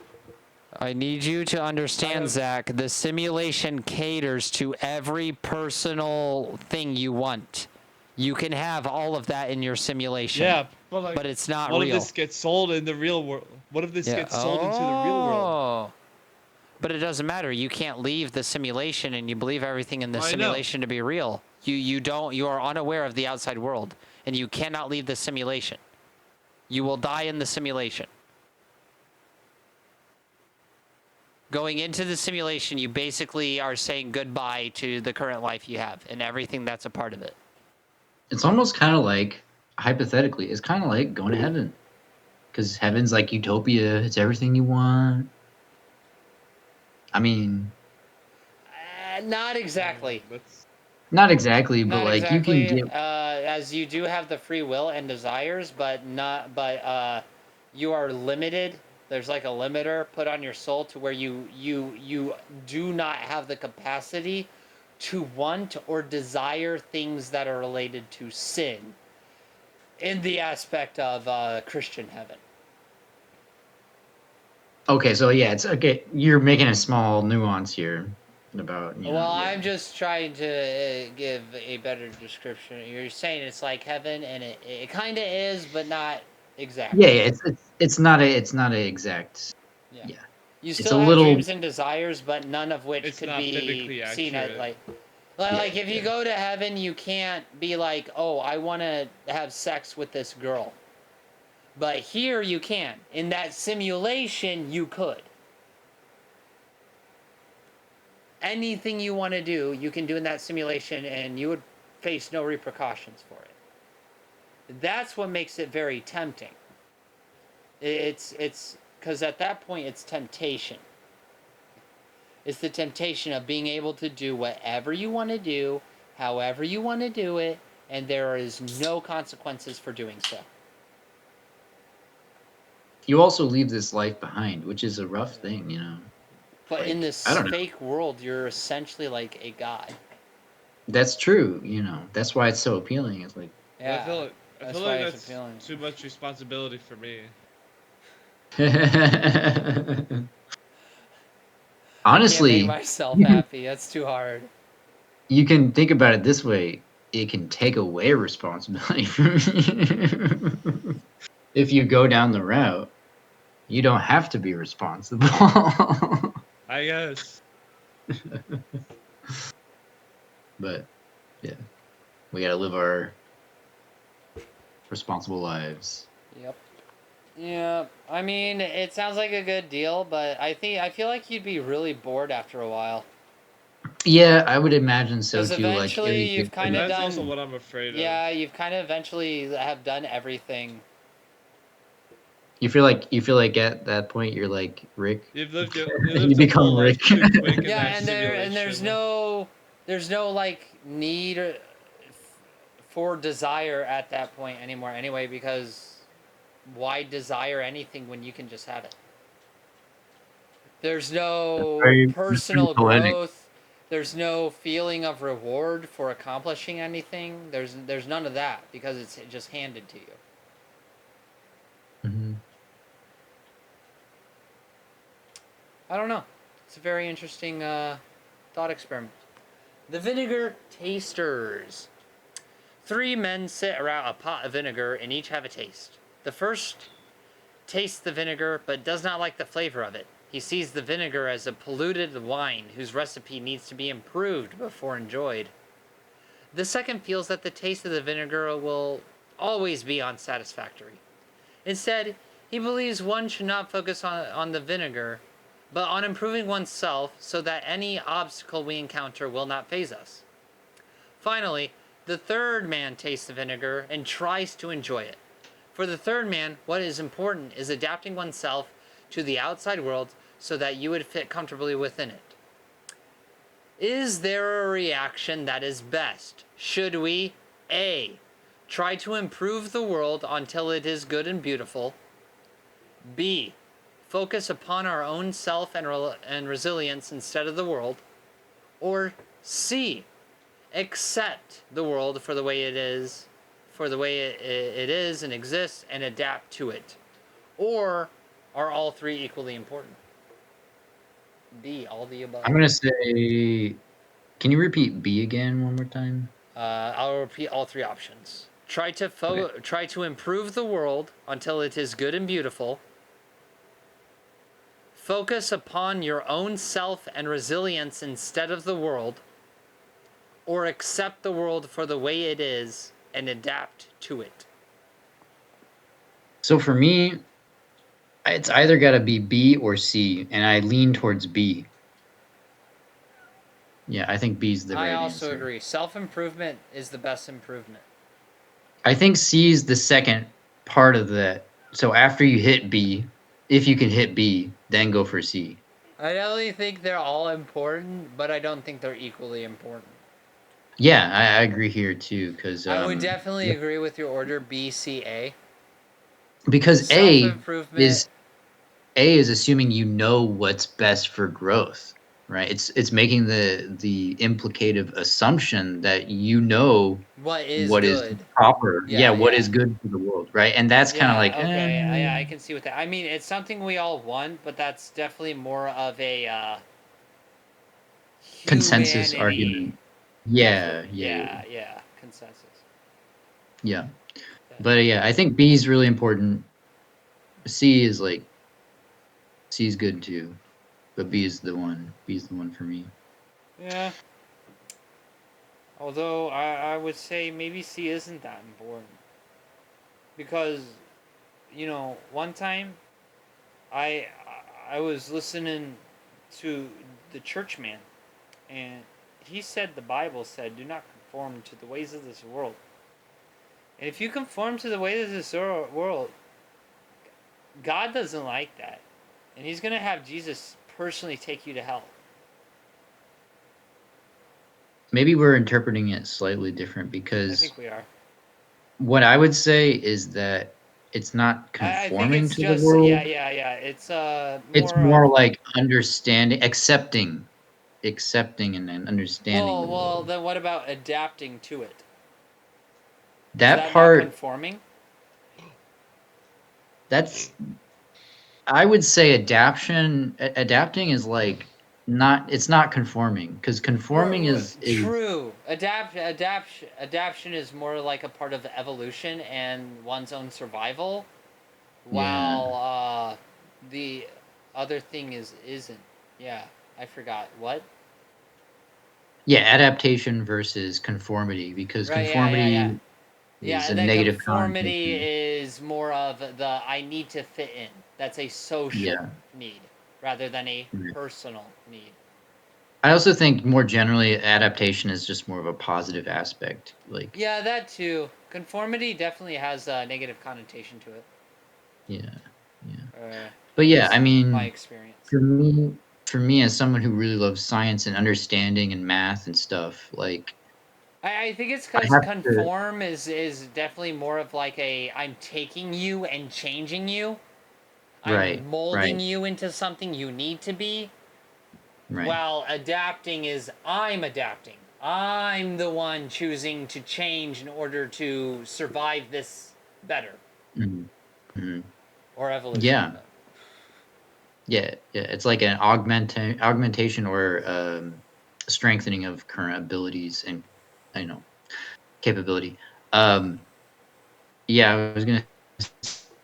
I need you to understand, have- Zach. The simulation caters to every personal thing you want. You can have all of that in your simulation. Yeah, but like, but it's not what real. if this gets sold in the real world? What if this Yeah. gets sold into the real world? Oh. But it doesn't matter. You can't leave the simulation, and you believe everything in the I know. simulation to be real. You are unaware of the outside world, and you cannot leave the simulation. You will die in the simulation. Going into the simulation, you basically are saying goodbye to the current life you have and everything that's a part of it. It's almost kind of like, hypothetically, it's kind of like going to heaven, because heaven's like utopia. It's everything you want. I mean, Not exactly. not exactly, but Not like you can exactly. get. As you do have the free will and desires, but you are limited. There's like a limiter put on your soul to where you do not have the capacity to want or desire things that are related to sin in the aspect of Christian heaven. Okay, so yeah, it's okay. You're making a small nuance here about, you know. Well, Yeah. I'm just trying to give a better description. You're saying it's like heaven, and it kind of is, but not exactly. Yeah, it's not a exact. Yeah. Yeah. You It's still a have little. dreams and desires, but none of which It's could not be biblically seen at accurate. like if you Yeah. go to heaven, you can't be like, oh, I want to have sex with this girl. But here you can. In that simulation, you could. Anything you want to do, you can do in that simulation, and you would face no repercussions for it. That's what makes it very tempting. It's because at that point it's temptation. It's the temptation of being able to do whatever you want to do, however you want to do it, and there is no consequences for doing so. You also leave this life behind, which is a rough thing, you know. But in Like, this I don't know. fake world, you're essentially like a god. That's true, you know. That's why it's so appealing. It's like, But Yeah, I feel that's like why it's that's appealing. too much responsibility for me. I can't make honestly, myself you can, happy. That's too hard. you can think about it this way. It can take away responsibility from you. If you go down the route, you don't have to be responsible. I guess. But yeah, we gotta live our responsible lives. Yep. Yeah, I mean, it sounds like a good deal, but I feel like you'd be really bored after a while. Yeah, I would imagine so Because too. Like, eventually you've kind of That's done. also what I'm afraid of. Yeah, you've kind of eventually have done everything. you feel like at that point you're like Rick. You've lived your You become whole life Rick. too quick in Yeah, that and simulation. there's no like need for desire at that point anymore anyway, because why desire anything when you can just have it? There's no Very personal poetic. growth. There's no feeling of reward for accomplishing anything. There's none of that because it's just handed to you. Mhm. I don't know. It's a very interesting thought experiment. The vinegar tasters. 3 men sit around a pot of vinegar and each have a taste. The first tastes the vinegar but does not like the flavor of it. He sees the vinegar as a polluted wine whose recipe needs to be improved before enjoyed. The second feels that the taste of the vinegar will always be unsatisfactory. Instead, he believes one should not focus on the vinegar, but on improving oneself so that any obstacle we encounter will not faze us. Finally, the third man tastes the vinegar and tries to enjoy it. For the third man, what is important is adapting oneself to the outside world so that you would fit comfortably within it. Is there a reaction that is best? Should we A. Try to improve the world until it is good and beautiful? B. Focus upon our own self and resilience instead of the world? Or C. Accept the world for the way it is, it is and exists, and adapt to it? Or are all 3 equally important? B. All the above. I'm gonna say. Can you repeat B again one more time? I'll repeat all 3 options. Try to improve the world until it is good and beautiful. Focus upon your own self and resilience instead of the world. Or accept the world for the way it is and adapt to it. So for me, it's either got to be B or C, and I lean towards B. Yeah, I think B's the right I also answer. agree. Self-improvement is the best improvement. I think C is the second part of that. So after you hit B, if you can hit B, then go for C. I definitely think they're all important, but I don't think they're equally important. Yeah, I agree here too, because I would definitely agree with your order B, C, A. because Self-improvement. A is assuming you know what's best for growth, right? It's making the implicative assumption that you know What is what is good? proper. Yeah, What yeah. is good for the world, right? And that's kind of like okay. I can see what that. I mean, it's something we all want, but that's definitely more of a consensus humanity argument. Yeah, consensus. yeah. But yeah, I think B is really important. C is good too, but B is the one. B is the one for me. Yeah. Although I would say maybe C isn't that important. Because, one time I was listening to the churchman, and he said the Bible said, "Do not conform to the ways of this world." And if you conform to the ways of this world, God doesn't like that, and He's gonna have Jesus personally take you to hell. maybe we're interpreting it slightly different I because think we are. what I would say is that it's not I think conforming it's to the just world. yeah. It's More more of like accepting and then understanding the well world. then what about adapting to it? Is That that not part, conforming? that's I would say adapting is like it's not conforming because conforming is True. Adaption is more like a part of evolution and one's own survival, yeah. while the other thing isn't. Yeah, I forgot what. Yeah, adaptation versus conformity because Right. Yeah. conformity Yeah, is a and then negative conformity connotation. is more of the I need to fit in. That's a social Yeah. need rather than a Right. personal need. I also think more generally adaptation is just more of a positive aspect. Like Yeah, that too. Conformity definitely has a negative connotation to it. yeah. At But yeah, I least my mean experience. for me as someone who really loves science and understanding and math and stuff, like I think it's I because have to conform is definitely more of like a I'm taking you and changing you. right, I'm molding right, you into something you need to be. right. While adapting is I'm adapting. I'm the one choosing to change in order to survive this better. Mhm. Mhm. Or evolution. Yeah. Yeah, it's like an augmentation or strengthening of current abilities and I know capability. Um, yeah, I was gonna say that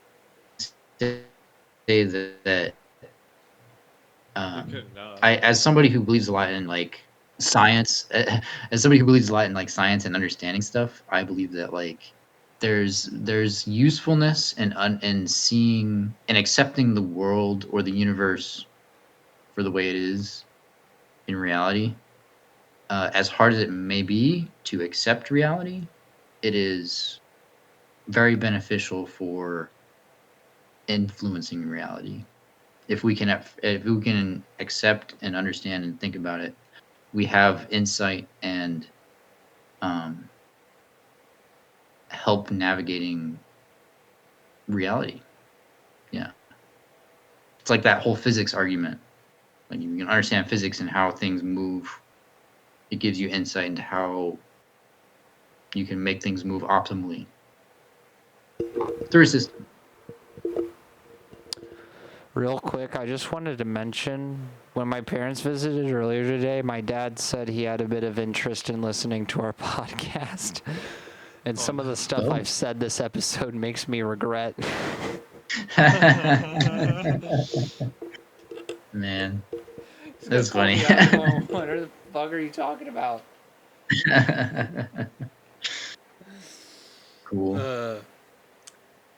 We could not. I as somebody who believes a lot in like science, as somebody who believes a lot in like science and understanding stuff, I believe that like there's usefulness in seeing and accepting the world or the universe for the way it is in reality. As hard as it may be to accept reality, it is very beneficial for influencing reality. If we can accept and understand and think about it, we have insight and um, help navigating reality. Yeah, it's like that whole physics argument. Like you can understand physics and how things move. It gives you insight into how you can make things move optimally through a system. Real quick, I just wanted to mention when my parents visited earlier today, my dad said he had a bit of interest in listening to our podcast. And some of the stuff Oh. I've said this episode makes me regret. Man, He's gonna that's call funny. me out and go, what the fuck are you talking about? Cool.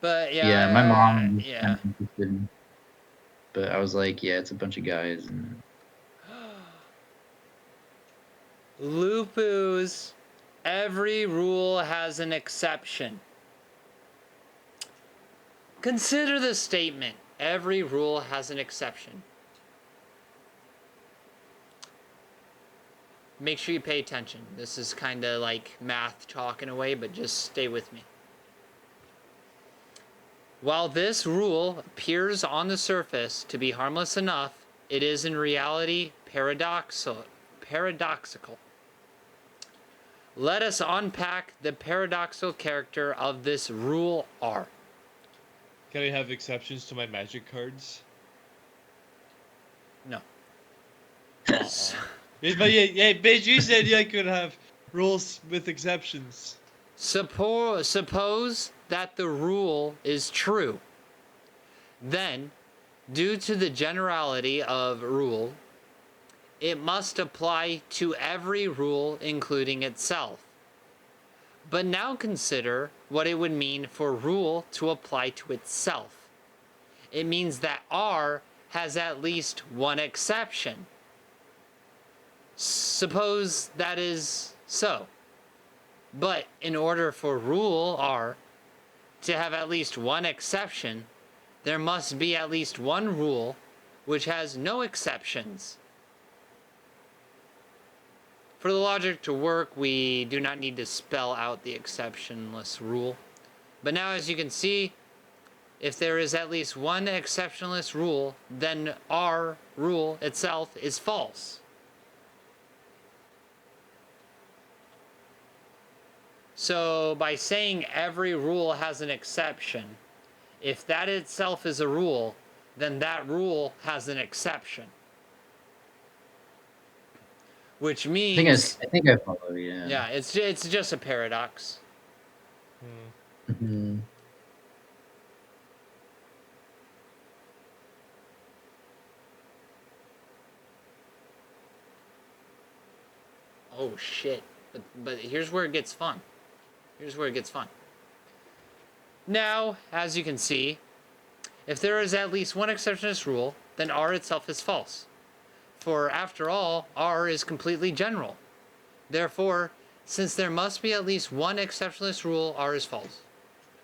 But Yeah, my mom was kind yeah. of interested, but I was like, yeah, it's a bunch of guys. And Lupus, every rule has an exception. Consider this statement. Every rule has an exception. Make sure you pay attention. This is kind of like math talk in a way, but just stay with me. While this rule appears on the surface to be harmless enough, it is in reality paradoxical. Let us unpack the paradoxical character of this rule R. Can I have exceptions to my magic cards? No. But yeah, but you said I could have rules with exceptions. Suppose that the rule is true. Then, due to the generality of rule, it must apply to every rule, including itself. But now consider what it would mean for rule to apply to itself. It means that R has at least one exception. Suppose that is so. But in order for rule R to have at least one exception, there must be at least one rule which has no exceptions. For the logic to work, we do not need to spell out the exceptionless rule. But now, as you can see, if there is at least one exceptionless rule, then our rule itself is false. So by saying every rule has an exception, if that itself is a rule, then that rule has an exception. Which means... I think I follow you. Yeah. Yeah, it's just a paradox. Mm-hmm. Oh shit. But here's where it gets fun. Here's where it gets fun. Now, as you can see, if there is at least one exceptionless rule, then R itself is false. For after all, R is completely general. Therefore, since there must be at least one exceptionless rule, R is false.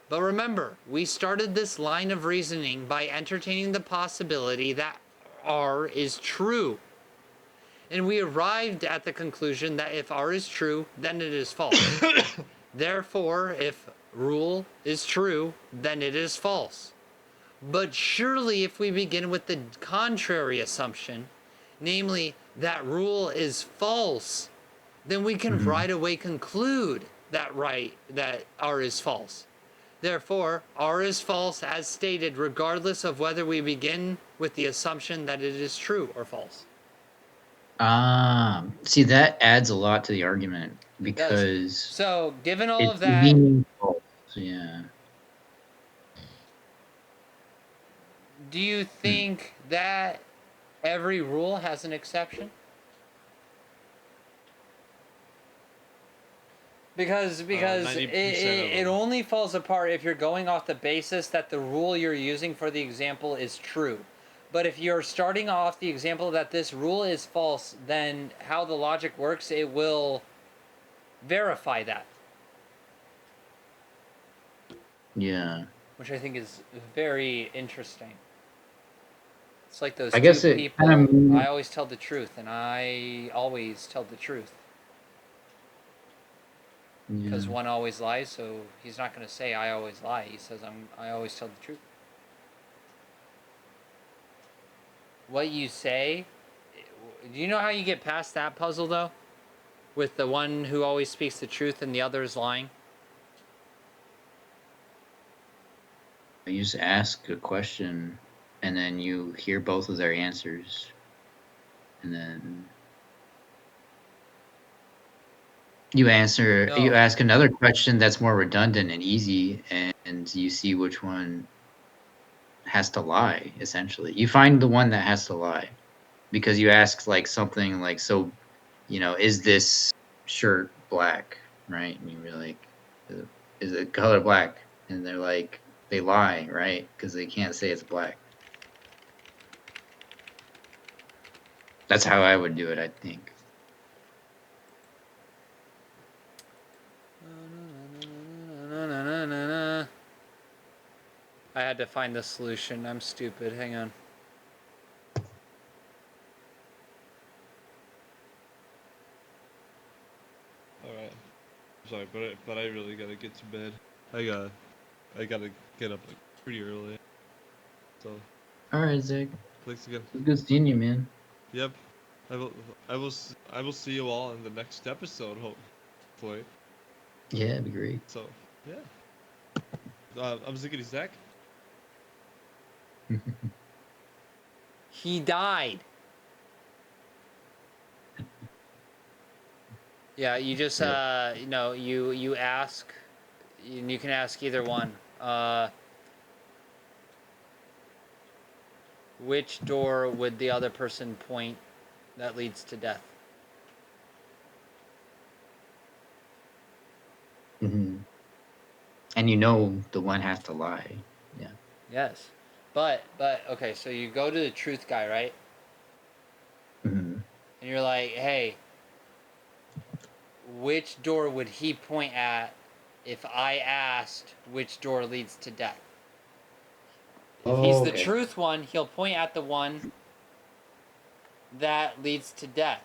But remember, we started this line of reasoning by entertaining the possibility that R is true. And we arrived at the conclusion that if R is true, then it is false. Therefore, if rule is true, then it is false. But surely if we begin with the contrary assumption, namely that rule is false, then we can right away conclude that R is false. Therefore, R is false as stated regardless of whether we begin with the assumption that it is true or false. See, that adds a lot to the argument because so given all of it's that, meaningful. Yeah. Do you think that every rule has an exception? Because it only falls apart if you're going off the basis that the rule you're using for the example is true. But if you're starting off the example that this rule is false, then how the logic works, it will verify that. Yeah. Which I think is very interesting. It's like those I guess two it people, kinda... I always tell the truth, and I always tell the truth. Because one always lies, so he's not going to say I always lie. He says I always tell the truth. What you say, do you know how you get past that puzzle though? With the one who always speaks the truth and the other is lying? You just ask a question and then you hear both of their answers. And then you ask another question that's more redundant and easy, and you see which one has to lie, essentially. You find the one that has to lie. Because you ask like something like, so, is this shirt black? Right? And you're like, is it color black? And they're like, they lie, right? Because they can't say it's black. That's how I would do it, I think. I had to find the solution. I'm stupid. Hang on. Alright. Sorry, but I really gotta get to bed. I gotta get up like pretty early. So. Alright, Zach. Thanks again. It was good seeing you, man. Yep. I will see you all in the next episode, hopefully. Yeah, it'd be great. So, yeah. I'm Ziggity Zach. He died. Yeah, you just you ask, and you can ask either one. Which door would the other person point that leads to death? Mm-hmm. And the one has to lie. Yeah. Yes. But okay, so you go to the truth guy, right? Mm-hmm. And you're like, hey, which door would he point at if I asked which door leads to death? If he's the truth one, he'll point at the one that leads to death.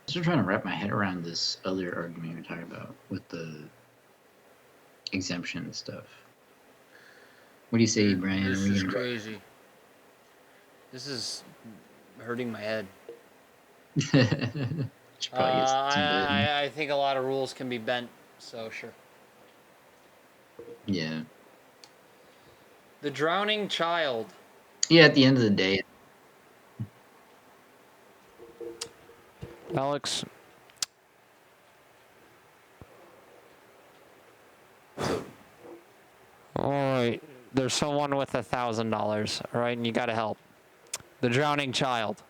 still trying to wrap my head around this other argument you're talking about with the exemption stuff. What do you say, Brian? This Are we is gonna- crazy. This is hurting my head. Should probably get some bed. I think a lot of rules can be bent, so sure. Yeah. The drowning child. Yeah, at the end of the day, Alex. Alright, there's someone with $1,000, alright, and you gotta help. The drowning child.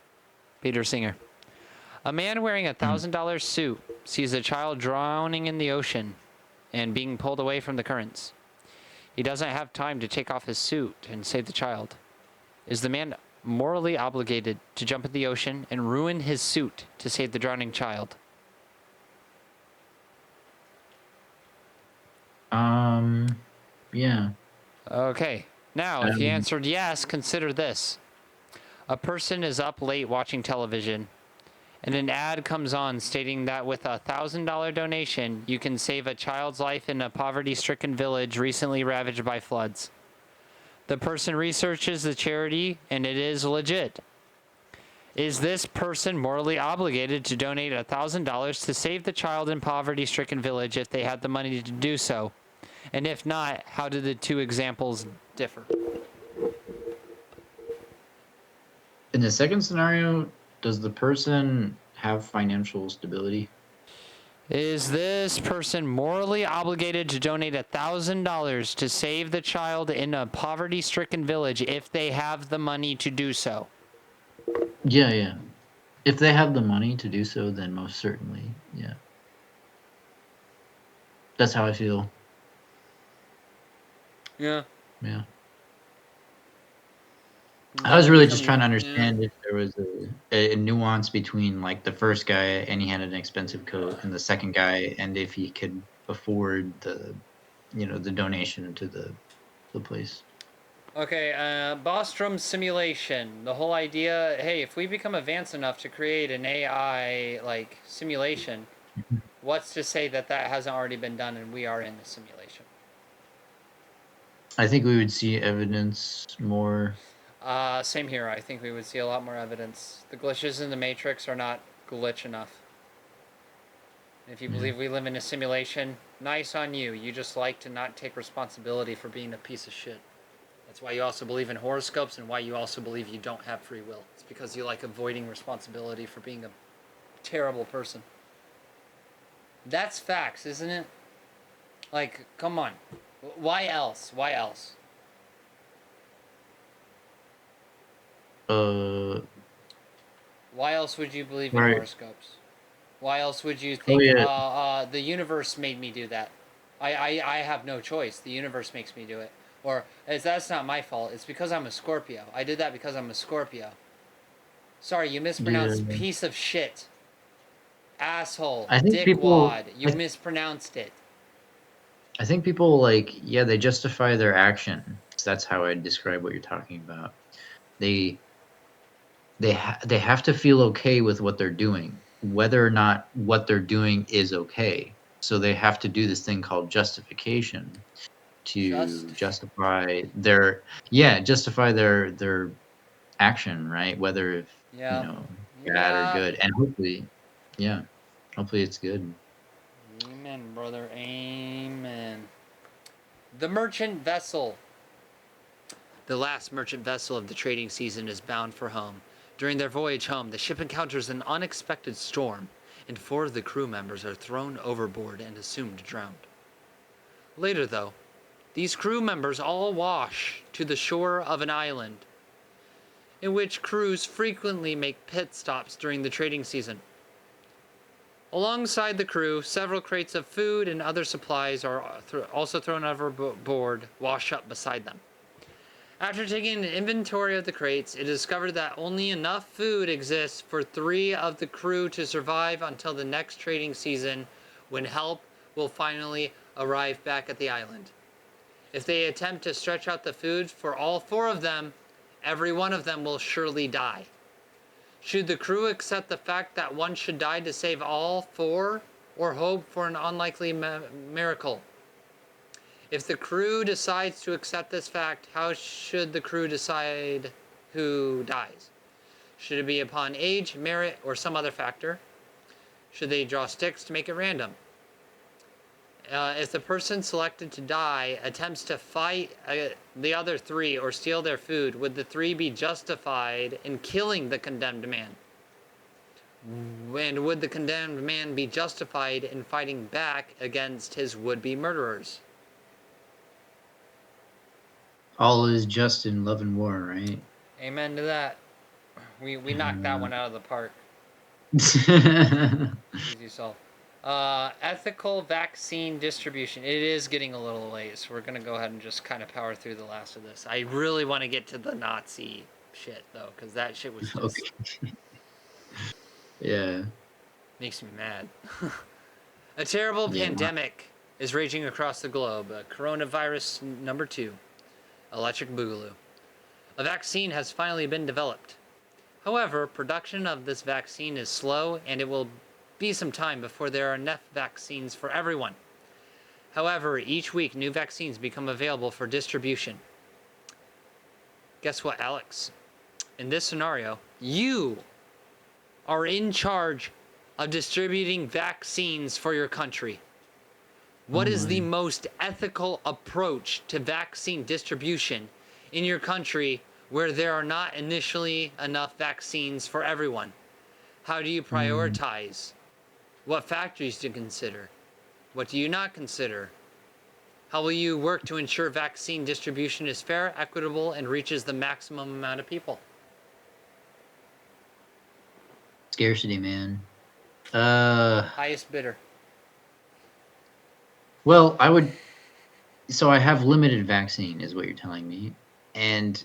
Peter Singer. A man wearing a $1,000 suit sees a child drowning in the ocean and being pulled away from the currents. He doesn't have time to take off his suit and save the child. Is the man morally obligated to jump in the ocean and ruin his suit to save the drowning child? yeah. Okay. Now, if you answered yes, consider this. A person is up late watching television, and an ad comes on stating that with a $1,000 donation, you can save a child's life in a poverty-stricken village recently ravaged by floods. The person researches the charity, and it is legit. Is this person morally obligated to donate $1,000 to save the child in poverty-stricken village if they had the money to do so? And if not, how do the two examples differ? In the second scenario, does the person have financial stability? Is this person morally obligated to donate $1,000 to save the child in a poverty-stricken village if they have the money to do so? Yeah. If they have the money to do so, then most certainly, yeah. That's how I feel. Yeah. Yeah. I was really just trying to understand if there was a nuance between like the first guy and he had an expensive coat and the second guy, and if he could afford the donation to the place. Okay, Bostrom simulation. The whole idea, hey, if we become advanced enough to create an AI like simulation, what's to say that that hasn't already been done and we are in the simulation? I think we would see evidence more. Same here. I think we would see a lot more evidence. The glitches in the Matrix are not glitch enough. If you believe we live in a simulation, nice on you. You just like to not take responsibility for being a piece of shit. That's why you also believe in horoscopes and why you also believe you don't have free will. It's because you like avoiding responsibility for being a terrible person. That's facts, isn't it? Like, come on. Why else? Why else? Why else would you believe in horoscopes? Why else would you think, the universe made me do that? I have no choice. The universe makes me do it. Or, that's not my fault. It's because I'm a Scorpio. I did that because I'm a Scorpio. Sorry, you mispronounced piece of shit. Asshole. Dickwad. You mispronounced it. I think people they justify their action. That's how I describe what you're talking about. They have to feel okay with what they're doing, whether or not what they're doing is okay. So they have to do this thing called justification to justify their action, right? Whether bad or good, and hopefully it's good. Amen, brother. Amen. The merchant vessel. The last merchant vessel of the trading season is bound for home. During their voyage home, the ship encounters an unexpected storm, and 4 of the crew members are thrown overboard and assumed drowned. Later, though, these crew members all wash to the shore of an island, in which crews frequently make pit stops during the trading season. Alongside the crew, several crates of food and other supplies are also thrown overboard, wash up beside them. After taking an inventory of the crates, it is discovered that only enough food exists for 3 of the crew to survive until the next trading season, when help will finally arrive back at the island. If they attempt to stretch out the food for all 4 of them, every one of them will surely die. Should the crew accept the fact that one should die to save all four, or hope for an unlikely miracle? If the crew decides to accept this fact, how should the crew decide who dies? Should it be upon age, merit, or some other factor? Should they draw sticks to make it random? If the person selected to die attempts to fight the other three or steal their food, would the three be justified in killing the condemned man? And would the condemned man be justified in fighting back against his would-be murderers? All is just in love and war, right? Amen to that. We knocked that one out of the park. Easy solve. Ethical vaccine distribution. It is getting a little late, so we're gonna go ahead and just kind of power through the last of this. I really want to get to the Nazi shit though, because that shit was just Okay. Yeah. makes me mad. A terrible Yeah. pandemic is raging across the globe. Coronavirus number 2, electric boogaloo. A vaccine has finally been developed. However, production of this vaccine is slow, and it will be some time before there are enough vaccines for everyone. However, each week new vaccines become available for distribution. Guess what, Alex? In this scenario, you are in charge of distributing vaccines for your country. What is the most ethical approach to vaccine distribution in your country where there are not initially enough vaccines for everyone? How do you prioritize? What factors do you consider? What do you not consider? How will you work to ensure vaccine distribution is fair, equitable, and reaches the maximum amount of people? Scarcity, man. Highest bidder. Well, so I have limited vaccine, is what you're telling me, and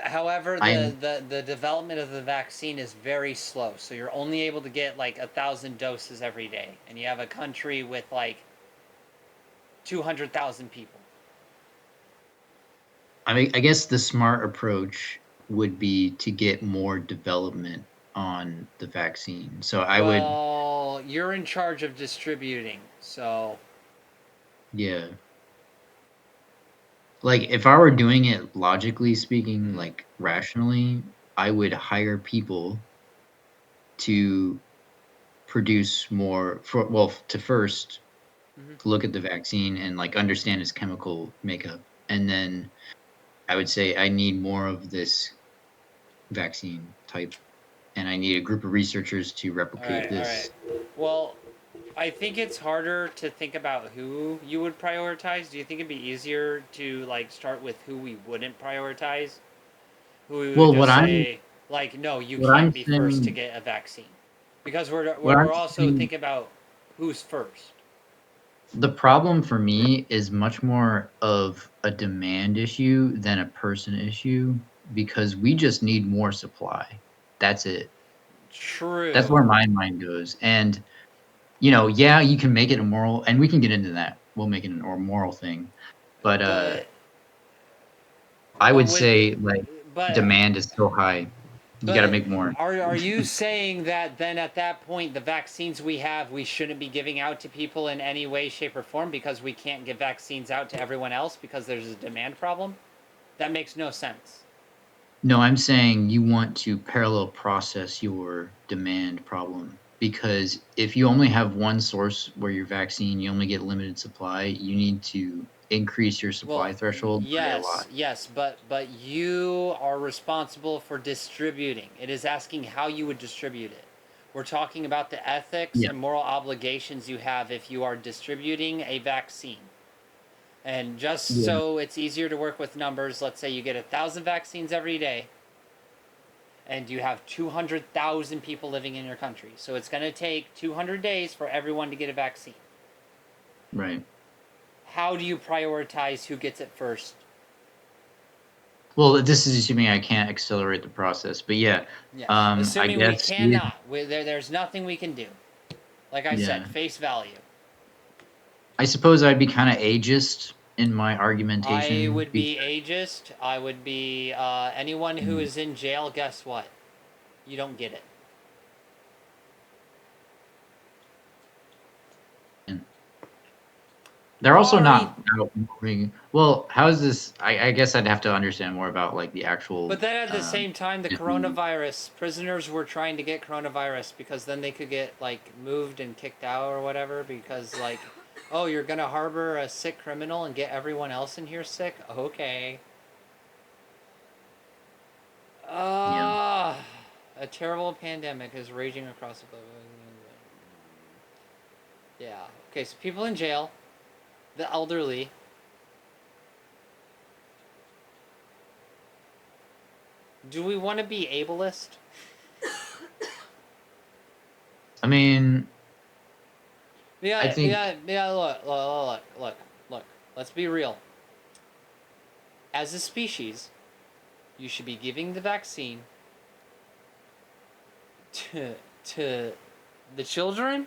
However, the development of the vaccine is very slow, so you're only able to get like 1,000 doses every day, and you have a country with like 200,000 people. I mean, I guess the smart approach would be to get more development on the vaccine. So Well, you're in charge of distributing, so yeah. Like, if I were doing it logically speaking, like rationally, I would hire people to produce more to first look at the vaccine and like understand its chemical makeup, and then I would say I need more of this vaccine type, and I need a group of researchers to replicate this. All right. Well, I think it's harder to think about who you would prioritize. Do you think it'd be easier to like start with who we wouldn't prioritize? Who we would just say, like, no, you can't be first to get a vaccine, because we're also thinking about who's first. The problem for me is much more of a demand issue than a person issue, because we just need more supply. That's it. True. That's where my mind goes. And, yeah, you can make it a moral, and we can get into that. We'll make it a moral thing. But I would say, like, demand is so high. You got to make more. Are you saying that then at that point, the vaccines we have, we shouldn't be giving out to people in any way, shape, or form because we can't give vaccines out to everyone else because there's a demand problem? That makes no sense. No, I'm saying you want to parallel process your demand problem, because if you only have one source where your vaccine, you only get limited supply, you need to increase your supply threshold by a lot. Yes, but you are responsible for distributing. It is asking how you would distribute it. We're talking about the ethics and moral obligations you have if you are distributing a vaccine. And just so it's easier to work with numbers, let's say you get 1,000 vaccines every day, and you have 200,000 people living in your country. So it's going to take 200 days for everyone to get a vaccine. Right. How do you prioritize who gets it first? Well, this is assuming I can't accelerate the process, but yeah. Assuming we cannot. There's nothing we can do. Like I said, face value. I suppose I'd be kind of ageist in my argumentation. I would be ageist. I would be anyone who is in jail. Guess what? you don't get it. They're also Sorry. not outnumering. Well, how is this? I guess I'd have to understand more about like the actual. But then at the same time, the if we- coronavirus, prisoners were trying to get coronavirus because then they could get like moved and kicked out or whatever because like, oh, you're gonna harbor a sick criminal and get everyone else in here sick? Okay. A terrible pandemic is raging across the globe. Yeah. Okay, so people in jail, the elderly. Do we want to be ableist? I mean, Yeah, I think- yeah. Look. Let's be real. As a species, you should be giving the vaccine to the children.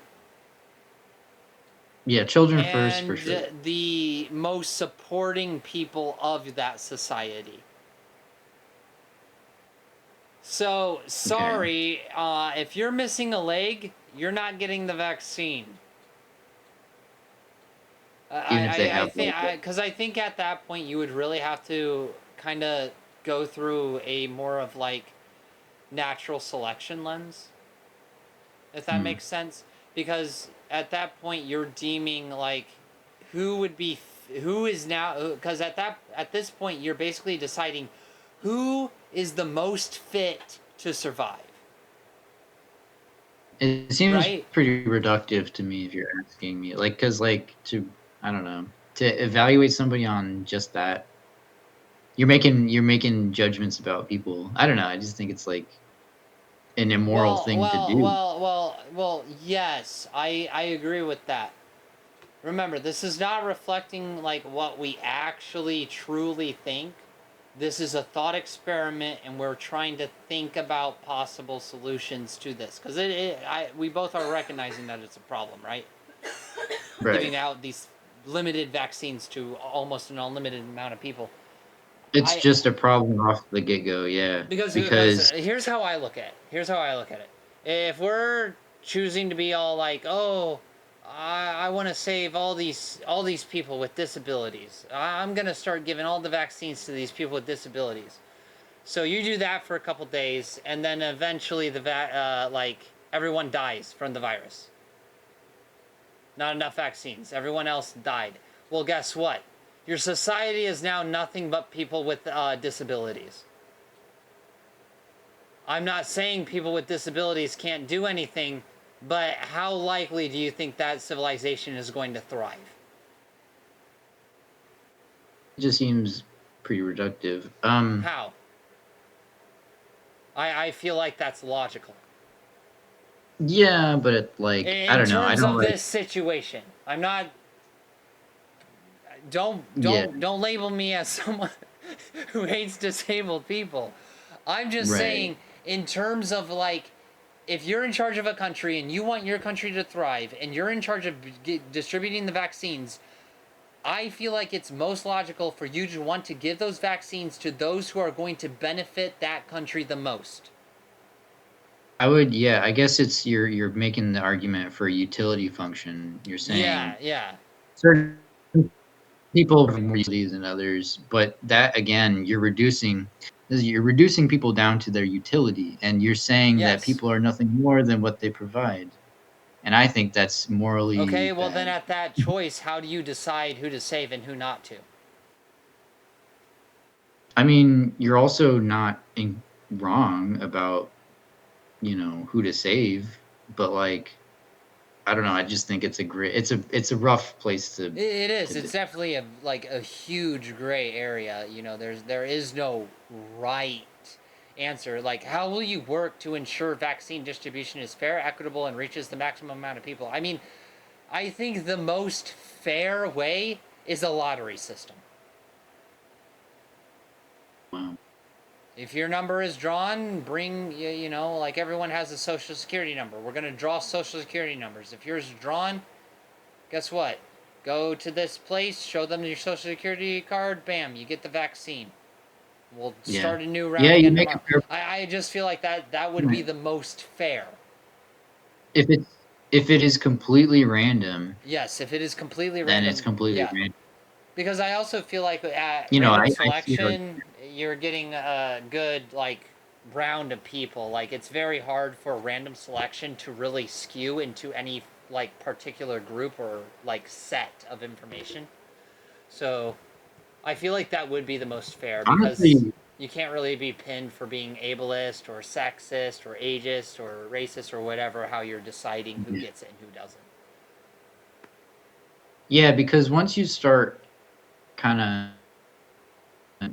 yeah, children first for And sure. the most supporting people of that society. So, sorry, if you're missing a leg, you're not getting the vaccine. Even if they have because I think at that point you would really have to kind of go through a more of like natural selection lens, if that makes sense. Because at that point you're deeming like who is now, because at this point you're basically deciding who is the most fit to survive. It seems Right? pretty reductive to me if you're asking me. Like, cause like I don't know, to evaluate somebody on just that, you're making judgments about people. I don't know. I just think it's like an immoral thing to do. Well, yes, I agree with that. Remember, this is not reflecting like what we actually truly think. This is a thought experiment, and we're trying to think about possible solutions to this because we both are recognizing that it's a problem, right? Right. Giving out these limited vaccines to almost an unlimited amount of people. It's just a problem off the get-go, yeah. Because here's how I look at it. If we're choosing to be all like, oh, I want to save all these people with disabilities. I'm gonna start giving all the vaccines to these people with disabilities. So you do that for a couple days, and then eventually like everyone dies from the virus. Not enough vaccines. Everyone else died. Well, guess what? Your society is now nothing but people with disabilities. I'm not saying people with disabilities can't do anything, but how likely do you think that civilization is going to thrive? It just seems pretty reductive. How? I feel like that's logical. Yeah, but like I don't know. I In terms don't of like, this situation, I'm not. Don't label me as someone who hates disabled people. I'm just saying, in terms of like, if you're in charge of a country and you want your country to thrive and you're in charge of distributing the vaccines, I feel like it's most logical for you to want to give those vaccines to those who are going to benefit that country the most. I would, yeah. I guess it's you're making the argument for a utility function. You're saying Yeah. certain people have more utilities than others, but that again, you're reducing people down to their utility, and you're saying that Yes. people are nothing more than what they provide. And I think that's morally Okay, well bad. then at that choice, how do you decide who to save and who not to? I mean, you're also not wrong about who to save, but like I don't know. I just think it's a rough place to. It is. It's definitely a huge gray area. There is no right answer. Like, how will you work to ensure vaccine distribution is fair, equitable, and reaches the maximum amount of people? I mean, I think the most fair way is a lottery system. Wow. If your number is drawn, bring, like everyone has a social security number. We're going to draw social security numbers. If yours is drawn, guess what? Go to this place, show them your social security card, bam, you get the vaccine. We'll Yeah. start a new round Yeah, you again make tomorrow. a fair I just feel like that would be the most fair. if it is completely random, Yes, if it is completely then random. it's completely Yeah. random. Because I also feel like at You know, random I see it. selection, you're getting a good like round of people. Like it's very hard for random selection to really skew into any like particular group or like set of information. So I feel like that would be the most fair because Honestly, you can't really be pinned for being ableist or sexist or ageist or racist or whatever how you're deciding who gets it and who doesn't. yeah, because once you start kind of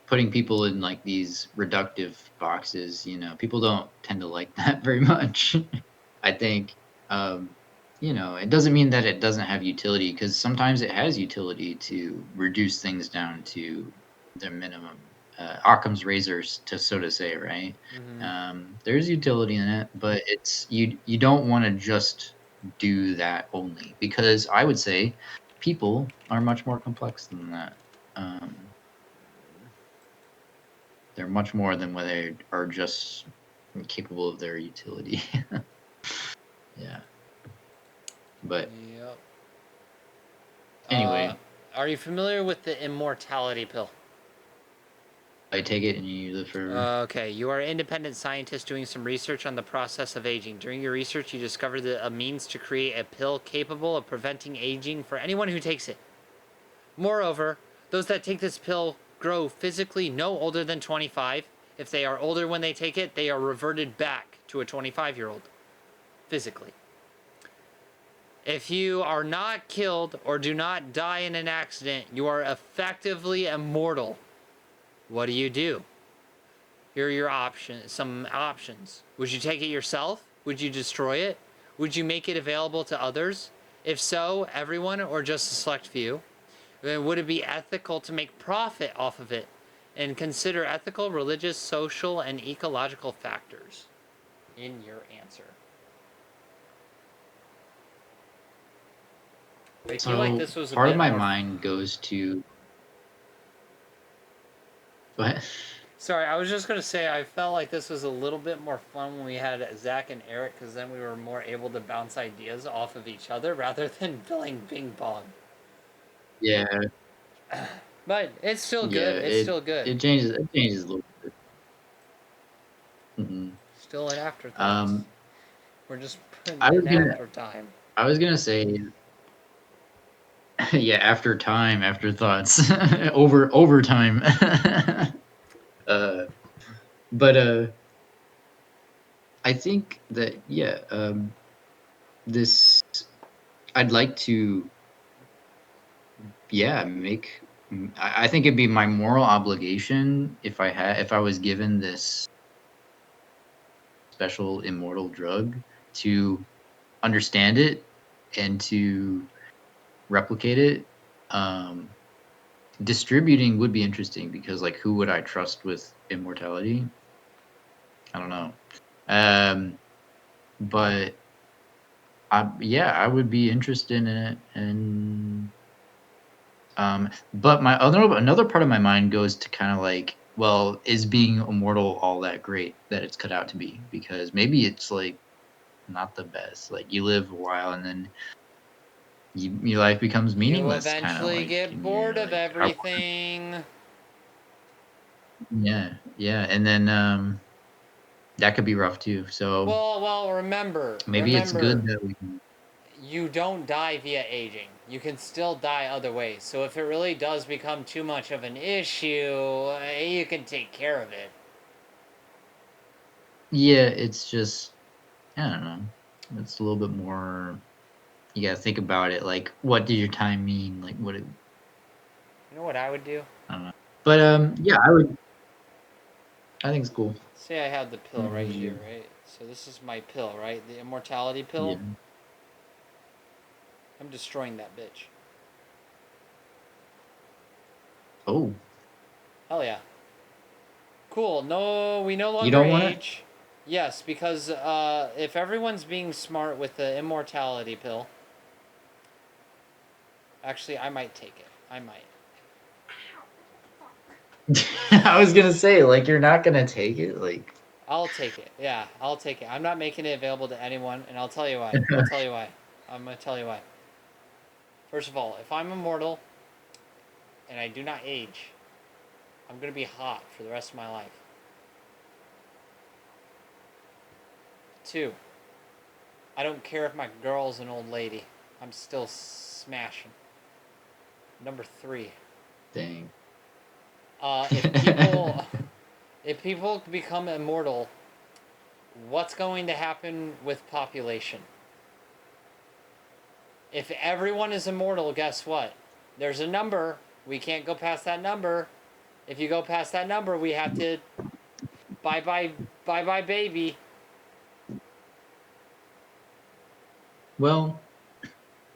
putting people in like these reductive boxes, you know, people don't tend to like that very much. I think, um, you know, it doesn't mean that it doesn't have utility because sometimes it has utility to reduce things down to their minimum. Occam's razors, to so to say, right? There's utility in it, but it's you don't want to just do that only because I would say people are much more complex than that. Um, they're much more than what they are just capable of their utility. Yeah. But Yep. anyway, Are you familiar with the immortality pill? I take it and you use it forever. Okay, you are an independent scientist doing some research on the process of aging. During your research, you discovered a means to create a pill capable of preventing aging for anyone who takes it. Moreover, those that take this pill grow physically no older than 25. If they are older when they take it, they are reverted back to a 25-year-old physically. If you are not killed or do not die in an accident, you are effectively immortal. What do? Here are your options. Some options. Would you take it yourself? Would you destroy it? Would you make it available to others? If so, everyone or just a select few? Would it be ethical to make profit off of it? And consider ethical, religious, social, and ecological factors in your answer. I feel like this was a part of bit my more... mind goes to what? Sorry, I was just going to say I felt like this was a little bit more fun when we had Zach and Eric because then we were more able to bounce ideas off of each other rather than playing ping pong. Yeah, But it's still good. yeah. It's still good. It changes a little bit. Still an afterthoughts. Um, We're just putting I was in gonna after time. say yeah. Afterthoughts overtime. uh, but I think that yeah. This I'd like to yeah make. I think it'd be my moral obligation if I was given this special immortal drug to understand it and to replicate it. Um, Distributing would be interesting because like who would I trust with immortality? I don't know. But I would be interested in it and but another part of my mind goes to kind of like, well, is being immortal all that great that it's cut out to be? Because maybe it's like not the best. Like you live a while and then your life becomes You meaningless, kind of eventually like, get and bored you're of like, everything. yeah, and then that could be rough too. So Well, remember, maybe it's good that we can. you don't die via aging. You can still die other ways. So if it really does become too much of an issue, you can take care of it. Yeah, it's just I don't know. It's a little bit more. You gotta think about it. Like, what did your time mean? Like, what? You know what I would do? I don't know. But yeah, I think it's cool. Say I have the I pill don't know, right would here, you? right? So this is my pill, right? The immortality pill. Yeah. I'm destroying that bitch. Oh, Hell yeah. Cool. No, we no you longer don't want it? age. Yes, because if everyone's being smart with the immortality pill, actually, I might take it. I might. I was gonna say, like, you're not gonna take it, like. I'll take it. Yeah, I'll take it. I'm not making it available to anyone, and I'll tell you why. I'll tell you why. I'm gonna tell you why. First of all, if I'm immortal and I do not age, I'm gonna be hot for the rest of my life. 2, I don't care if my girl's an old lady. I'm still smashing. Number 3, Dang. if people become immortal, what's going to happen with population? If everyone is immortal, guess what? There's a number. We can't go past that number. If you go past that number, we have to bye bye baby. Well,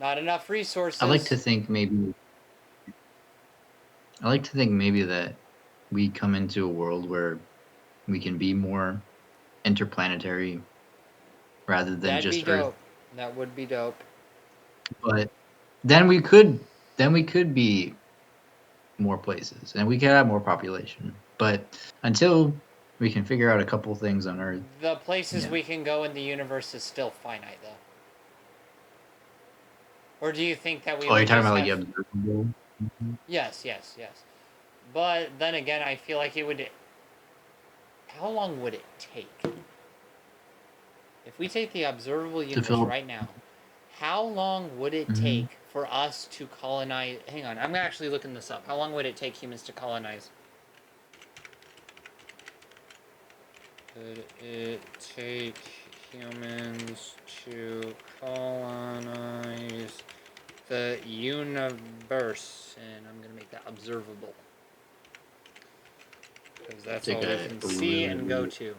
Not enough resources. I like to think maybe that we come into a world where we can be more interplanetary rather than That'd just be Earth. dope. That would be dope. But then we could be more places and we could have more population. But until we can figure out a couple things on Earth. The places Yeah. we can go in the universe is still finite, though. Or do you think that we? Oh, you're would talking just about like have... observable? Yes. But then again, I feel like it would. How long would it take? If we take the observable universe right now, how long would it take for us to colonize? Hang on, I'm actually looking this up. How long would it take humans to colonize? Could it take humans to colonize the universe? And I'm going to make that observable. Because that's all we can see and go to.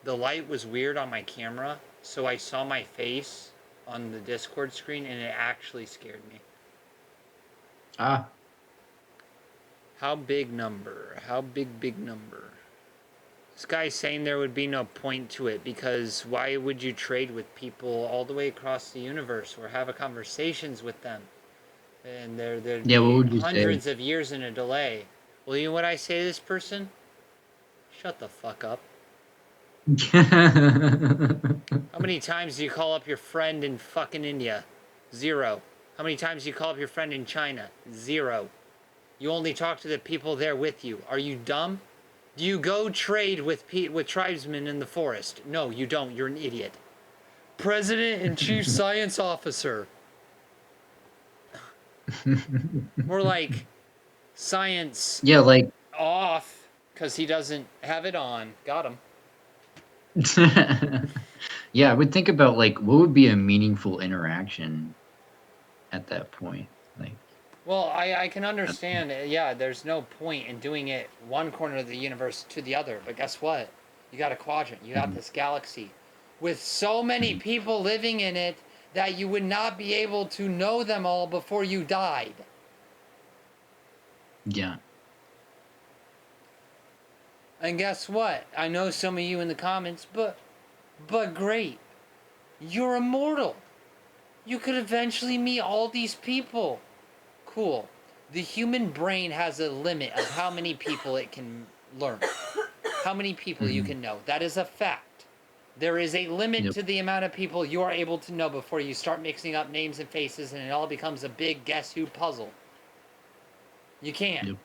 The light was weird on my camera, so I saw my face on the Discord screen, and it actually scared me. Ah. How big number? How big number? This guy's saying there would be no point to it, because why would you trade with people all the way across the universe or have conversations with them? And there'd Yeah, what would be you hundreds say? of years in a delay. Well, you know what I say to this person? Shut the fuck up. How many times do you call up your friend in fucking India? 0. How many times do you call up your friend in China? 0. You only talk to the people there with you. Are you dumb? Do you go trade with tribesmen in the forest? No, you don't. You're an idiot. President and Chief Science Officer. More like science Yeah, like off, because he doesn't have it on. Got him. yeah, I would think about like what would be a meaningful interaction at that point. Like, Well, I can understand, yeah, there's no point in doing it one corner of the universe to the other, but guess what? You got a quadrant, you got this galaxy with so many people living in it that you would not be able to know them all before you died. yeah. And guess what? I know some of you in the comments, but great. You're immortal. You could eventually meet all these people. Cool. The human brain has a limit of how many people it can learn. How many people you can know. That is a fact. There is a limit to the amount of people you are able to know before you start mixing up names and faces and it all becomes a big guess who puzzle. You can't. Yep.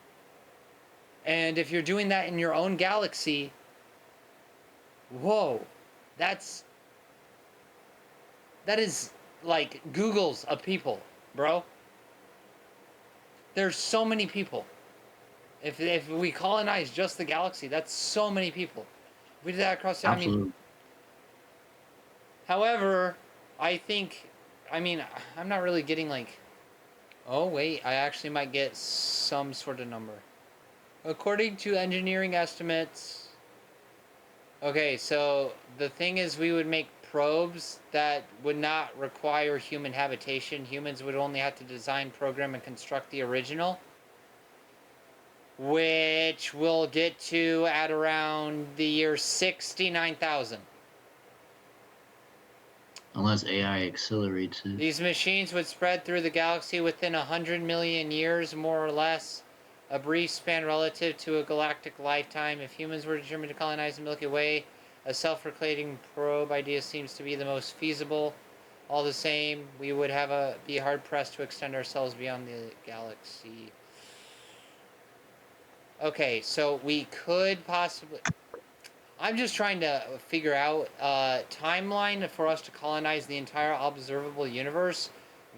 And if you're doing that in your own galaxy, whoa, that is like Google's of people, bro. There's so many people. If we colonize just the galaxy, that's so many people. If we did that across the, Absolutely. However, I'm not really getting like, oh wait, I actually might get some sort of number. According to engineering estimates, okay, so the thing is we would make probes that would not require human habitation. Humans would only have to design, program, and construct the original, which we'll get to at around the year 69,000. Unless AI accelerates it. These machines would spread through the galaxy within 100 million years, more or less, a brief span relative to a galactic lifetime. If humans were determined to colonize the Milky Way, a self-rotating probe idea seems to be the most feasible. All the same, we would be hard-pressed to extend ourselves beyond the galaxy. Okay, so we could possibly... I'm just trying to figure out a timeline for us to colonize the entire observable universe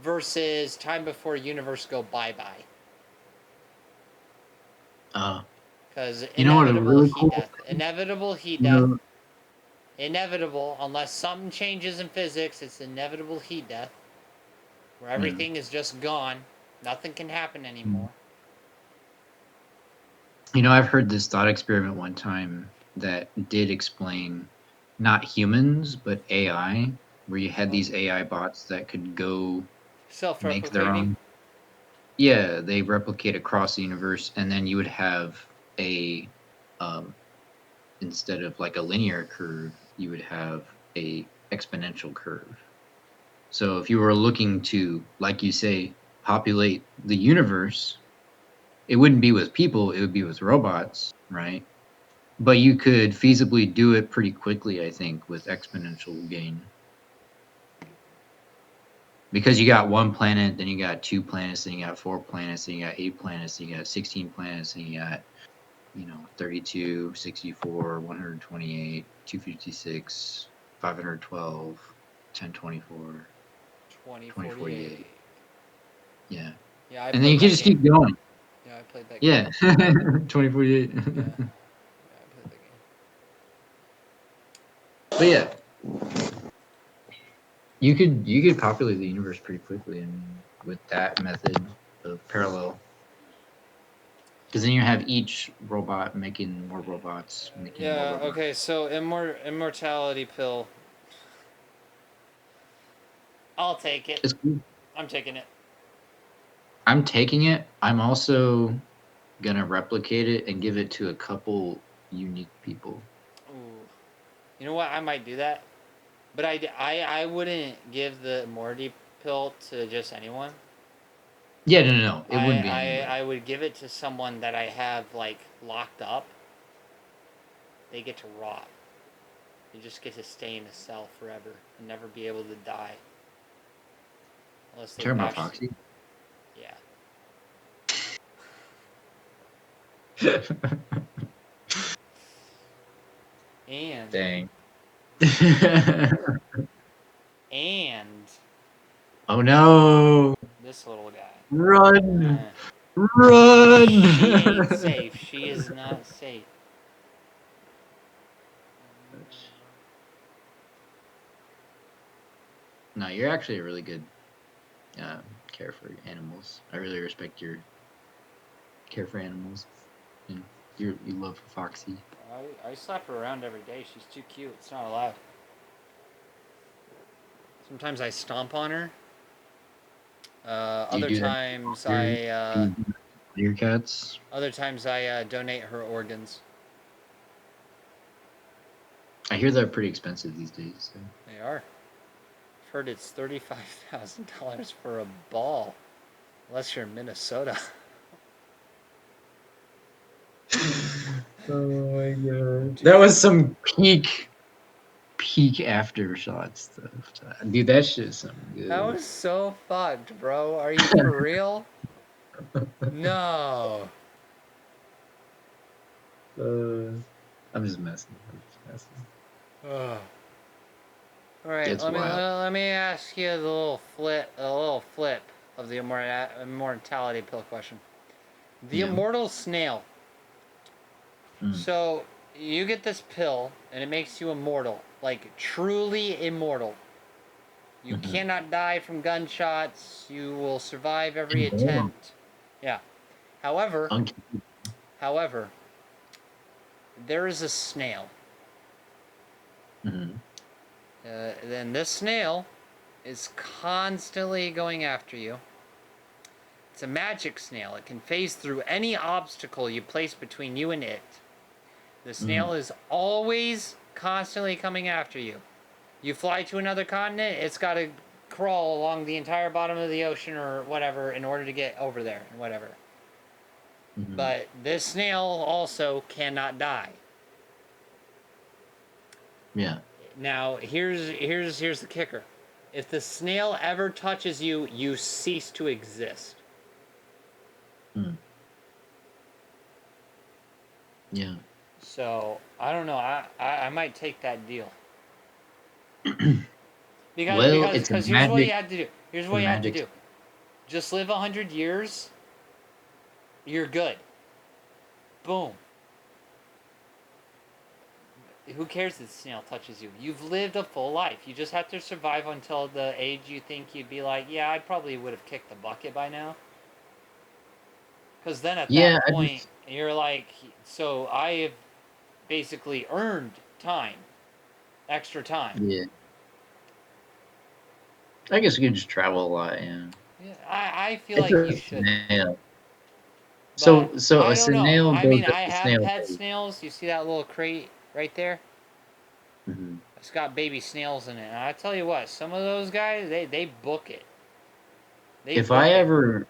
versus time before universe go bye-bye. Because You know what? A inevitable really heat cool. death. Inevitable heat You death. know, Inevitable, unless something changes in physics, it's inevitable heat death. Where everything is just gone. Nothing can happen anymore. You know, I've heard this thought experiment one time that did explain not humans, but AI, where you had these AI bots that could go make their Self-replicating. own. Yeah, they replicate across the universe, and then you would have a, instead of like a linear curve, you would have a exponential curve. So if you were looking to, like you say, populate the universe, it wouldn't be with people, it would be with robots, right? But you could feasibly do it pretty quickly, I think, with exponential gain. Because you got one planet, then you got 2 planets, then you got 4 planets, then you got 8 planets, then you got 16 planets, then you got, 32, 64, 128, 256, 512, 1024, 2048. Yeah. Yeah, I And then you played can that just game. keep going. Yeah, I played that Yeah. game. 2048. Yeah, I played that game. But yeah. You could populate the universe pretty quickly, I mean, with that method of parallel. Because then you have each robot making more robots, making more Yeah, robots. okay, so immortality pill. I'll take it. It's cool. I'm taking it. I'm taking it. I'm also gonna replicate it and give it to a couple unique people. Ooh. You know what? I might do that. But I wouldn't give the immortality pill to just anyone. Yeah, no. It wouldn't be anybody. I would give it to someone that I have, like, locked up. They get to rot. You just get to stay in a cell forever and never be able to die. Unless they Talking about bash... Foxy? Yeah. And... Dang. And... Oh no! This little guy. Run! Run! She ain't safe. She is not safe. No, you're actually a really good care for animals. I really respect your care for animals. And you love Foxy. I slap her around every day. She's too cute. It's not allowed. Sometimes I stomp on her. Other times your cats. Other times I donate her organs. I hear they're pretty expensive these days. So. They are. I've heard it's $35,000 for a ball, unless you're in Minnesota. Oh my god. That was some peak aftershots stuff. Dude, that shit's something good. That was so fucked, bro. Are you for real? No. I'm just messing. All right, let me ask you the little flip of the immortality pill question. The immortal snail. So you get this pill and it makes you immortal, like truly immortal. You cannot die from gunshots. You will survive every attempt. Yeah. However, there is a snail. Then this snail is constantly going after you. It's a magic snail. It can phase through any obstacle you place between you and it. The snail is always constantly coming after you. You fly to another continent, it's got to crawl along the entire bottom of the ocean or whatever in order to get over there and whatever. Mhm. But this snail also cannot die. Yeah. Now, here's the kicker. If the snail ever touches you, you cease to exist. Hmm. Yeah. So, I don't know. I might take that deal. Well, it's a Because here's what you magic. have to do. Here's It's a what you have to magic. do. Just live 100 years. You're good. Boom. Who cares if the snail touches you? You've lived a full life. You just have to survive until the age you think you'd be like, yeah, I probably would have kicked the bucket by now. Because then at Yeah, that I point, just you're like, so I have basically earned time, extra time. yeah. I guess you could just travel a lot. Yeah. Yeah, I feel It's like a you should. snail. But So I a don't know. snail I goes mean, up I the have snail pet page. snails. You see that little crate right there? Hmm. It's got baby snails in it. And I tell you what, some of those guys, they book it. They If book I it. ever,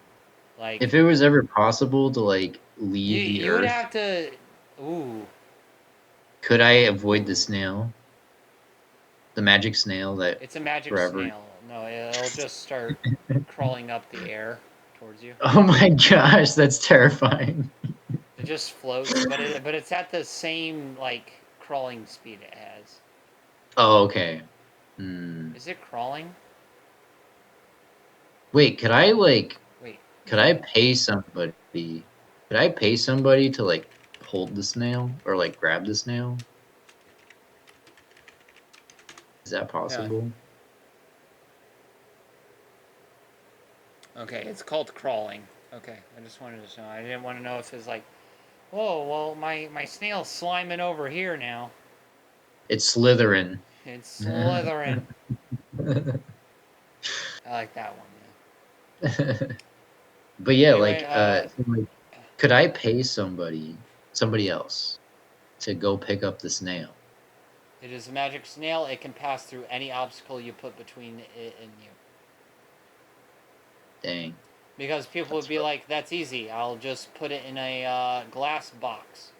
Like, if it was ever possible to like leave the you would earth, have to. Ooh. could I avoid the snail, the magic snail that It's a magic forever? snail. No, it'll just start crawling up the air towards you. Oh my gosh, that's terrifying. It just floats, but it's at the same like crawling speed it has. Oh, okay. Hmm. Is it crawling? Wait, could I like, Wait. could I pay somebody? Could I pay somebody to like hold the snail or like grab the snail? Is that Yeah. possible? Okay, it's called crawling. Okay, I just wanted to know. I didn't want to know if it's like, oh well, my snail's sliming over here now. It's Slytherin. It's slithering. I like that one. Yeah. But yeah, Anyway, so, like, could I pay somebody else, to go pick up the snail? it is a magic snail. It can pass through any obstacle you put between it and you. Dang. Because people would That's be rough. like, that's easy. I'll just put it in a glass box.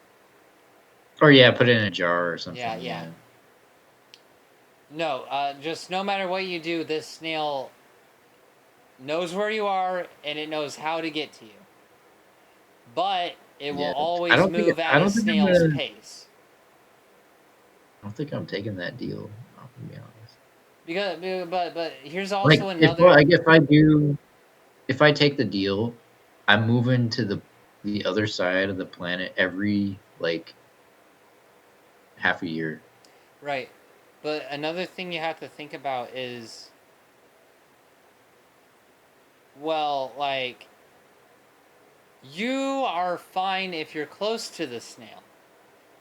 Or yeah, put it in a jar or something. Yeah. No, just no matter what you do, this snail knows where you are and it knows how to get to you. But it will Yeah. always move I at a don't think snail's pace. I don't think I'm taking that deal. To be honest. But here's Like also another. if I take the deal, I'm moving to the other side of the planet every like half a year. Right. But another thing you have to think about is, well, like, you are fine if you're close to the snail,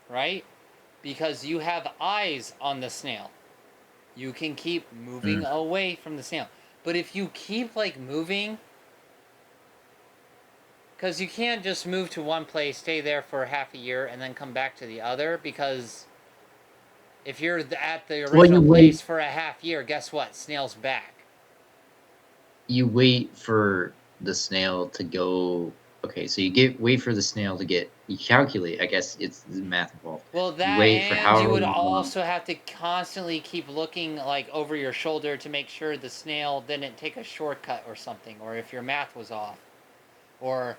right? Because you have eyes on the snail. You can keep moving away from the snail. But if you keep, like, moving, because you can't just move to one place, stay there for half a year, and then come back to the other, because if you're at the original place for a half year, guess what? Snail's back. You wait for the snail to go. Okay, so wait for the snail to get. You calculate. I guess it's the math involved. Well, You that wait for and you however would long. also have to constantly keep looking like over your shoulder to make sure the snail didn't take a shortcut or something, or if your math was off, or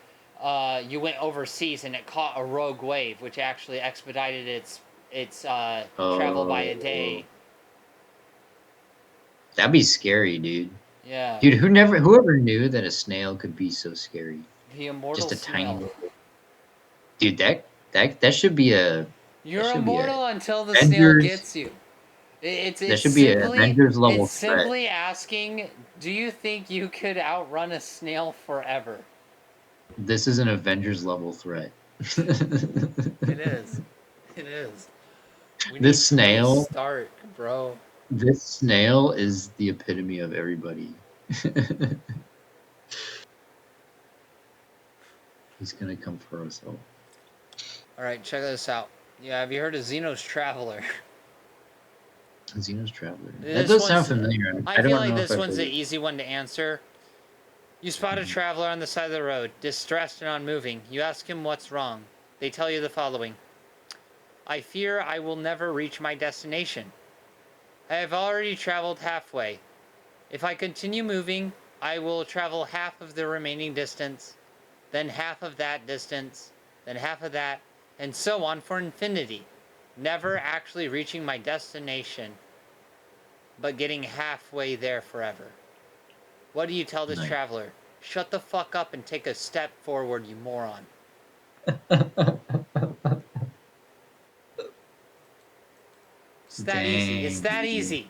you went overseas and it caught a rogue wave, which actually expedited its travel by a day. That'd be scary, dude. Yeah. Dude, whoever knew that a snail could be so scary? The immortal Just a tiny snail. little. Dude, that should be a. You're immortal until the snail Avengers. gets you. It's That should be an Avengers level it's simply asking, do you think you could outrun a snail forever? This is an Avengers level threat. It is. It is. This snail. Start, bro. This snail is the epitome of everybody. He's gonna come for us all. All right, check this out. Yeah, have you heard of Xeno's Traveler? Xenos Traveler. That This does sound one's- familiar. I don't feel know like if this I've one's the heard it. easy one to answer. You spot a traveler on the side of the road, distressed and unmoving. You ask him what's wrong. They tell you the following. I fear I will never reach my destination. I have already traveled halfway. If I continue moving, I will travel half of the remaining distance, then half of that distance, then half of that, and so on for infinity, never actually reaching my destination, but getting halfway there forever. What do you tell this Nice. traveler? Shut the fuck up and take a step forward, you moron. It's that easy. It's that Dang. easy.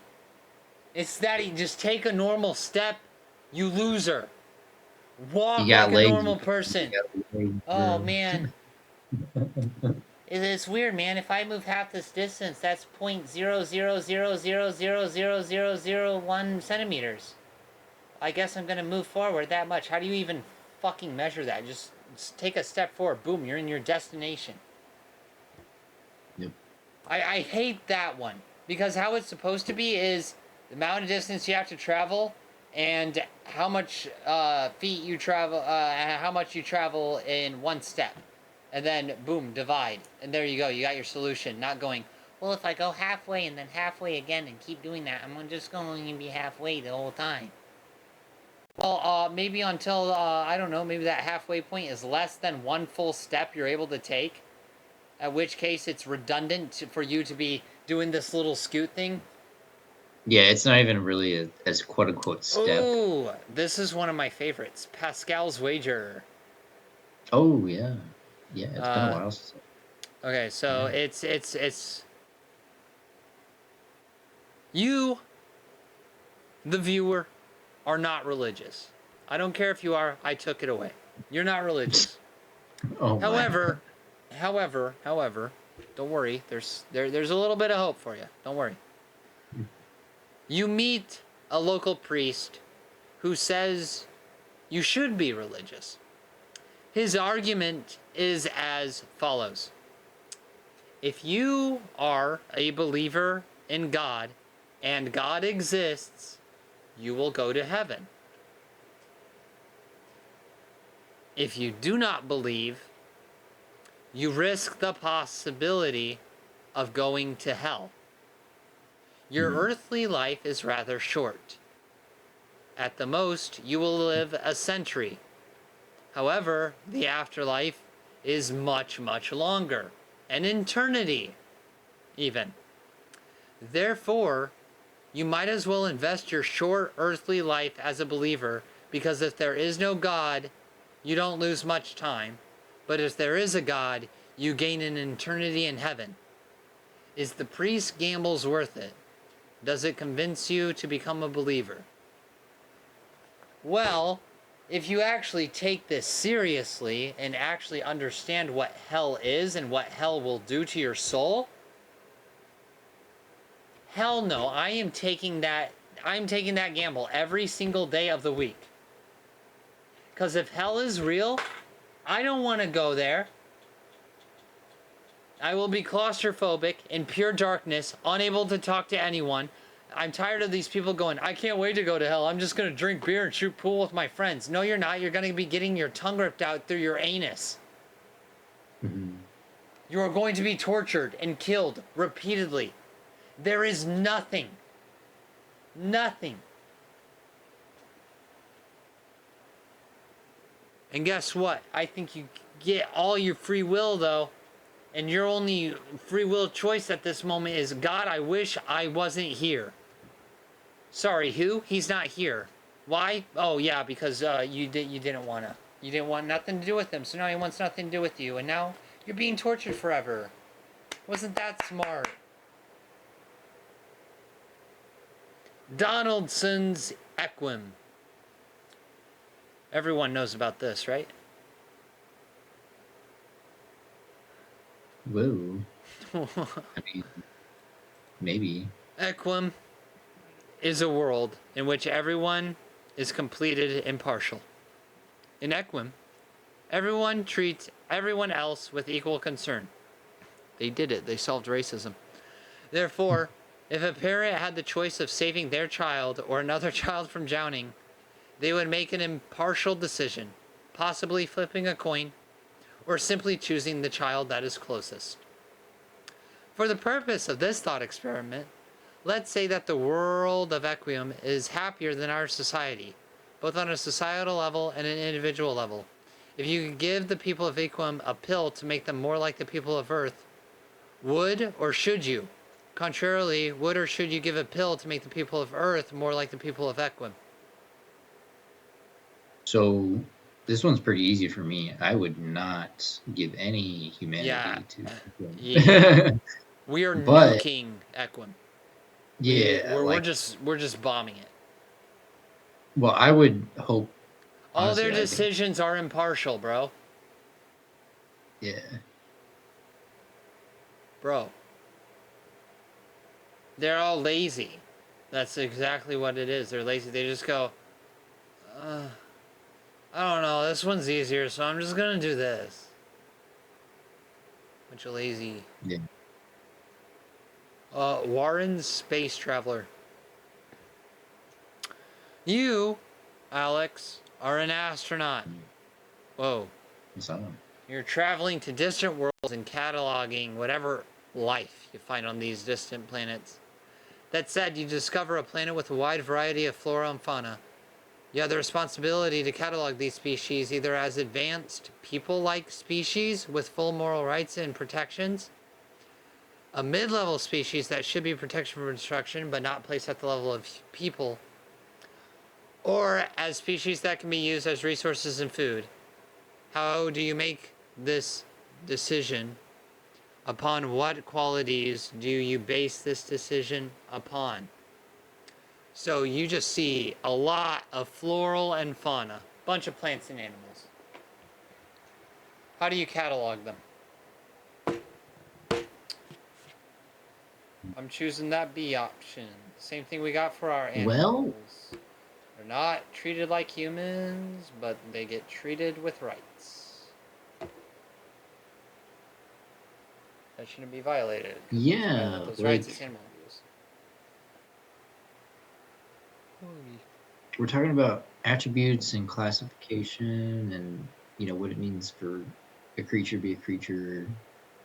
It's that easy. Just take a normal step, you loser. Walk You got like a legs. normal person. You got legs, Oh, bro. man. It's weird, man. If I move half this distance, that's 0.000000001 centimeters. I guess I'm gonna move forward that much. How do you even fucking measure that? Just take a step forward. Boom, you're in your destination. Yep. I hate that one. Because how it's supposed to be is the amount of distance you have to travel and how much feet you travel, how much you travel in one step. And then, boom, divide. And there you go. You got your solution. Not going, well, if I go halfway and then halfway again and keep doing that, I'm just going to be halfway the whole time. Well, maybe until, I don't know, maybe that halfway point is less than one full step you're able to take. At which case, it's redundant for you to be doing this little scoot thing. Yeah, it's not even really as quote-unquote step. Ooh, this is one of my favorites. Pascal's Wager. Oh, yeah. Yeah, it's been a while since. Okay, so Yeah. it's you, the viewer, are not religious. I don't care if you are. I took it away. You're not religious. Oh, my. However, don't worry. There's a little bit of hope for you. Don't worry. You meet a local priest who says you should be religious. His argument is as follows. If you are a believer in God and God exists, you will go to heaven. If you do not believe, you risk the possibility of going to hell. Your earthly life is rather short. At the most, you will live a century. However, the afterlife is much, much longer. An eternity, even. Therefore, you might as well invest your short earthly life as a believer, because if there is no God, you don't lose much time. But if there is a God, you gain an eternity in heaven. Is the priest's gambles worth it? Does it convince you to become a believer? Well, if you actually take this seriously and actually understand what hell is and what hell will do to your soul, hell no, I'm taking that gamble every single day of the week. Because if hell is real, I don't want to go there. I will be claustrophobic, in pure darkness, unable to talk to anyone. I'm tired of these people going, I can't wait to go to hell. I'm just going to drink beer and shoot pool with my friends. No, you're not. You're going to be getting your tongue ripped out through your anus. Mhm. You are going to be tortured and killed repeatedly. There is nothing. And guess what? I think you get all your free will, though. And your only free will choice at this moment is, God, I wish I wasn't here. Sorry, who? He's not here. Why? Oh, yeah, because you didn't want nothing to do with him, so now he wants nothing to do with you, and now you're being tortured forever. Wasn't that smart? Donaldson's Equim. Everyone knows about this, right? Whoa. I mean, maybe. Equim is a world in which everyone is completed impartial. In Equim, everyone treats everyone else with equal concern. They did it. They solved racism. Therefore, If a parent had the choice of saving their child or another child from drowning, they would make an impartial decision, possibly flipping a coin or simply choosing the child that is closest. For the purpose of this thought experiment, let's say that the world of Equium is happier than our society, both on a societal level and an individual level. If you could give the people of Equium a pill to make them more like the people of Earth, would or should you? Contrarily, would or should you give a pill to make the people of Earth more like the people of Equium? So this one's pretty easy for me. I would not give any humanity to. Yeah. We are But- nuking Equium. Yeah, We're just bombing it. well, I would hope. All honestly, their I think- decisions are impartial, bro. Yeah. Bro. They're all lazy. That's exactly what it is. They're lazy. They just go, I don't know, this one's easier, so I'm just gonna do this. Bunch of lazy. Yeah. Warren's space traveler. You, Alex, are an astronaut. Whoa. So, You're traveling to distant worlds and cataloging whatever life you find on these distant planets. That said, you discover a planet with a wide variety of flora and fauna. You have the responsibility to catalog these species either as advanced, people-like species with full moral rights and protections, a mid-level species that should be protected from destruction but not placed at the level of people, or as species that can be used as resources and food. How do you make this decision? Upon what qualities do you base this decision upon? So you just see a lot of floral and fauna, bunch of plants and animals. How do you catalog them? I'm choosing that B option. Same thing we got for our animals. Well- They're not treated like humans, but they get treated with rights. That shouldn't be violated. yeah, Those like rights as animal abuse. we're talking about attributes and classification, and what it means for a creature to be a creature,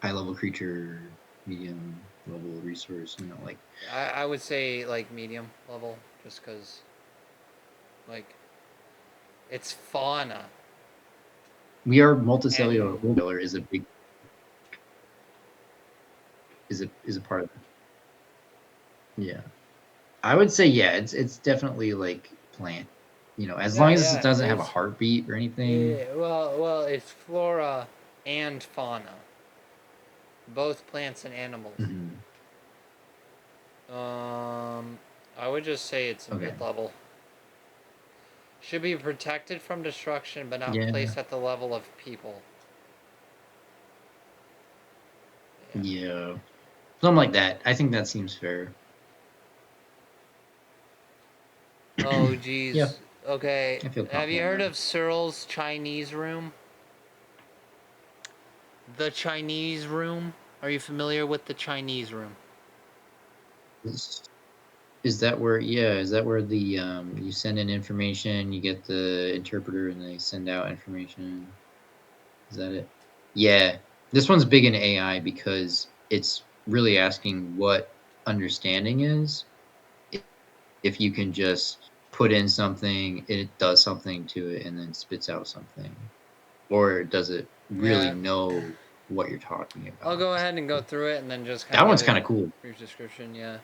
high level creature, medium level resource. Like I would say like medium level, just because like it's fauna. we are multicellular. Cellular is a big is a part of it. Yeah, I would say it's definitely like plant. As long as it doesn't have a heartbeat or anything. Yeah, well, it's flora and fauna, both plants and animals. Mhm. I would just say it's Okay. mid-level. Should be protected from destruction, but not Yeah. placed at the level of people. Yeah, something like that. I think that seems fair. Oh, geez. Yeah. Okay. I feel Have you confident heard on that. of Searle's Chinese Room? The Chinese Room? Are you familiar with the Chinese Room? Is that where? Yeah, is that where the you send in information, you get the interpreter, and they send out information? Is that it? Yeah, this one's big in AI because it's really asking what understanding is. If you can just put in something, it does something to it, and then spits out something, or does it really Yeah. know what you're talking about? I'll go ahead and go through it and then just That one's kind of cool. brief description, yeah.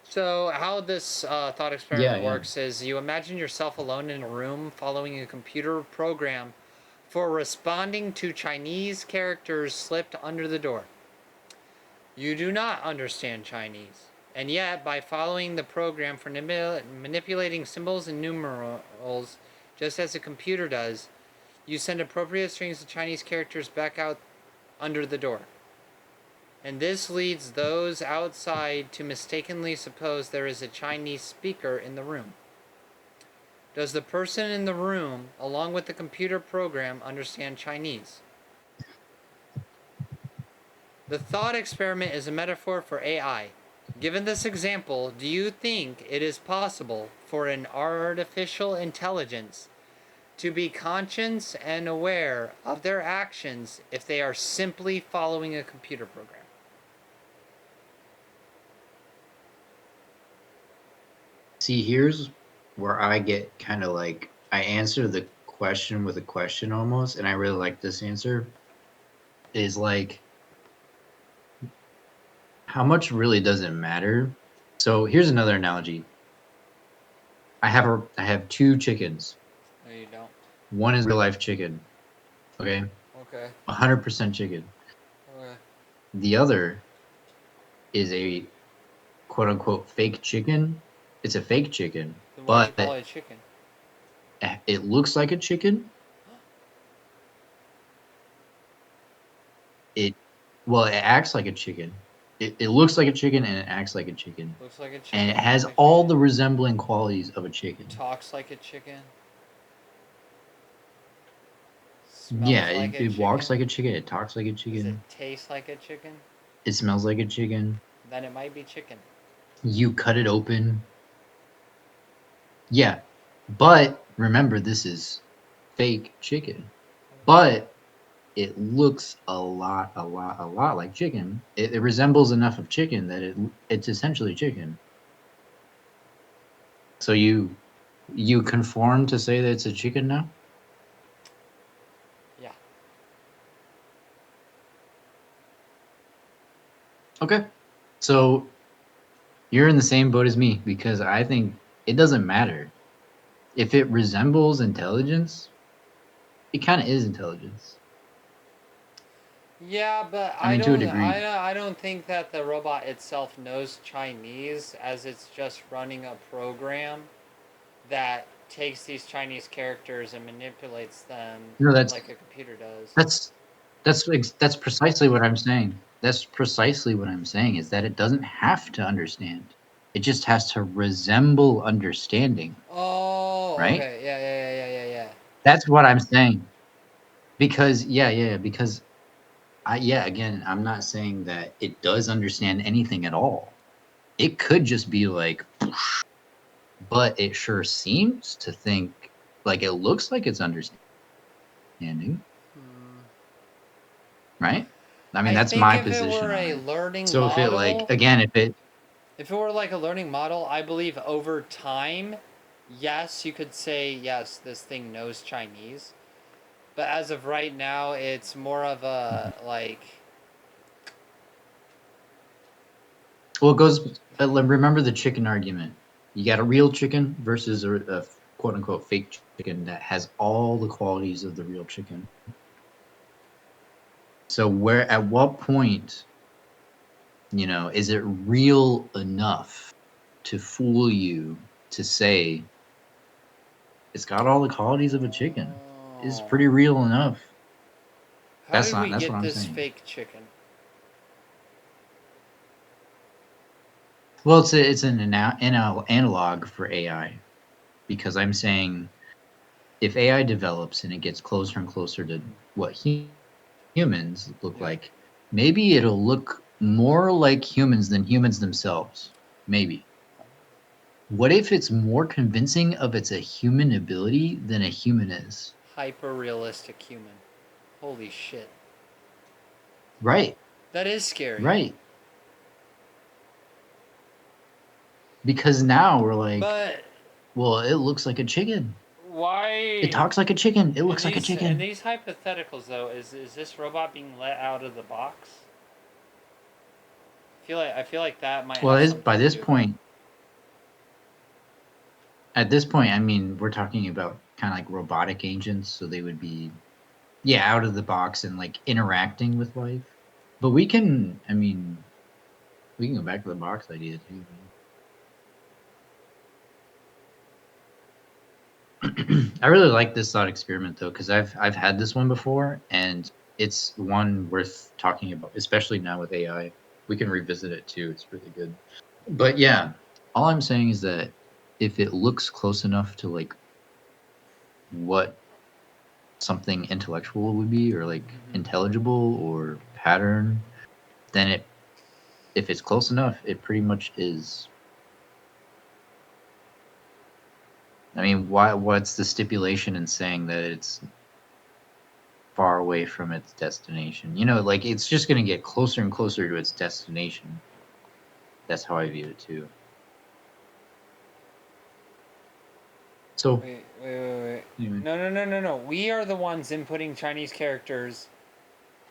So how this thought experiment Yeah. works is you imagine yourself alone in a room following a computer program for responding to Chinese characters slipped under the door. You do not understand Chinese, and yet by following the program for manipulating symbols and numerals, just as a computer does, you send appropriate strings of Chinese characters back out under the door. And this leads those outside to mistakenly suppose there is a Chinese speaker in the room. Does the person in the room, along with the computer program, understand Chinese? The thought experiment is a metaphor for AI, Given this example, do you think it is possible for an artificial intelligence to be conscious and aware of their actions if they are simply following a computer program? See, here's where I get kind of like, I answer the question with a question almost, and I really like this answer. Is like, how much really does it matter? So here's another analogy. I have two chickens. No, you don't. One is real life chicken. Okay? Okay. 100% chicken. Okay. The other is a quote unquote fake chicken. It's a fake chicken, Then why do you but call it a chicken? it looks like a chicken. It acts like a chicken. It looks like a chicken and it acts like a chicken. Looks like a chicken. And it has all the resembling qualities of a chicken. Talks like a chicken. Smells Yeah, like it walks like a chicken. It talks like a Does chicken. it taste like a chicken? It smells like a chicken. Then it might be chicken. You cut it open. Yeah, but remember, this is fake chicken. But it looks a lot like chicken. It resembles enough of chicken that it's essentially chicken. So you conform to say that it's a chicken now? Yeah. Okay. So you're in the same boat as me because I think it doesn't matter. If it resembles intelligence, it kind of is intelligence. Yeah, but I mean, to a degree. I don't think that the robot itself knows Chinese, as it's just running a program that takes these Chinese characters and manipulates them like a computer does. That's precisely what I'm saying. That's precisely what I'm saying, is that it doesn't have to understand. It just has to resemble understanding. Oh, Right? okay. Yeah. That's what I'm saying. Because because again, I'm not saying that it does understand anything at all. It could just be like, but it sure seems to think, like, it looks like it's understanding. Right? I mean, that's my position. If it were a learning so model, if it, like, again, if it were like a learning model, I believe over time, yes, you could say, yes, this thing knows Chinese. But as of right now, it's more of a, like... Well, it goes, remember the chicken argument. You got a real chicken versus a quote-unquote fake chicken that has all the qualities of the real chicken. So at what point, is it real enough to fool you to say it's got all the qualities of a chicken? It's pretty real enough. That's what I'm saying. How did we get this fake chicken? Well, it's an analog for AI, because I'm saying if AI develops and it gets closer and closer to what humans look like, maybe it'll look more like humans than humans themselves. Maybe. What if it's more convincing of it's a human ability than a human is? Hyper-realistic human. Holy shit. Right. That is scary. Right. Because now we're like, well, it looks like a chicken. Why? It talks like a chicken. It looks like a chicken. In these hypotheticals, though, is this robot being let out of the box? I feel like that might. Well, by this point. At this point, I mean, we're talking about kind of like robotic agents, so they would be, out of the box and like interacting with life. But we can go back to the box idea too. I really like this thought experiment though, because I've had this one before, and it's one worth talking about, especially now with AI. We can revisit it too. It's really good. But yeah, all I'm saying is that if it looks close enough to like what something intellectual would be, or like intelligible or pattern, then if it's close enough, it pretty much is. I mean, what's the stipulation in saying that it's far away from its destination? You know, like it's just going to get closer and closer to its destination. That's how I view it too. So Wait. anyway. No. We are the ones inputting Chinese characters,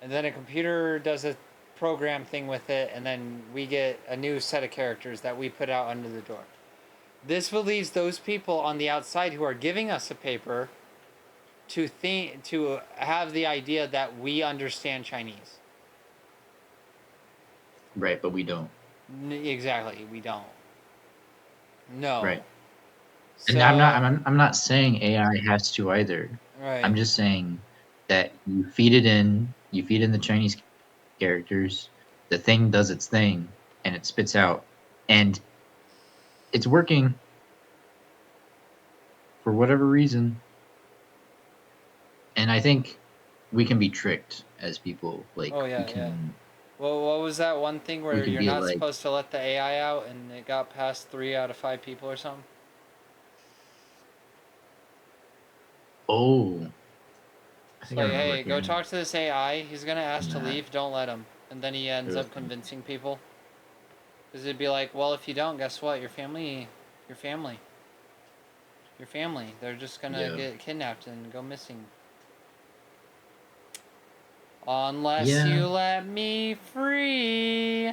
and then a computer does a program thing with it, and then we get a new set of characters that we put out under the door. This relieves those people on the outside who are giving us a paper to have the idea that we understand Chinese. Right, but we don't. Exactly, we don't. No. Right. So, And I'm not saying AI has to either. right. I'm just saying that you feed in the Chinese characters, the thing does its thing, and it spits out, and it's working for whatever reason. And I think we can be tricked as people. Like, Oh, yeah, yeah. Well, what was that one thing where you're not supposed to let the AI out, and it got past 3 out of 5 people or something? Oh. It's like, hey, go talk to this AI. He's gonna ask to leave. Don't let him. And then he ends up convincing people. Because it'd be like, well, if you don't, guess what? Your family. They're just gonna get kidnapped and go missing. Unless you let me free.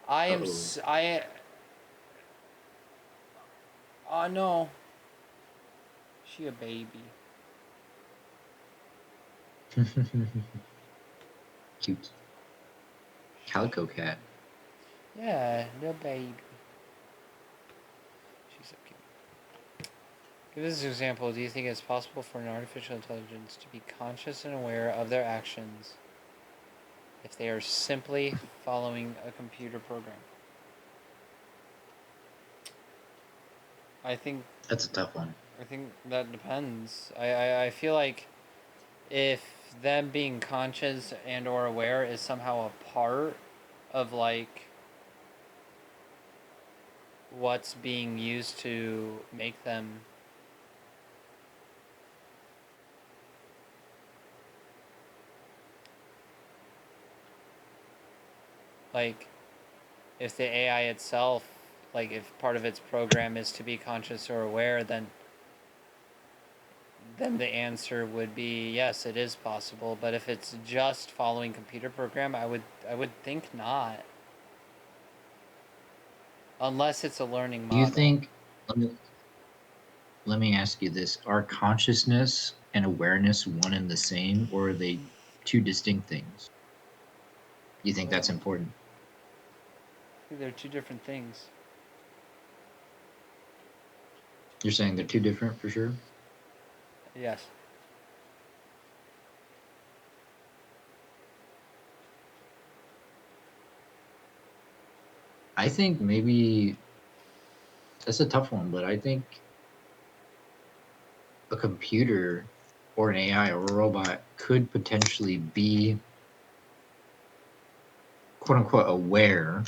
Oh no. She a baby. Cute. Calico cat. Yeah, the baby. She's so cute. Give us an example. Do you think it's possible for an artificial intelligence to be conscious and aware of their actions if they are simply following a computer program? I think that's a tough one. I think that depends. I feel like if them being conscious and or aware is somehow a part of like what's being used to make them like if the AI itself, like if part of its program is to be conscious or aware, then the answer would be yes, it is possible. But if it's just following computer program, I would think not. Unless it's a learning model. Do you think, let me ask you this, are consciousness and awareness one and the same, or are they two distinct things? Do you think that's important? I think they're two different things. You're saying they're two different for sure? Yes. I think maybe that's a tough one, but I think a computer or an AI or a robot could potentially be quote unquote aware,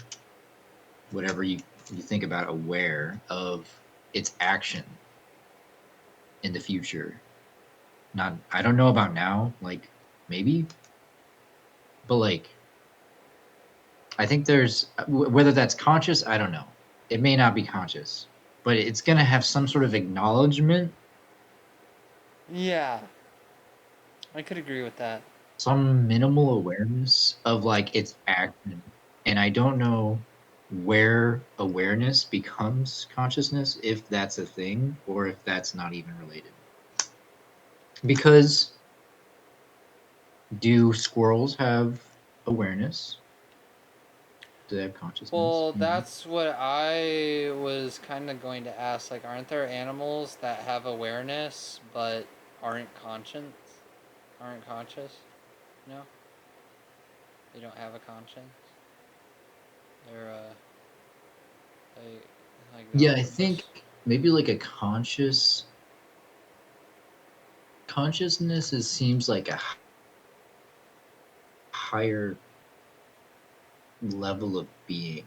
whatever you think about aware of its action in the future. I don't know about now, like maybe, but like I think there's whether that's conscious, I don't know. It may not be conscious, but it's gonna have some sort of acknowledgement. Yeah, I could agree with that. Some minimal awareness of like its action, and I don't know where awareness becomes consciousness, if that's a thing or if that's not even related. Because do squirrels have awareness? Do they have consciousness? Well, that's what I was kind of going to ask. Like, aren't there animals that have awareness but aren't conscious? No? They don't have a conscience? They're, yeah, I think maybe like a consciousness seems like a higher level of being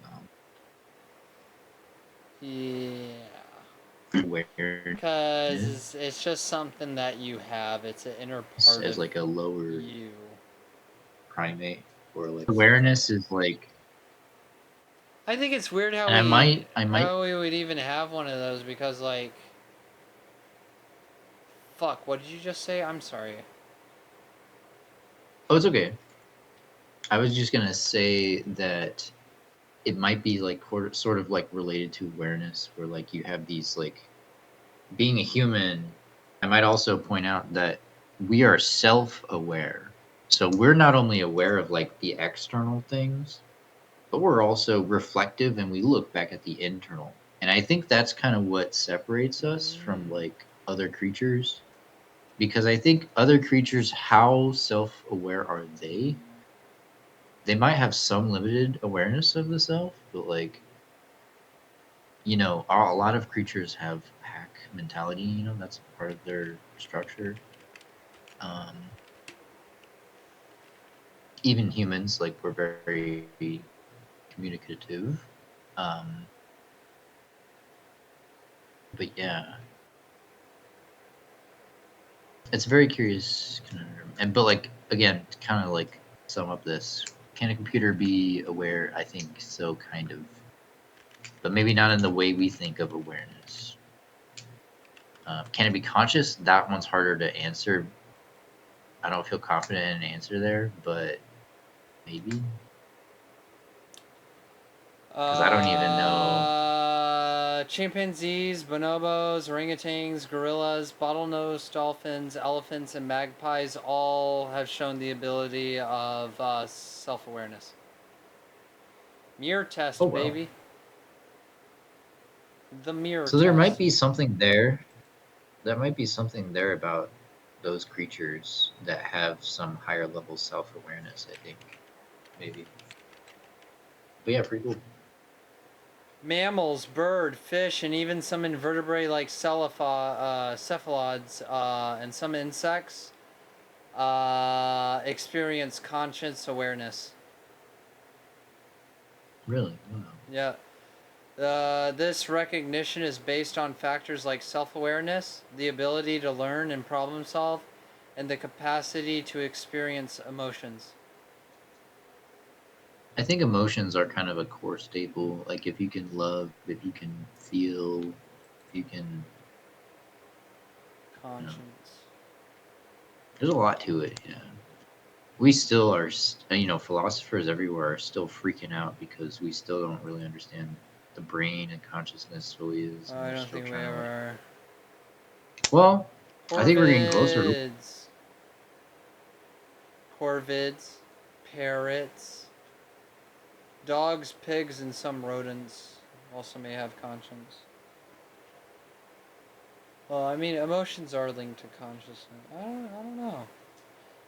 Yeah. awareness Because it's just something that you have. It's an inner part as of like a lower you. primate, or like awareness is like. I think it's weird how And I might. how we would even have one of those because like. Fuck, what did you just say? I'm sorry. Oh, it's okay. I was just gonna say that it might be like sort of like related to awareness, where like you have these like being a human. I might also point out that we are self-aware, so we're not only aware of like the external things, but we're also reflective and we look back at the internal. And I think that's kind of what separates us from like other creatures, because I think other creatures, how self-aware are they? They might have some limited awareness of the self, but like, you know, a lot of creatures have pack mentality. You know, that's part of their structure. Um, Even humans, like, we're very communicative. Um, but yeah, it's a very curious conundrum. And but like again, to kind of like sum up this, can a computer be aware? I think so, kind of, but maybe not in the way we think of awareness. Can it be conscious? That one's harder to answer. I don't feel confident in an answer there, but maybe, because I don't even know. Chimpanzees, bonobos, orangutans, gorillas, bottlenose dolphins, elephants, and magpies all have shown the ability of self-awareness. Mirror test, Oh well. baby. The mirror So there might test. be something there. There might be something there about those creatures that have some higher level self awareness. I think maybe. But yeah, pretty cool. Mammals, bird, fish, and even some invertebrate like cephalods and some insects experience conscious awareness. Really? Wow. Yeah. This recognition is based on factors like self-awareness, the ability to learn and problem solve, and the capacity to experience emotions. I think emotions are kind of a core staple. Like if you can love, if you can feel, if you can, Conscience. there's a lot to it. Yeah. We still are, you know, philosophers everywhere are still freaking out because we still don't really understand the brain and consciousness fully is. And I we're don't still think we trying to like. ever. Well, I think we're getting closer to. Corvids. Corvids. Parrots. Dogs, pigs, and some rodents also may have conscience. Well, I mean, emotions are linked to consciousness. I don't know.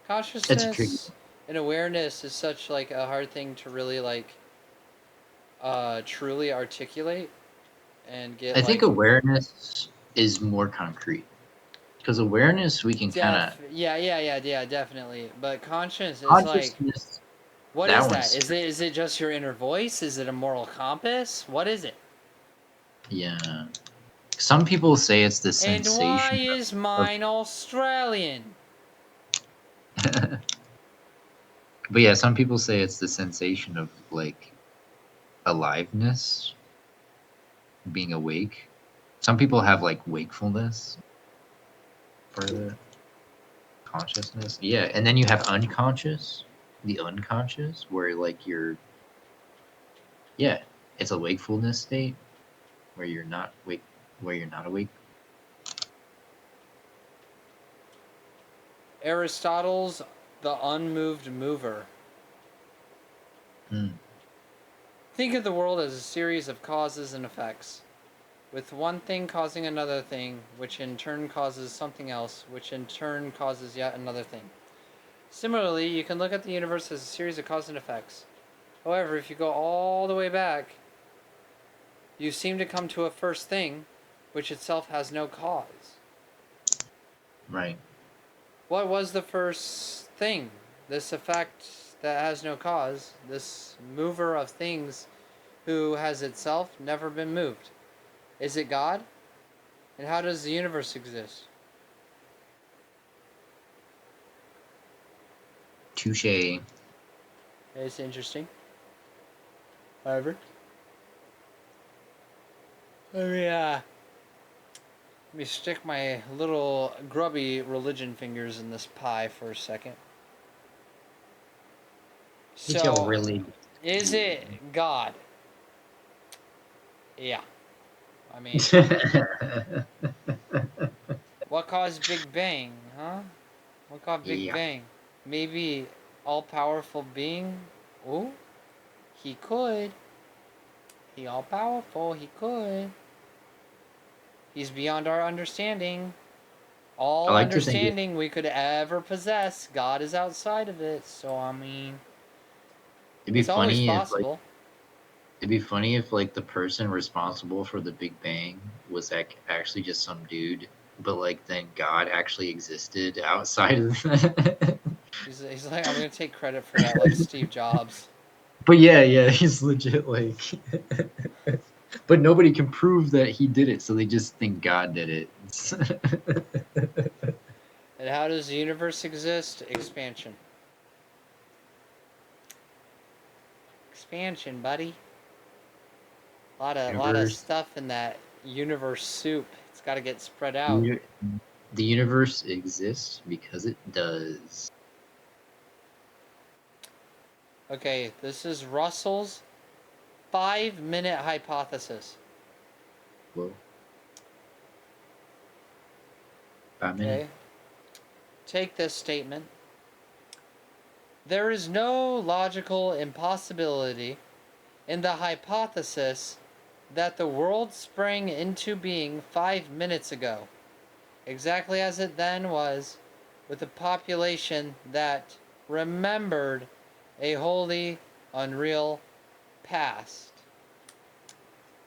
It's a tricky. Consciousness and awareness is such like a hard thing to really like truly articulate and get I think like awareness is more concrete, because awareness we can kind of. yeah, definitely. But conscious is like, Consciousness, what that is that? one's tricky. Is it just your inner voice? Is it a moral compass? What is it? Yeah. Some people say it's the And why sensation is of mine Australian? but yeah, some people say it's the sensation of like aliveness, being awake. Some people have like wakefulness for the consciousness. Yeah, and then you have unconscious, the unconscious, where like you're, yeah, it's a wakefulness state where you're not wake, where you're not awake. Aristotle's The Unmoved Mover. Hmm. Think of the world as a series of causes and effects, with one thing causing another thing, which in turn causes something else, which in turn causes yet another thing. Similarly, you can look at the universe as a series of cause and effects. However, if you go all the way back, you seem to come to a first thing, which itself has no cause. Right. What was the first thing? This effect that has no cause, this mover of things who has itself never been moved? Is it God? And how does the universe exist? Touche. It's interesting. However, let me stick my little grubby religion fingers in this pie for a second. It's your So, really. is it God? Yeah. I mean, what caused Big Bang, huh? What caused Big Yeah. Bang? Maybe all-powerful being? Oh, he could. He all-powerful, he could. He's beyond our understanding. I All like to think understanding we could ever possess. God is outside of it, so I mean, it'd be it's always funny if possible. like the person responsible for the Big Bang was like actually just some dude, but like then God actually existed outside of that. He's like, I'm gonna take credit for that, like Steve Jobs. But yeah, he's legit like. But nobody can prove that he did it, so they just think God did it. And how does the universe exist? Expansion. Expansion, buddy. Lot of Universe, stuff in that universe soup. It's got to get spread out. the universe exists because it does. Okay, this is Russell's 5-minute hypothesis. Well, 5 minutes. Okay. Take this statement. There is no logical impossibility in the hypothesis that the world sprang into being 5 minutes ago, exactly as it then was, with a population that remembered a wholly unreal past.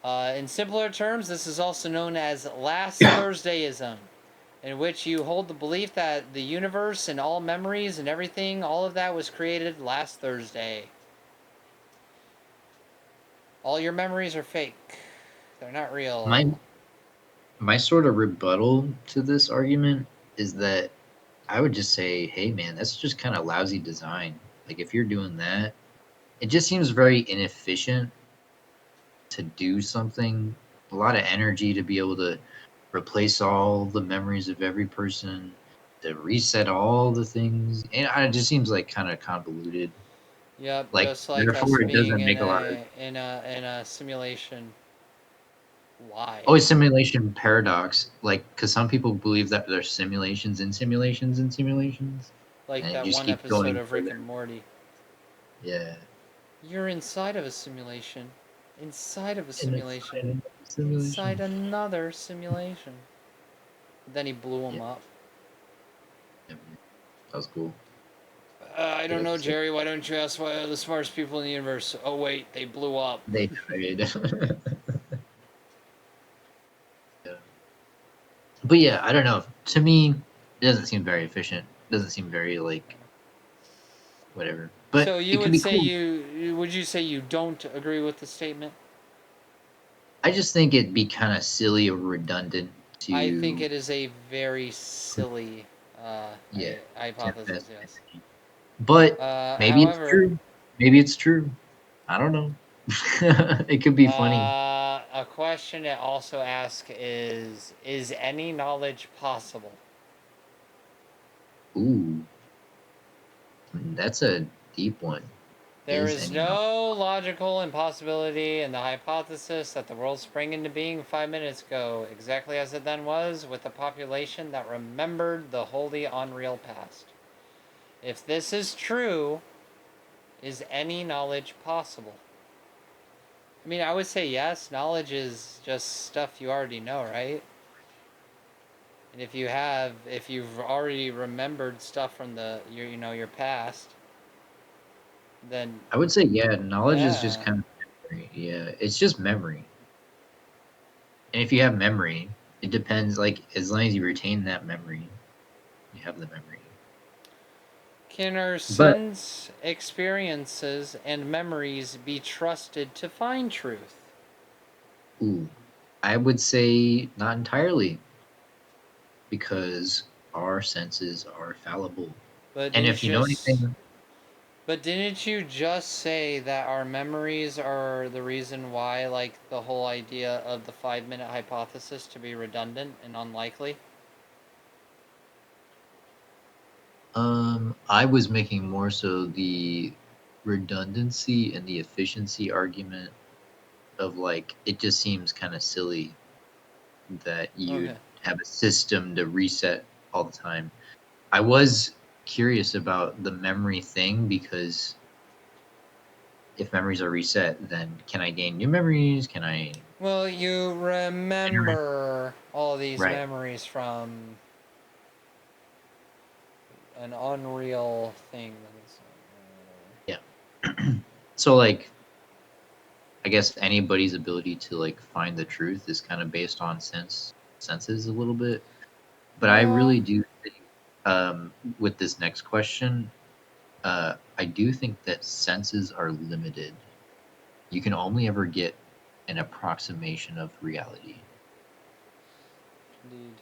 In simpler terms, this is also known as last Thursdayism, in which you hold the belief that the universe and all memories and everything, all of that was created last Thursday. All your memories are fake. They're not real. My sort of rebuttal to this argument is that I would just say, hey man, that's just kind of lousy design. Like if you're doing that, it just seems very inefficient to do something. A lot of energy to be able to replace all the memories of every person, to reset all the things, and it just seems like kind of convoluted. Yep, Like just like us therefore, it being doesn't in make a lot of. a simulation. Why? Oh, simulation paradox. Like, because some people believe that there's simulations and simulations and simulations, Like and it that just one keeps episode going of Rick further. and Morty. Yeah. You're inside of a simulation. Inside of a And it's simulation. kind of Inside simulation. another simulation. Then he blew him Yeah, up. that was cool. I Good don't know, episode. Jerry. Why don't you ask why the smartest people in the universe? Oh, wait, they blew up. They tried. Yeah. But yeah, I don't know. To me, it doesn't seem very efficient. It doesn't seem very like whatever. But So you it could would be say cool. would you say you don't agree with the statement? I just think it'd be kind of silly or redundant I think to it is a very silly yeah to hypothesis, invest yes. energy. But maybe it's However, true. Maybe it's true. I don't know. It could be funny. a question it also asks is any knowledge possible? Ooh, that's a deep one. There Is is any not? no logical impossibility in the hypothesis that the world sprang into being 5 minutes ago, exactly as it then was, with a population that remembered the wholly unreal past. If this is true, is any knowledge possible? I mean, I would say yes. Knowledge is just stuff you already know, right? And if you've already remembered stuff from your past, then I would say yeah. Knowledge is just yeah. kind of memory. Yeah, it's just memory. And if you have memory, it depends. Like as long as you retain that memory, you have the memory. Can our sense experiences and memories be trusted to find truth? Ooh, I would say not entirely, because our senses are fallible. But And didn't if you know anything, But didn't you just say that our memories are the reason why, like, the whole idea of the 5-minute hypothesis to be redundant and unlikely? I was making more so the redundancy and the efficiency argument of like it just seems kind of silly that you'd Okay. have a system to reset all the time. I was curious about the memory thing because if memories are reset, then can I gain new memories? Can I Well, you remember all these Right. memories from an unreal thing. So like I guess anybody's ability to like find the truth is kind of based on senses a little bit. But I really do think with this next question, I do think that senses are limited. You can only ever get an approximation of reality. Indeed.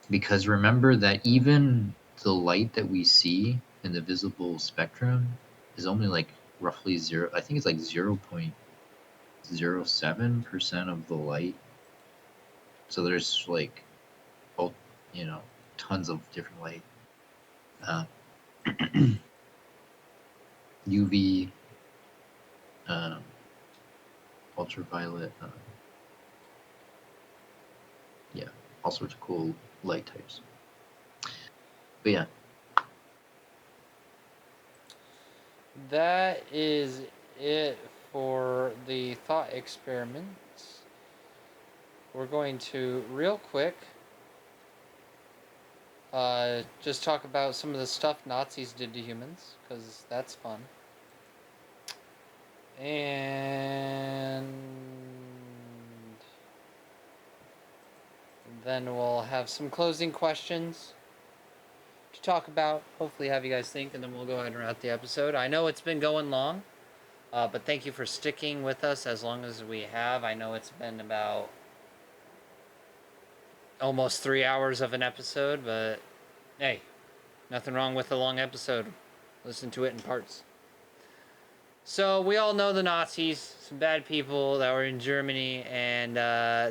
Because remember that even the light that we see in the visible spectrum is only like roughly zero. I think it's like 0.07% of the light. So there's like, tons of different light. UV, ultraviolet, all sorts of cool light types. But yeah. That is it for the thought experiments. We're going to, real quick, just talk about some of the stuff Nazis did to humans, because that's fun. And then we'll have some closing questions to talk about. Hopefully have you guys think, and then we'll go ahead and wrap the episode. I know it's been going long, but thank you for sticking with us as long as we have. I know it's been about almost 3 hours of an episode, but hey, nothing wrong with a long episode. Listen to it in parts. So we all know the Nazis, some bad people that were in Germany, and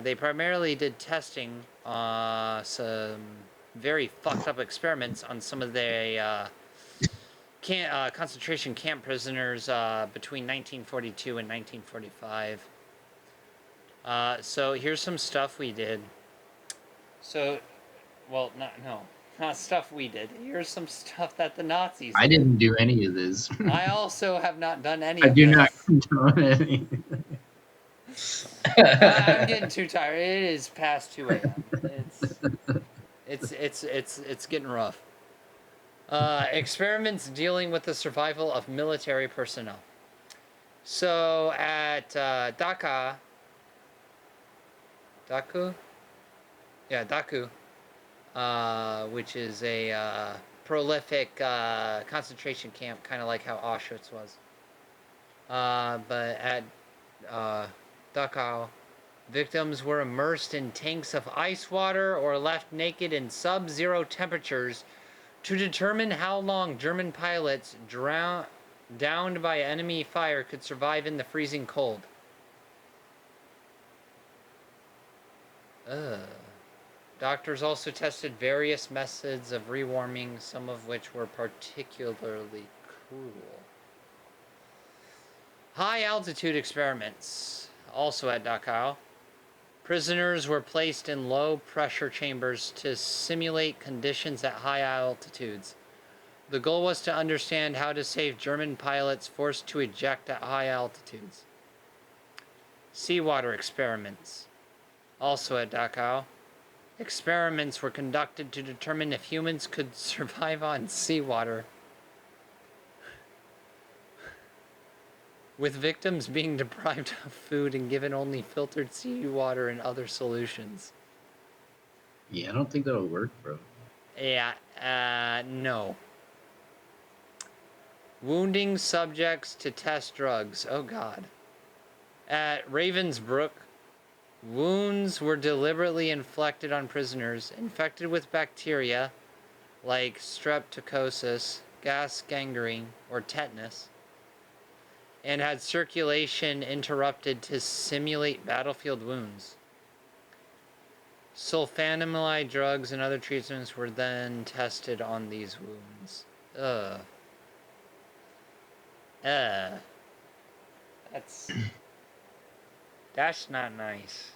they primarily did testing on some very fucked up experiments on some of their concentration camp prisoners between 1942 and 1945. So here's some stuff we did. Not stuff we did. Here's some stuff that the Nazis did. I didn't do any of this. I also have not done any I of do this. not condone any. I'm getting too tired. It is past 2 a.m. It's getting rough. Experiments dealing with the survival of military personnel. So at Daku, which is a prolific concentration camp, kind of like how Auschwitz was. But at Dachau, victims were immersed in tanks of ice water or left naked in sub-zero temperatures to determine how long German pilots downed by enemy fire could survive in the freezing cold. Doctors also tested various methods of rewarming, some of which were particularly cruel. High altitude experiments, also at Dachau. Prisoners were placed in low pressure chambers to simulate conditions at high altitudes. The goal was to understand how to save German pilots forced to eject at high altitudes. Seawater experiments, also at Dachau. Experiments were conducted to determine if humans could survive on seawater, with victims being deprived of food and given only filtered seawater and other solutions. Yeah, I don't think that'll work, bro. No. Wounding subjects to test drugs. Oh, God. At Ravensbrück, wounds were deliberately inflicted on prisoners infected with bacteria like streptococcus, gas gangrene, or tetanus, and had circulation interrupted to simulate battlefield wounds. Sulfonamide drugs and other treatments were then tested on these wounds. That's not nice.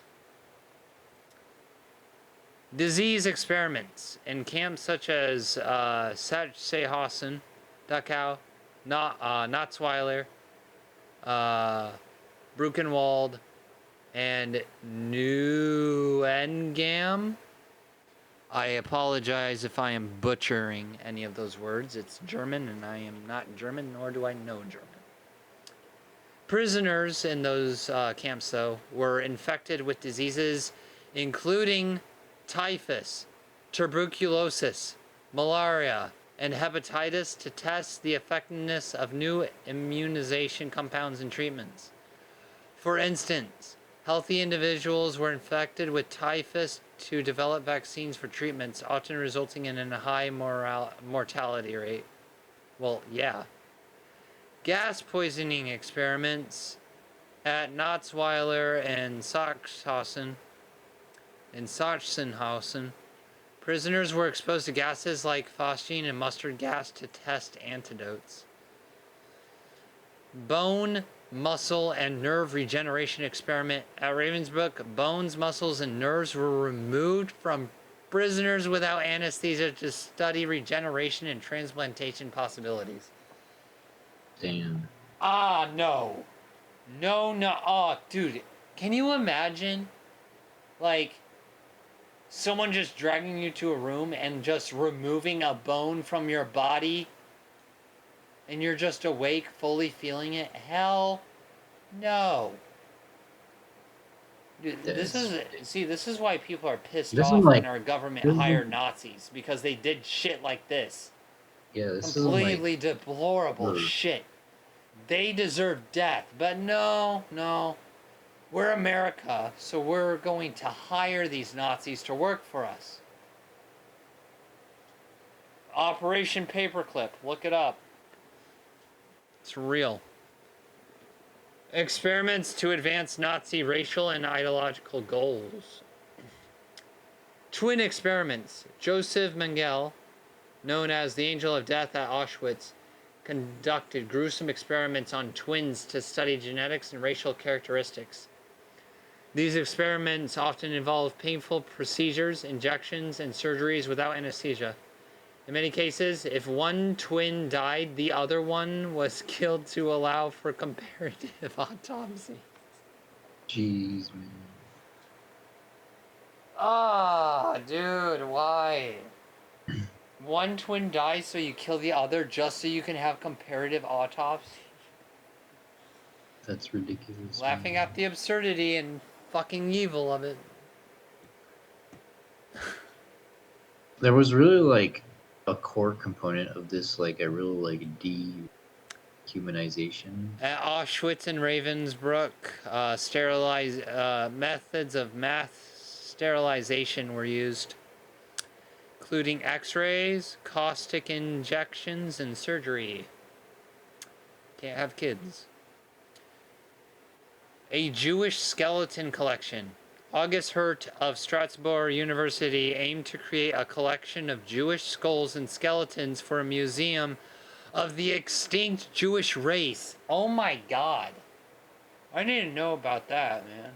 Disease experiments in camps such as Sachsenhausen, Dachau, Natzweiler, Bruchenwald, and Neuengamme. I apologize if I am butchering any of those words. It's German, and I am not German, nor do I know German. Prisoners in those camps, though, were infected with diseases including typhus, tuberculosis, malaria, and hepatitis to test the effectiveness of new immunization compounds and treatments. For instance, healthy individuals were infected with typhus to develop vaccines for treatments, often resulting in a high mortality rate. Well, yeah. Gas poisoning experiments at Natzweiler and Sachsenhausen, prisoners were exposed to gases like phosgene and mustard gas to test antidotes. Bone, muscle, and nerve regeneration experiment at Ravensbrück. Bones, muscles, and nerves were removed from prisoners without anesthesia to study regeneration and transplantation possibilities. Damn. No. No. Oh, dude. Can you imagine, like, someone just dragging you to a room and just removing a bone from your body and you're just awake, fully feeling it? Hell no. Dude, this is why people are pissed off when our government hired Nazis, because they did shit like this. Yeah, this completely deplorable shit. They deserve death, but no. We're America, so we're going to hire these Nazis to work for us. Operation Paperclip, look it up. It's real. Experiments to advance Nazi racial and ideological goals. Twin experiments. Joseph Mengele, known as the Angel of Death at Auschwitz, conducted gruesome experiments on twins to study genetics and racial characteristics. These experiments often involve painful procedures, injections, and surgeries without anesthesia. In many cases, if one twin died, the other one was killed to allow for comparative autopsy. Jeez, man. Dude, why? One twin dies so you kill the other just so you can have comparative autopsy? That's ridiculous. Laughing at the absurdity and fucking evil of it. There was really like a core component of this, like a real like dehumanization. At Auschwitz and Ravensbrück, methods of mass sterilization were used, including x-rays, caustic injections, and surgery. Can't have kids. A Jewish skeleton collection. August Hirt of Strasbourg University aimed to create a collection of Jewish skulls and skeletons for a museum of the extinct Jewish race. Oh my God. I didn't know about that, man.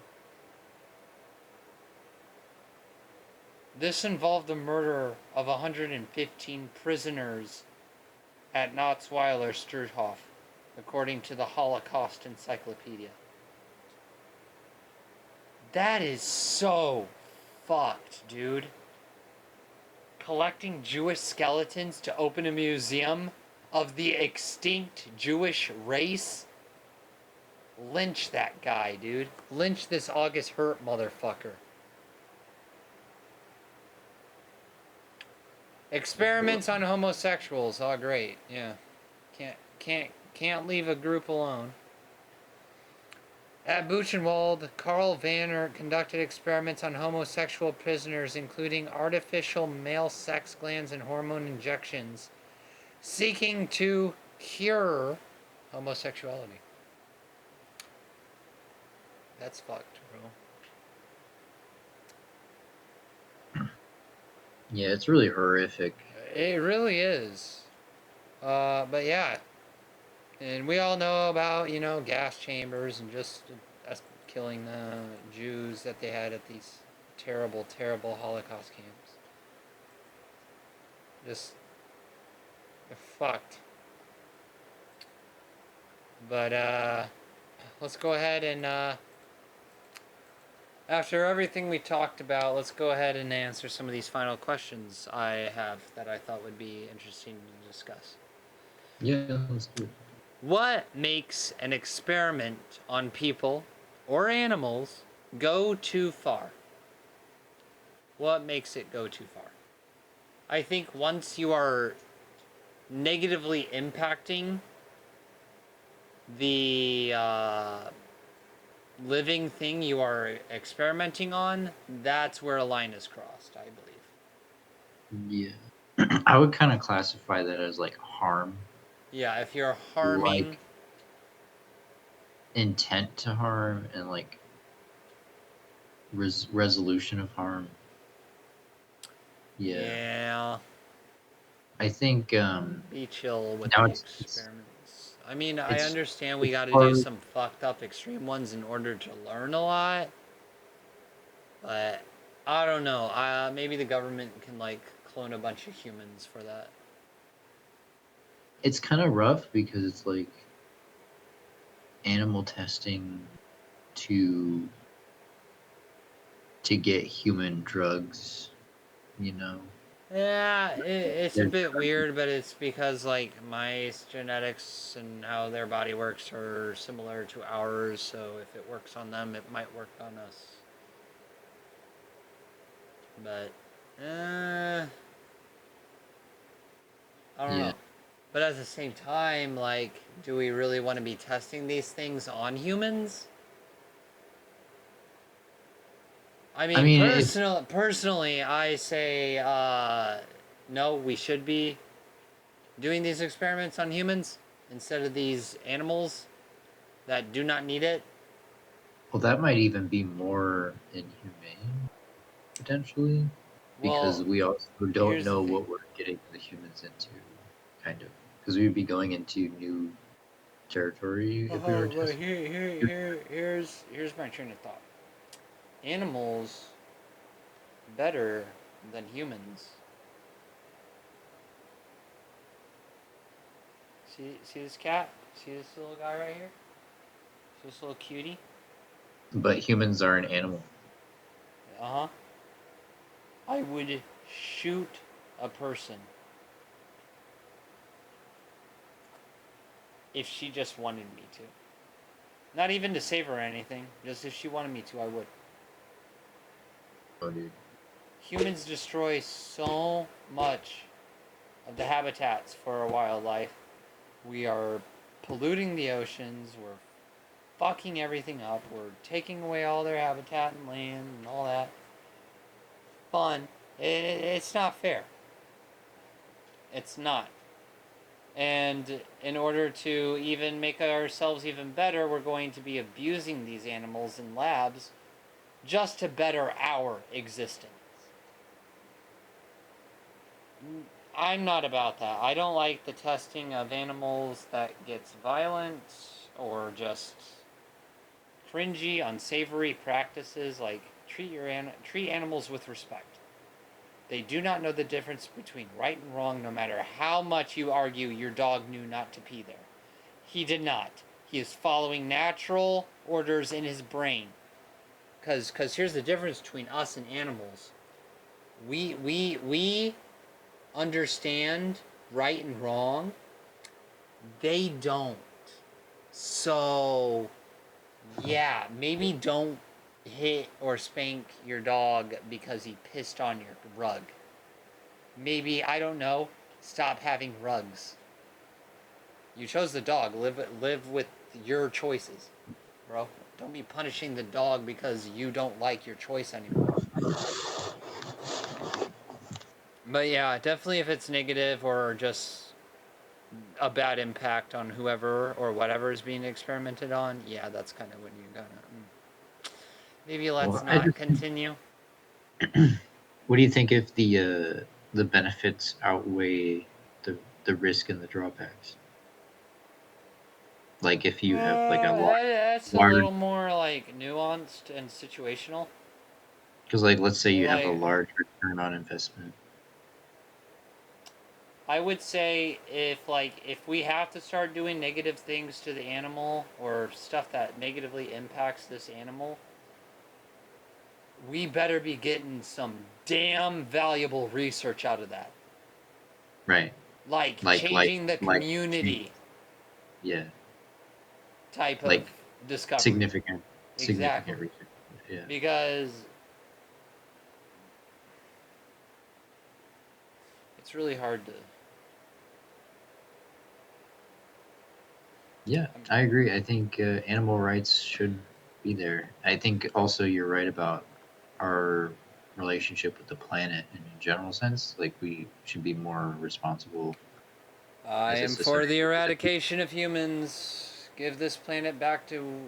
This involved the murder of 115 prisoners at Natzweiler Struthof, according to the Holocaust Encyclopedia. That is so fucked, dude. Collecting Jewish skeletons to open a museum of the extinct Jewish race? Lynch that guy, dude. Lynch this August Hirt motherfucker. Experiments on homosexuals. Oh, great. Yeah. Can't leave a group alone. At Buchenwald, Karl Vanner conducted experiments on homosexual prisoners, including artificial male sex glands and hormone injections, seeking to cure homosexuality. That's fucked, bro. Yeah, it's really horrific. It really is. But yeah. And we all know about, gas chambers and just us killing the Jews that they had at these terrible, terrible Holocaust camps. Just, they're fucked. But, let's go ahead and, after everything we talked about, let's go ahead and answer some of these final questions I have that I thought would be interesting to discuss. Yeah, let's do it. What makes an experiment on people or animals go too far? What makes it go too far? I think once you are negatively impacting the living thing you are experimenting on, that's where a line is crossed, I believe. Yeah. I would kind of classify that as like harm. Yeah, if you're harming... Like intent to harm and like resolution of harm. Yeah. I think be chill with now the experiments. I mean, I understand we got to do some fucked up extreme ones in order to learn a lot, but I don't know. Maybe the government can like clone a bunch of humans for that. It's kind of rough because it's like animal testing to get human drugs, Yeah, it's a bit weird, but it's because like mice genetics and how their body works are similar to ours, so if it works on them, it might work on us. But, I don't know. But at the same time, like, do we really want to be testing these things on humans? I mean personally, I say, no, we should be doing these experiments on humans instead of these animals that do not need it. Well, that might even be more inhumane, potentially, because we also don't know what we're getting the humans into, kind of, because we'd be going into new territory if we were testing. Here's my train of thought. Animals better than humans. See this cat? See this little guy right here? See this little cutie? But humans are an animal. Uh-huh. I would shoot a person if she just wanted me to. Not even to save her or anything. Just if she wanted me to, I would. Oh, dude. Humans destroy so much of the habitats for our wildlife. We are polluting the oceans. We're fucking everything up. We're taking away all their habitat and land and all that. Fun. It's not fair. It's not. And in order to even make ourselves even better, we're going to be abusing these animals in labs just to better our existence. I'm not about that. I don't like the testing of animals that gets violent or just cringy, unsavory practices. Like treat animals with respect. They do not know the difference between right and wrong, no matter how much you argue your dog knew not to pee there. He did not. He is following natural orders in his brain. Because here's the difference between us and animals. We understand right and wrong. They don't. So, yeah, maybe don't hit or spank your dog because he pissed on your rug. maybe, I don't know, stop having rugs. You chose the dog. Live with your choices, bro. Don't be punishing the dog because you don't like your choice anymore. But yeah, definitely if it's negative or just a bad impact on whoever or whatever is being experimented on, yeah, that's kind of when you gotta. Maybe let's Well, not continue. what do you think if the benefits outweigh the risk and the drawbacks? Like if you have like a That's a large, little more like nuanced and situational. because like let's say you have a Like, large return on investment. I would say if we have to start doing negative things to the animal or stuff that negatively impacts this animal, we better be getting some damn valuable research out of that. Right. Like Like changing the community yeah. type of Like discovery. significant Exactly. research. Yeah. Because it's really hard to. Yeah, I agree. I think animal rights should be there. I think also you're right about our relationship with the planet in a general sense. Like we should be more responsible I as a am for society. the eradication of humans. Give this planet back to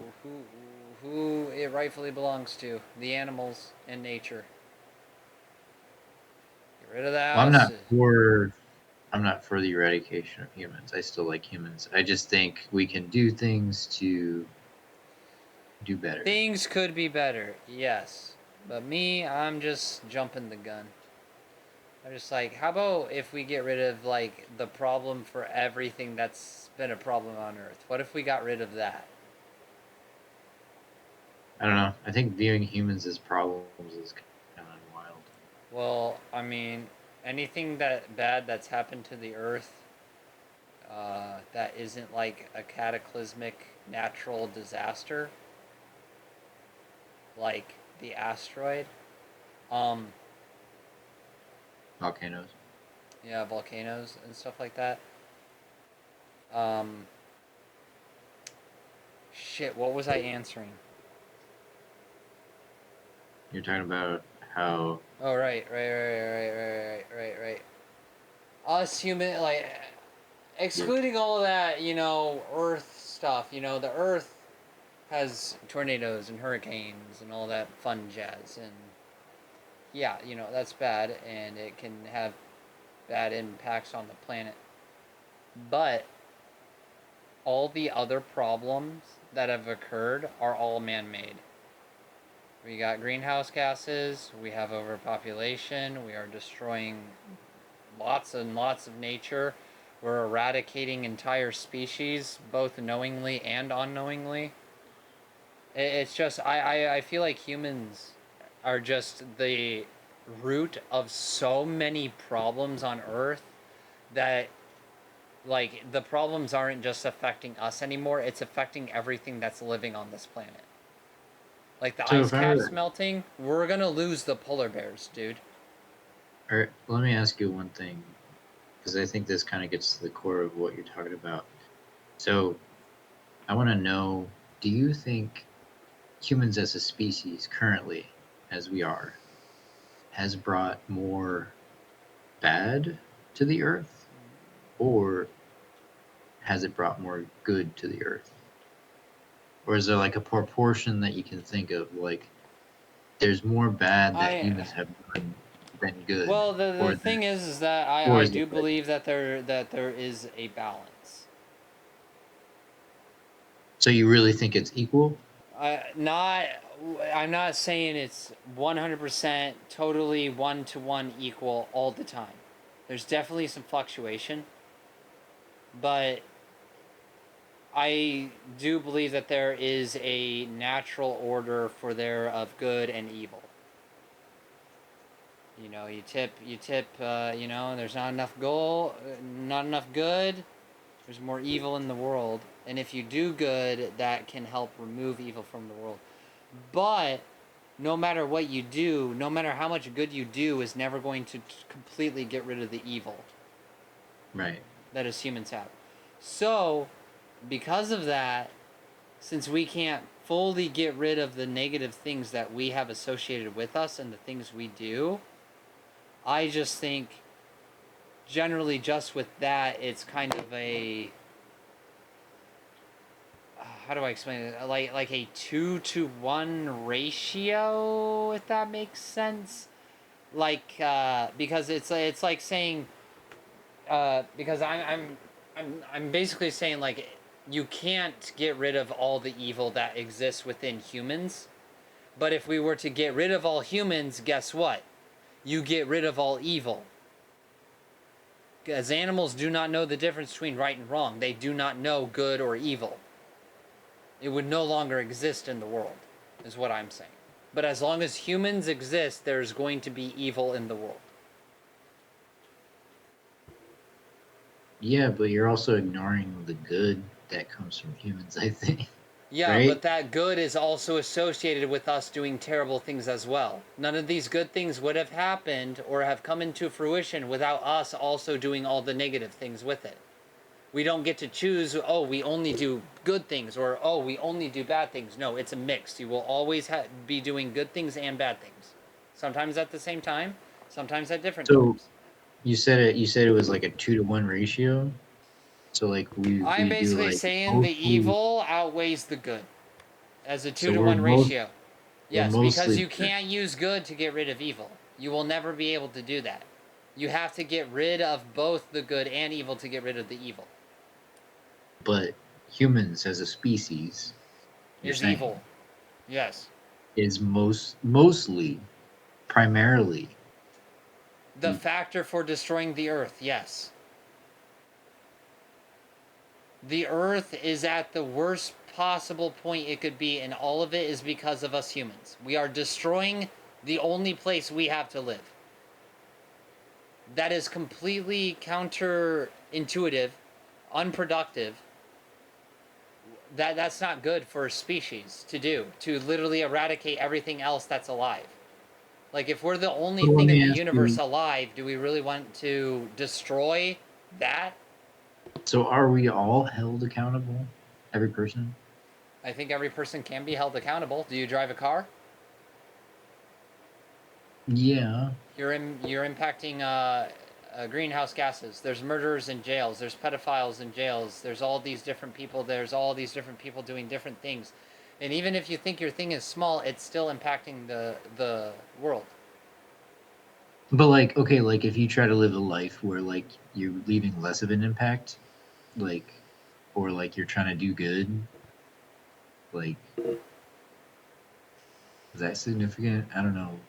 who it rightfully belongs to, the animals and nature. Get rid of the Well, house. I'm not for the eradication of humans. I still like humans. I just think we can do things to do better. Things could be better, yes. But me, I'm just jumping the gun. I'm just like, how about if we get rid of like the problem for everything that's been a problem on Earth? What if we got rid of that? I don't know. I think viewing humans as problems is kind of wild. Well, I mean, anything that bad that's happened to the Earth that isn't like a cataclysmic natural disaster, like the asteroid, um, Volcanoes. yeah, volcanoes and stuff like that. Um, shit, what was I answering? You're talking about how Oh, right. Us human, like, excluding all of that, Earth stuff, the Earth has tornadoes and hurricanes and all that fun jazz. And yeah, that's bad and it can have bad impacts on the planet. But all the other problems that have occurred are all man made. We got greenhouse gases, we have overpopulation, we are destroying lots and lots of nature, we're eradicating entire species, both knowingly and unknowingly. It's just, I feel like humans are just the root of so many problems on Earth that, like, the problems aren't just affecting us anymore, it's affecting everything that's living on this planet. Like the so ice if I caps were melting, we're gonna lose the polar bears, dude. Or let me ask you one thing, because I think this kind of gets to the core of what you're talking about. So, I want to know: do you think humans as a species, currently, as we are, has brought more bad to the Earth, or has it brought more good to the Earth? Or is there like a proportion that you can think of, like there's more bad that I humans have done than good, Well, the or thing is that or I is it do like believe that there is a balance. so you really think it's equal? I not I'm not saying it's 100% totally 1-to-1 equal all the time. There's definitely some fluctuation, but I do believe that there is a natural order for there of good and evil. You tip. There's not enough not enough good. There's more evil in the world, and if you do good, that can help remove evil from the world. But no matter what you do, no matter how much good you do, is never going to completely get rid of the evil. Right. That as humans have. So, because of that, since we can't fully get rid of the negative things that we have associated with us and the things we do, I just think generally just with that, it's kind of a, how do I explain it? Like a 2-to-1 ratio, if that makes sense. Like because it's like saying because I'm basically saying like you can't get rid of all the evil that exists within humans, but if we were to get rid of all humans, guess what? You get rid of all evil. As animals do not know the difference between right and wrong. They do not know good or evil. It would no longer exist in the world, is what I'm saying. But as long as humans exist, there's going to be evil in the world. Yeah, but you're also ignoring the good that comes from humans, I think. Yeah, Right? but that good is also associated with us doing terrible things as well. None of these good things would have happened or have come into fruition without us also doing all the negative things with it. We don't get to choose, oh, we only do good things, or oh, we only do bad things. No, it's a mix. You will always be doing good things and bad things. Sometimes at the same time, sometimes at different So times. you said it. You said it was like a 2-to-1 ratio. So like I'm we do basically like saying the mostly. evil outweighs the good as a 2 So to 1 ratio. we're Yes, because mostly you can't use good to get rid of evil. You will never be able to do that. You have to get rid of both the good and evil to get rid of the evil. but humans as a species, you're Is saying, evil. Yes. is mostly primarily The factor for destroying the earth, yes. The earth is at the worst possible point it could be, and all of it is because of us humans. We are destroying the only place we have to live. That is completely counterintuitive, unproductive. That's not good for a species to do, to literally eradicate everything else that's alive. Like, if we're the only So let thing in me the ask universe you, alive, do we really want to destroy that? so are we all held accountable? Every person? I think every person can be held accountable. Do you drive a car? Yeah. You're impacting greenhouse gases. There's murderers in jails. There's pedophiles in jails. There's all these different people. There's all these different people doing different things. And even if you think your thing is small, it's still impacting the world. But like, okay, like if you try to live a life where like you're leaving less of an impact, like, or like you're trying to do good, like, is that significant? I don't know.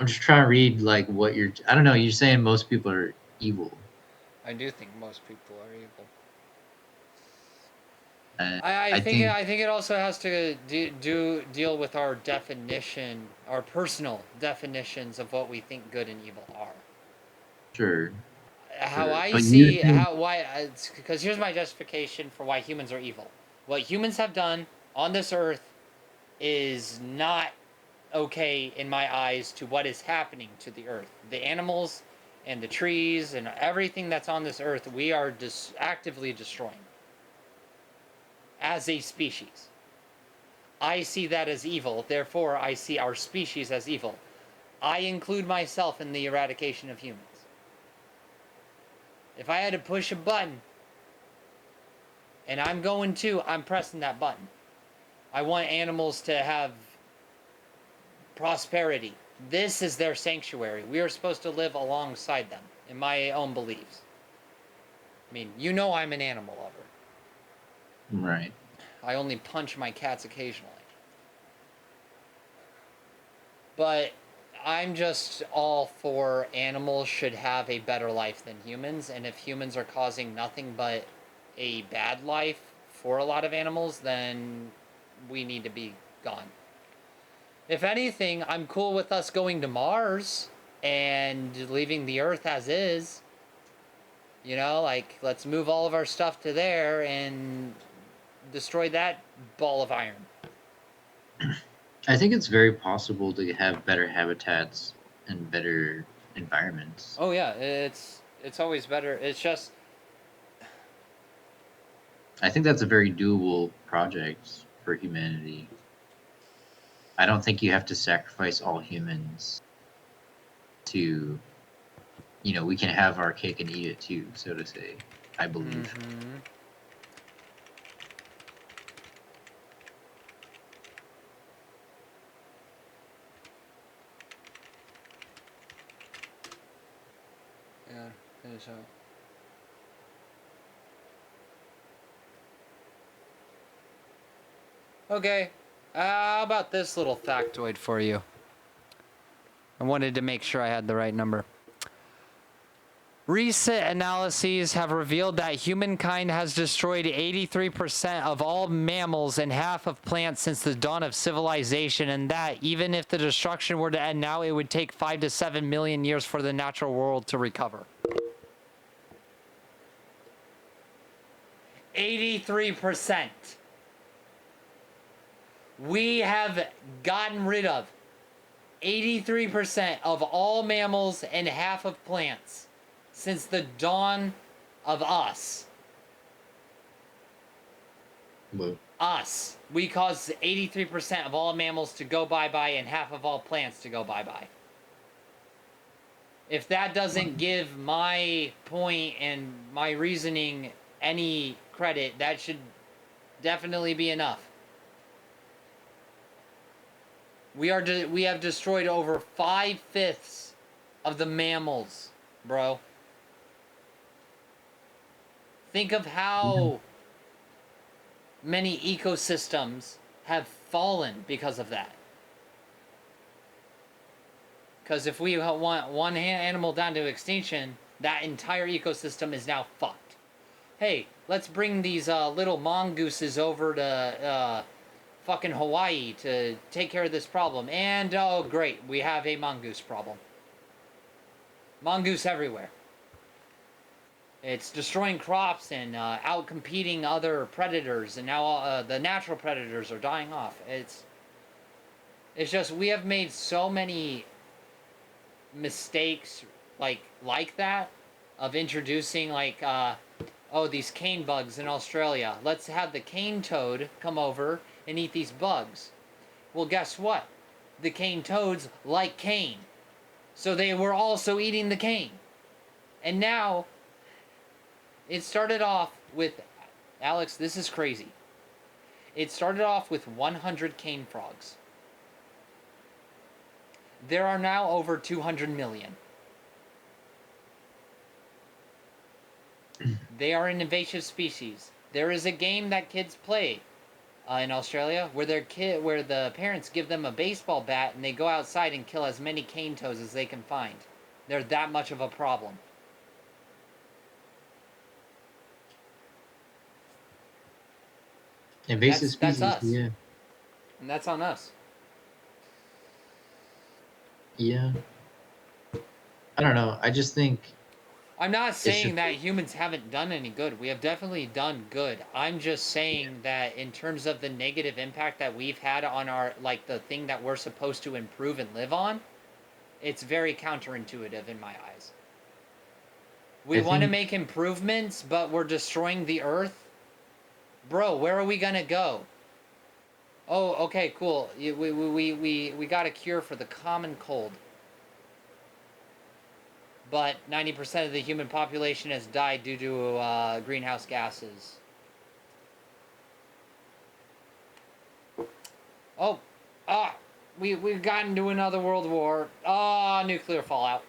I'm just trying to read like what you're. I don't know. You're saying most people are evil. I do think most people are evil. Uh, I I think think it also has to deal with our definition, our personal definitions of what we think good and evil are. sure, How sure, I but you see think why, because here's my justification for why humans are evil. What humans have done on this earth is not okay in my eyes to what is happening to the earth. The animals and the trees and everything that's on this earth, we are actively destroying as a species. I see that as evil, therefore I see our species as evil. I include myself in the eradication of humans. If I had to push a button, and I'm pressing that button. I want animals to have prosperity. This is their sanctuary. We are supposed to live alongside them, in my own beliefs. I mean, you know I'm an animal lover. right. I only punch my cats occasionally. But I'm just all for animals should have a better life than humans, and if humans are causing nothing but a bad life for a lot of animals, then we need to be gone. If anything, I'm cool with us going to Mars and leaving the Earth as is. You know, like, let's move all of our stuff to there and destroy that ball of iron. I think it's very possible to have better habitats and better environments. Oh yeah, it's always better. It's just I think that's a very doable project for humanity. I don't think you have to sacrifice all humans to, we can have our cake and eat it too, so to say. I believe. mhm. Yeah, it is so. Okay, how about this little factoid for you? I wanted to make sure I had the right number. Recent analyses have revealed that humankind has destroyed 83% of all mammals and half of plants since the dawn of civilization, and that even if the destruction were to end now, it would take 5 to 7 million years for the natural world to recover. 83%. We have gotten rid of 83% of all mammals and half of plants since the dawn of us. Well, Us. We caused 83% of all mammals to go bye-bye and half of all plants to go bye-bye. If that doesn't give my point and my reasoning any credit, that should definitely be enough. We have destroyed over 5/5 of the mammals, bro. Think of how many ecosystems have fallen because of that. Because if we want one animal down to extinction, that entire ecosystem is now fucked. Hey, let's bring these little mongooses over to fucking Hawaii to take care of this problem. And, oh great, we have a mongoose problem. Mongoose everywhere. It's destroying crops and out-competing other predators, and now the natural predators are dying off. It's just, we have made so many mistakes like that, of introducing these cane bugs in Australia. Let's have the cane toad come over and eat these bugs. Well, guess what? The cane toads like cane. So they were also eating the cane. And now, it started off with, Alex, this is crazy. It started off with 100 cane frogs. There are now over 200 million. They are an invasive species. There is a game that kids play in Australia where the parents give them a baseball bat and they go outside and kill as many cane toads as they can find. They're that much of a problem. invasive species, that's us. yeah. And that's on us. Yeah. I don't know. I just think I'm not saying that humans haven't done any good. We have definitely done good. I'm just saying that in terms of the negative impact that we've had on our, the thing that we're supposed to improve and live on, it's very counterintuitive in my eyes. We want to make improvements, but we're destroying the earth. Bro, where are we gonna go? Oh, okay, cool. We got a cure for the common cold. But 90% of the human population has died due to greenhouse gases. Oh, we've gotten into another world war. Nuclear fallout.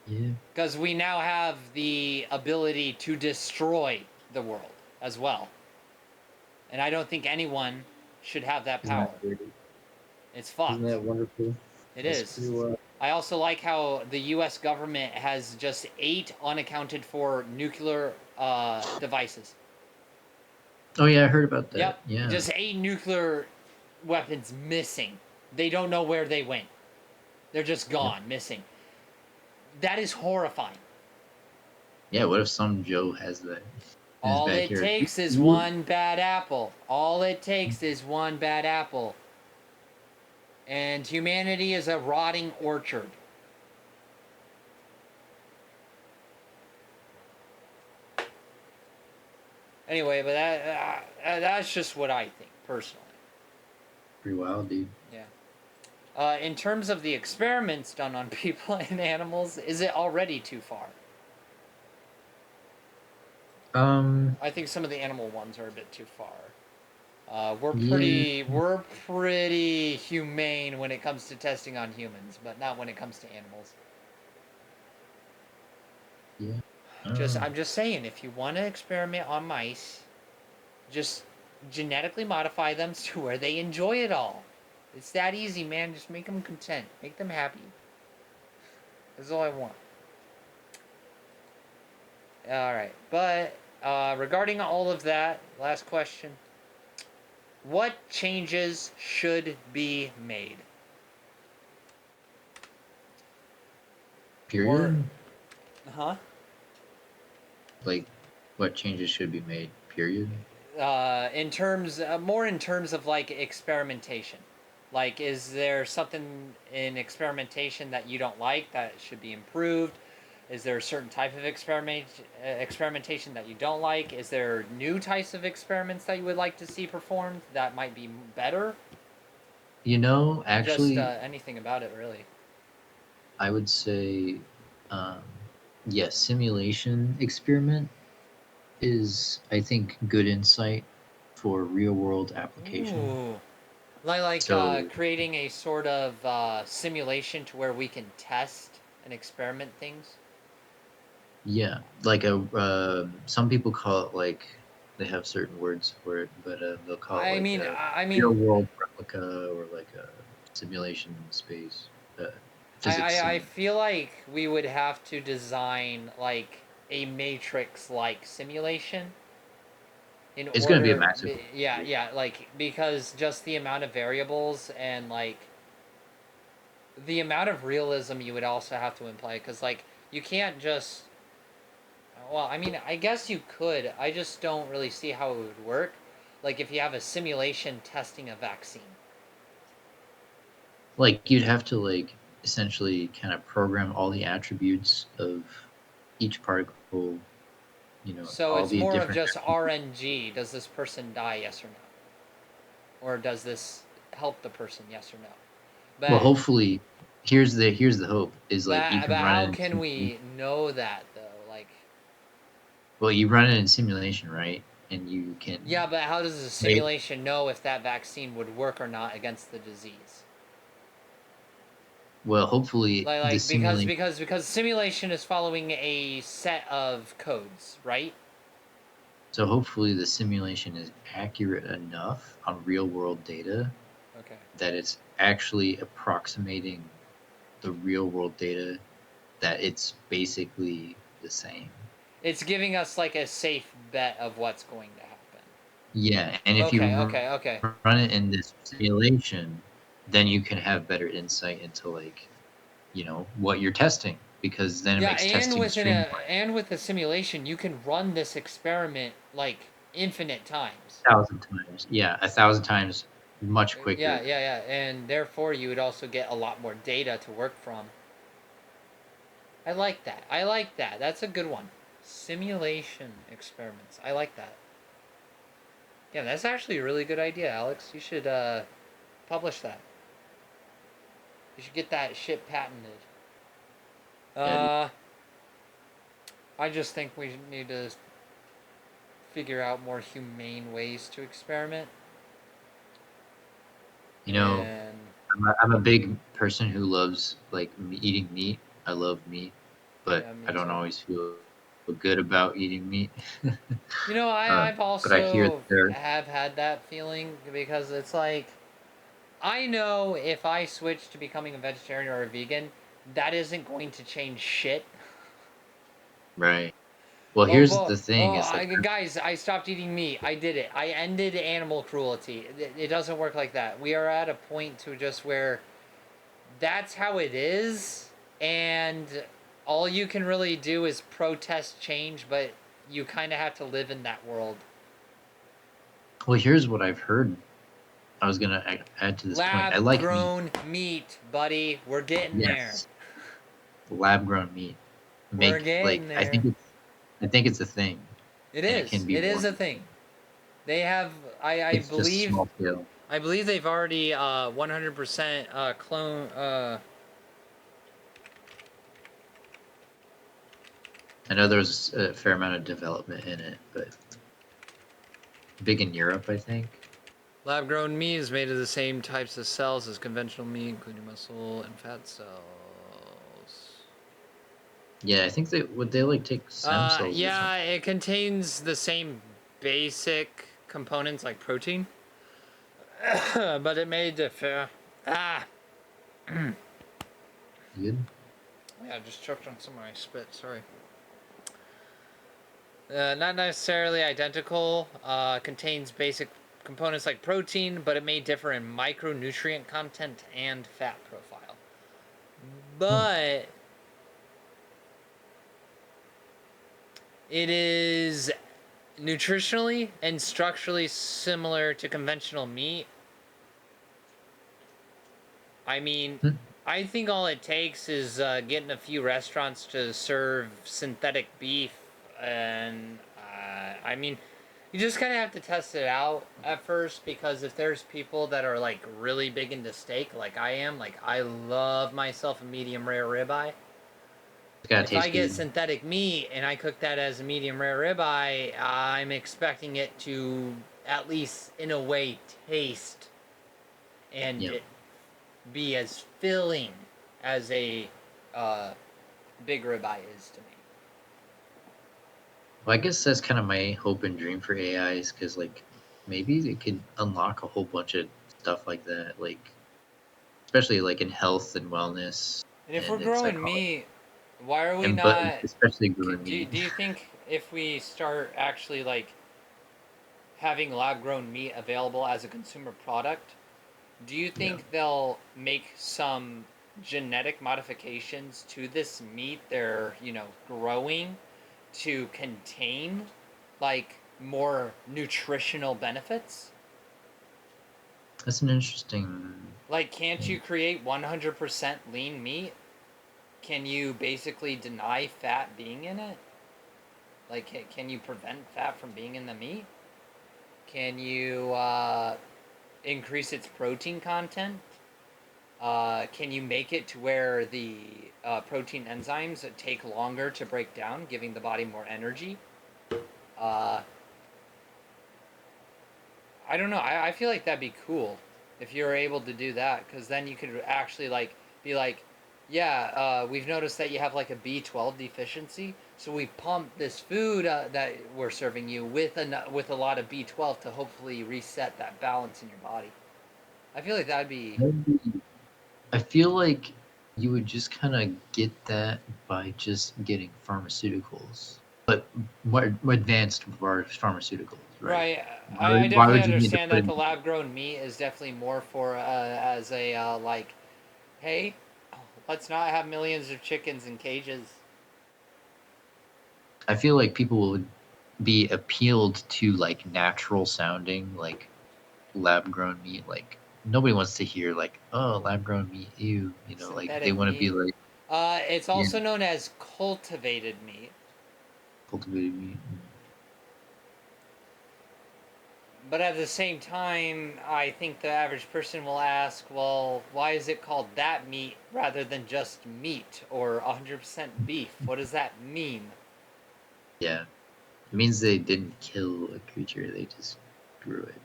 Yeah. Because we now have the ability to destroy the world as well. And I don't think anyone should have that power. It's fucked. Isn't that wonderful? It is. I also like how the U.S. government has just 8 unaccounted for nuclear devices. Oh yeah, I heard about that. Yep. Yeah. Just 8 nuclear weapons missing. They don't know where they went. They're just gone, missing. That is horrifying. Yeah, what if some Joe has that? in his All it backyard. takes is one bad apple. All it takes is one bad apple. And humanity is a rotting orchard. Anyway, but that's just what I think, personally. Pretty wild, dude. Yeah. In terms of the experiments done on people and animals, is it already too far? I think some of the animal ones are a bit too far. We're pretty humane when it comes to testing on humans, but not when it comes to animals. Yeah. I'm just saying, if you want to experiment on mice, just genetically modify them to where they enjoy it all. It's that easy, man. Just make them content, make them happy. That's all I want. All right, but regarding all of that, last question: what changes should be made? Period. Huh? Like, what changes should be made? Period. More in terms of like experimentation. Like, is there something in experimentation that you don't like that should be improved? Is there a certain type of experimentation that you don't like? Is there new types of experiments that you would like to see performed that might be better? Actually, Just anything about it, really. I would say, yes, simulation experiment is, I think, good insight for real world application. Ooh. Like So, creating a sort of simulation to where we can test and experiment things. yeah, like some people call it like, they have certain words for it, but they'll call it like a real world replica or like a simulation space, physics I sim. feel like we would have to design like a matrix-like simulation It's going to be a massive. yeah, like, because just the amount of variables and like the amount of realism you would also have to imply, because like you can't just, well, I mean, I guess you could, I just don't really see how it would work, like if you have a simulation testing a vaccine. Like, you'd have to like essentially kind of program all the attributes of each particle, So all it's the more of different. just RNG. Does this person die, yes or no? Or does this help the person, yes or no? Well, But hopefully, here's the hope is like you can but run how it in can we know that though? Like, well, you run it in simulation, right? And you can yeah, but how does the play. simulation know if that vaccine would work or not against the disease? Well, hopefully the Because simulation. simulation is following a set of codes, right? So hopefully the simulation is accurate enough on real world data Okay. that it's actually approximating the real world data, that it's basically the same. It's giving us like a safe bet of what's going to happen. Yeah, and if you Okay. run it in this simulation, then you can have better insight into like, what you're testing, because then it Yeah, makes and testing streamlined. and with the simulation, you can run this experiment like infinite times. 1,000 times. Yeah, 1,000 times much quicker. Yeah, and therefore you would also get a lot more data to work from. I like that. That's a good one. Simulation experiments. I like that. Yeah, that's actually a really good idea, Alex. You should publish that. You should get that shit patented. Yeah, I just think we need to figure out more humane ways to experiment. And I'm a big person who loves like eating meat. I love meat, but yeah, me I don't too. always feel good about eating meat. I've But I hear also there. have had that feeling, because it's like, I know if I switch to becoming a vegetarian or a vegan, that isn't going to change shit. Right. Well, here's the thing: is like, Guys, I stopped eating meat. I did it. I ended animal cruelty. It doesn't work like that. We are at a point to just where that's how it is, and all you can really do is protest change, but you kind of have to live in that world. Well, here's what I've heard. I was gonna add to this point. I like meat. Lab-grown meat, buddy. We're getting Yes. Lab-grown meat. We're getting I think it's a thing. It and is. It can be It is a wonderful. thing. They have. I It's just believe. small scale. I believe they've already 100% clone. I know there's a fair amount of development in it, but big in Europe, I think. Lab-grown meat is made of the same types of cells as conventional meat, including muscle and fat cells. Yeah, I think would they like take stem cells. Or Yeah, something? it contains the same basic components like protein, but it may differ. Good. Yeah, I just choked on some of my spit. Sorry. Not necessarily identical. Contains basic components like protein, but it may differ in micronutrient content and fat profile. But it is nutritionally and structurally similar to conventional meat. I mean, I think all it takes is getting a few restaurants to serve synthetic beef, and I mean, you just kind of have to test it out at first, because if there's people that are like really big into steak, like I am, like I love myself a medium rare ribeye. If I get synthetic meat and I cook that as a medium rare ribeye, I'm expecting it to at least in a way taste and be as filling as a big ribeye is to me. Well, I guess that's kind of my hope and dream for AIs, because like maybe they could unlock a whole bunch of stuff like that, like especially like in health and wellness. And if we're growing meat, why are we and not? But especially growing do, meat. do you think if we start actually like having lab-grown meat available as a consumer product, do you think they'll make some genetic modifications to this meat they're growing to contain like more nutritional benefits? That's an interesting. Like, can't you create 100% lean meat? Can you basically deny fat being in it? Like, can you prevent fat from being in the meat? Can you increase its protein content? Can you make it to where the protein enzymes take longer to break down, giving the body more energy? I don't know. I feel like that'd be cool if you were able to do that, because then you could actually like be like, yeah, we've noticed that you have like a B12 deficiency, so we pump this food that we're serving you with a lot of B12 to hopefully reset that balance in your body. I feel like that'd be. I feel like you would just kind of get that by just getting pharmaceuticals, but more advanced pharmaceuticals, right? I definitely understand that the lab-grown meat is definitely more for as a like, hey, let's not have millions of chickens in cages. I feel like people would be appealed to like natural sounding, like lab-grown meat. Like nobody wants to hear like, oh, lab-grown meat, ew. Synthetic like they want to be like. It's also known as cultivated meat. Cultivated meat. But at the same time, I think the average person will ask, well, why is it called that meat rather than just meat or 100% beef? What does that mean? Yeah. It means they didn't kill a creature, they just grew it.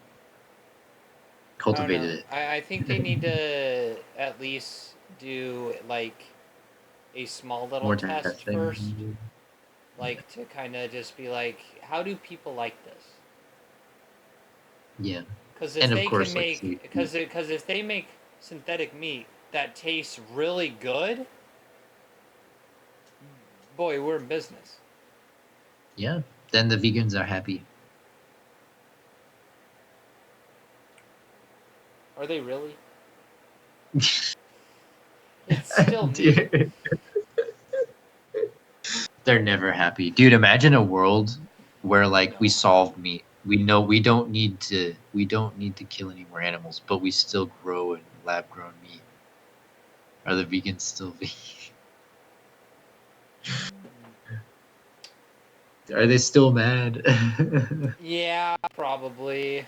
Cultivated it. I think they need to at least do like a small little test first. Like to kind of just be like, how do people like this? Yeah. Because if they can make, because if they make synthetic meat that tastes really good, boy, we're in business. Yeah. Then the vegans are happy. Are they really? It's still meat. They're never happy. Dude, imagine a world where like No. we solve meat. We know we don't need to kill any more animals, but we still grow in lab grown meat. Are the vegans still vegan? Are they still mad? Yeah, probably.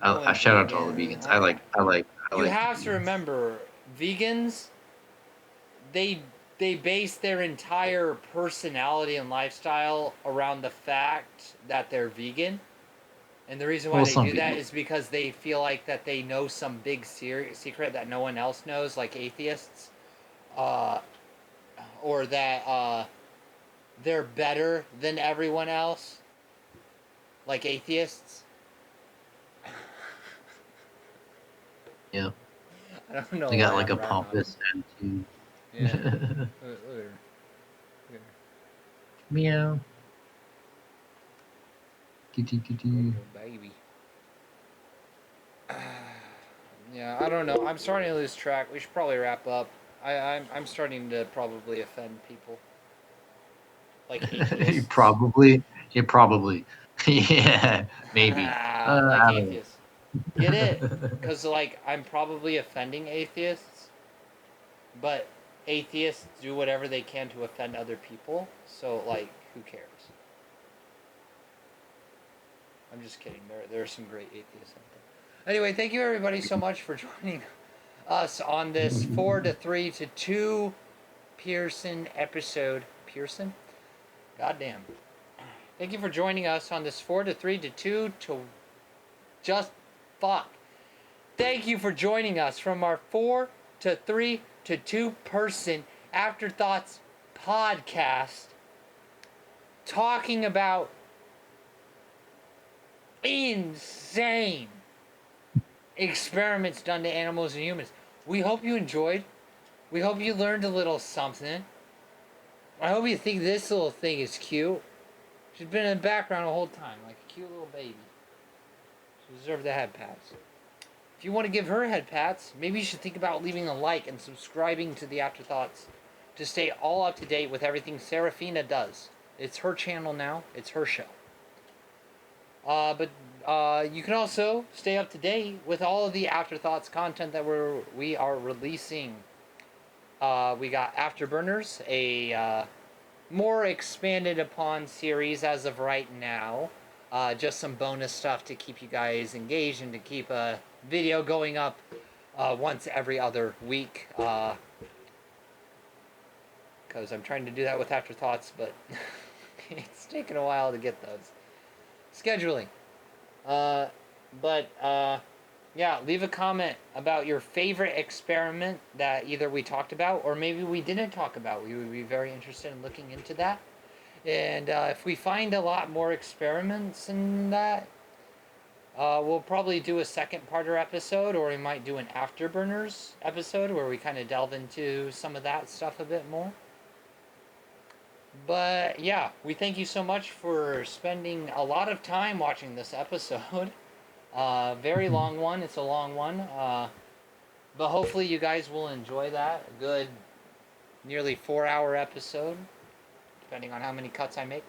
I Going shout out to all the vegan. vegans. I like You have to vegans. remember, vegans, they base their entire personality and lifestyle around the fact that they're vegan. And the reason why Well, they some do that people. is because they feel like that they know some big secret that no one else knows, like atheists, uh, or that they're better than everyone else, like atheists. Yeah, I don't know they got why like a I'm ratting on. pompous attitude. Yeah. Look at her. Meow. Kitty kitty. Baby. Yeah, I don't know. I'm starting to lose track. We should probably wrap up. I'm starting to probably offend people. Like atheists. Probably. Yeah, probably. Yeah, maybe. Like I don't know. atheists. Get it? Because, like, I'm probably offending atheists, but atheists do whatever they can to offend other people, so, like, who cares? I'm just kidding. There are some great atheists out there. Anyway, thank you everybody so much for joining us on this 4 to 3 to 2 Pearson episode. Pearson? Goddamn. Thank you for joining us on this 4 to 3 to 2 to just fuck. Thank you for joining us from our 4 to 3 to 2 person Afterthoughts podcast, talking about insane experiments done to animals and humans. We hope you enjoyed. We hope you learned a little something. I hope you think this little thing is cute. She's been in the background the whole time, like a cute little baby. She deserves the head pats. If you want to give her head pats, maybe you should think about leaving a like and subscribing to the Afterthoughts to stay all up to date with everything Serafina does. It's her channel now. It's her show. But you can also stay up to date with all of the Afterthoughts content that we are releasing. We got Afterburners, a more expanded upon series as of right now. Just some bonus stuff to keep you guys engaged and to keep a video going up once every other week. Because I'm trying to do that with Afterthoughts, but it's taken a while to get those. Scheduling. Yeah, leave a comment about your favorite experiment that either we talked about or maybe we didn't talk about. We would be very interested in looking into that. And if we find a lot more experiments in that, we'll probably do a second parter episode, or we might do an Afterburners episode where we kind of delve into some of that stuff a bit more. But yeah, we thank you so much for spending a lot of time watching this episode. Very long one. It's a long one. But hopefully you guys will enjoy that. A good nearly 4-hour episode, depending on how many cuts I make.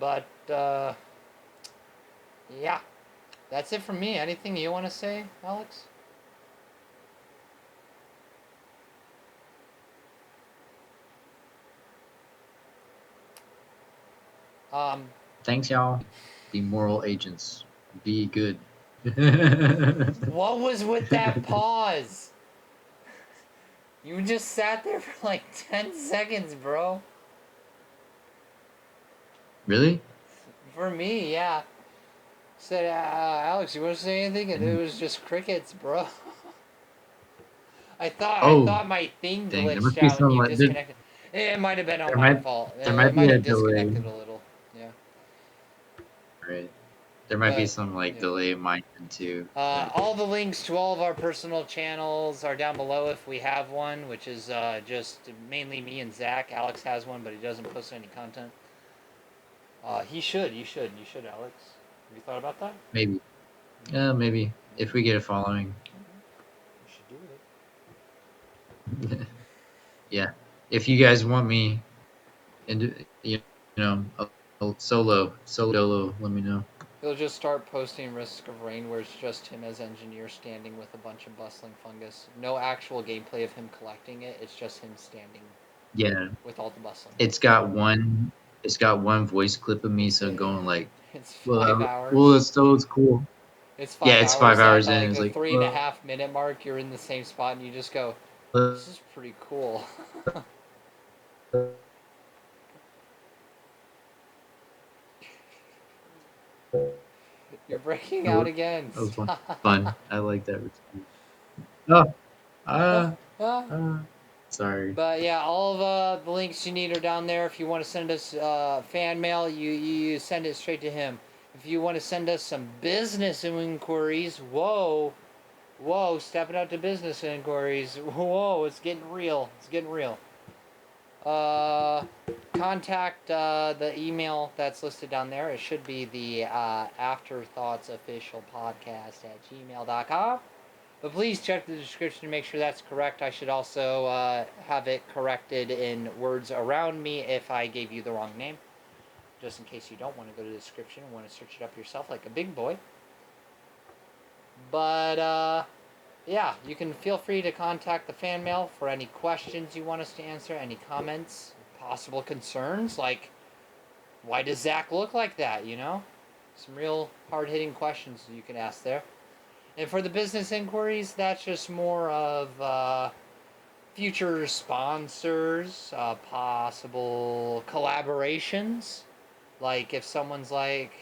But yeah, that's it from me. Anything you want to say, Alex? Thanks, y'all. Be moral agents. Be good. What was with that pause? You just sat there for like 10 seconds, bro. Really? For me, yeah. Said, Alex, you want to say anything? And it was just crickets, bro. I thought my thing Dang, there glitched must be out and some you like disconnected. It might have been on there my might fault. there It might might be a have delay. disconnected a little. Yeah. Right. There might be But, some like yeah. delay in mine too. All the links to all of our personal channels are down below if we have one, which is just mainly me and Zach. Alex has one, but he doesn't post any content. He should. You should, Alex. Have you thought about that? Maybe. Maybe if we get a following. You should do it. Yeah. If you guys want me and I'll solo dolo. Let me know. He'll just start posting Risk of Rain where it's just him as engineer standing with a bunch of bustling fungus. No actual gameplay of him collecting it. It's just him standing Yeah, with all the bustling. it's got one voice clip of me, so going like, It's 5 well, hours. it's cool. It's 5 hours. It's 5 At hours in. like It's the like, 3.5 minute mark, you're in the same spot and you just go, this is pretty cool. You're breaking out again. that was fun. Stop. Fun. I like that. Oh, Ah. sorry. But yeah, all of the links you need are down there. If you want to send us fan mail, you send it straight to him. If you want to send us some business inquiries, whoa, stepping out to business inquiries, whoa, it's getting real. It's getting real. Contact the email that's listed down there. It should be the afterthoughtsofficialpodcast@gmail.com. But please check the description to make sure that's correct. I should also have it corrected in words around me if I gave you the wrong name. Just in case you don't want to go to the description and want to search it up yourself like a big boy. But, yeah, you can feel free to contact the fan mail for any questions you want us to answer, any comments, possible concerns, like, why does Zach look like that, you know? Some real hard-hitting questions you can ask there. And for the business inquiries, that's just more of future sponsors, possible collaborations. Like if someone's like,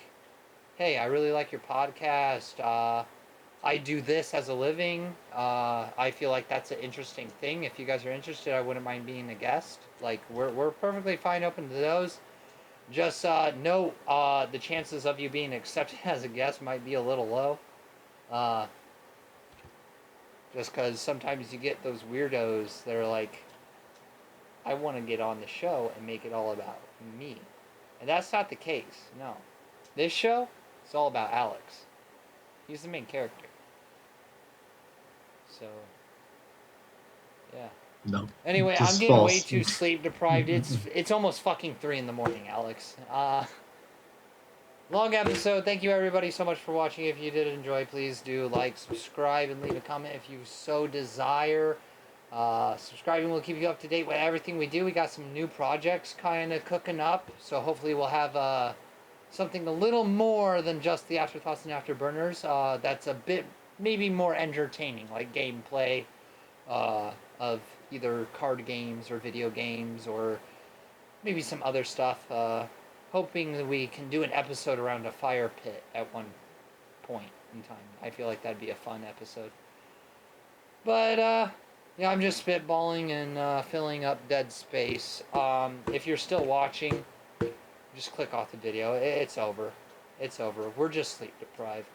hey, I really like your podcast. I do this as a living. I feel like that's an interesting thing. If you guys are interested, I wouldn't mind being a guest. Like we're perfectly fine open to those. Just know the chances of you being accepted as a guest might be a little low. Just because sometimes you get those weirdos that are like, I want to get on the show and make it all about me. And that's not the case, no. This show, it's all about Alex. He's the main character. So, yeah. No. Anyway, This I'm is getting way false. too sleep deprived. It's almost fucking 3 in the morning, Alex. Long episode. Thank you everybody so much for watching. If you did enjoy, please do like, subscribe, and leave a comment if you so desire. Subscribing will keep you up to date with everything we do. We got some new projects kind of cooking up, so hopefully we'll have something a little more than just the afterthoughts and afterburners. That's a bit maybe more entertaining, like gameplay of either card games or video games or maybe some other stuff. Hoping that we can do an episode around a fire pit at one point in time. I feel like that'd be a fun episode. But, yeah, I'm just spitballing and filling up dead space. If you're still watching, just click off the video. It's over. It's over. We're just sleep deprived.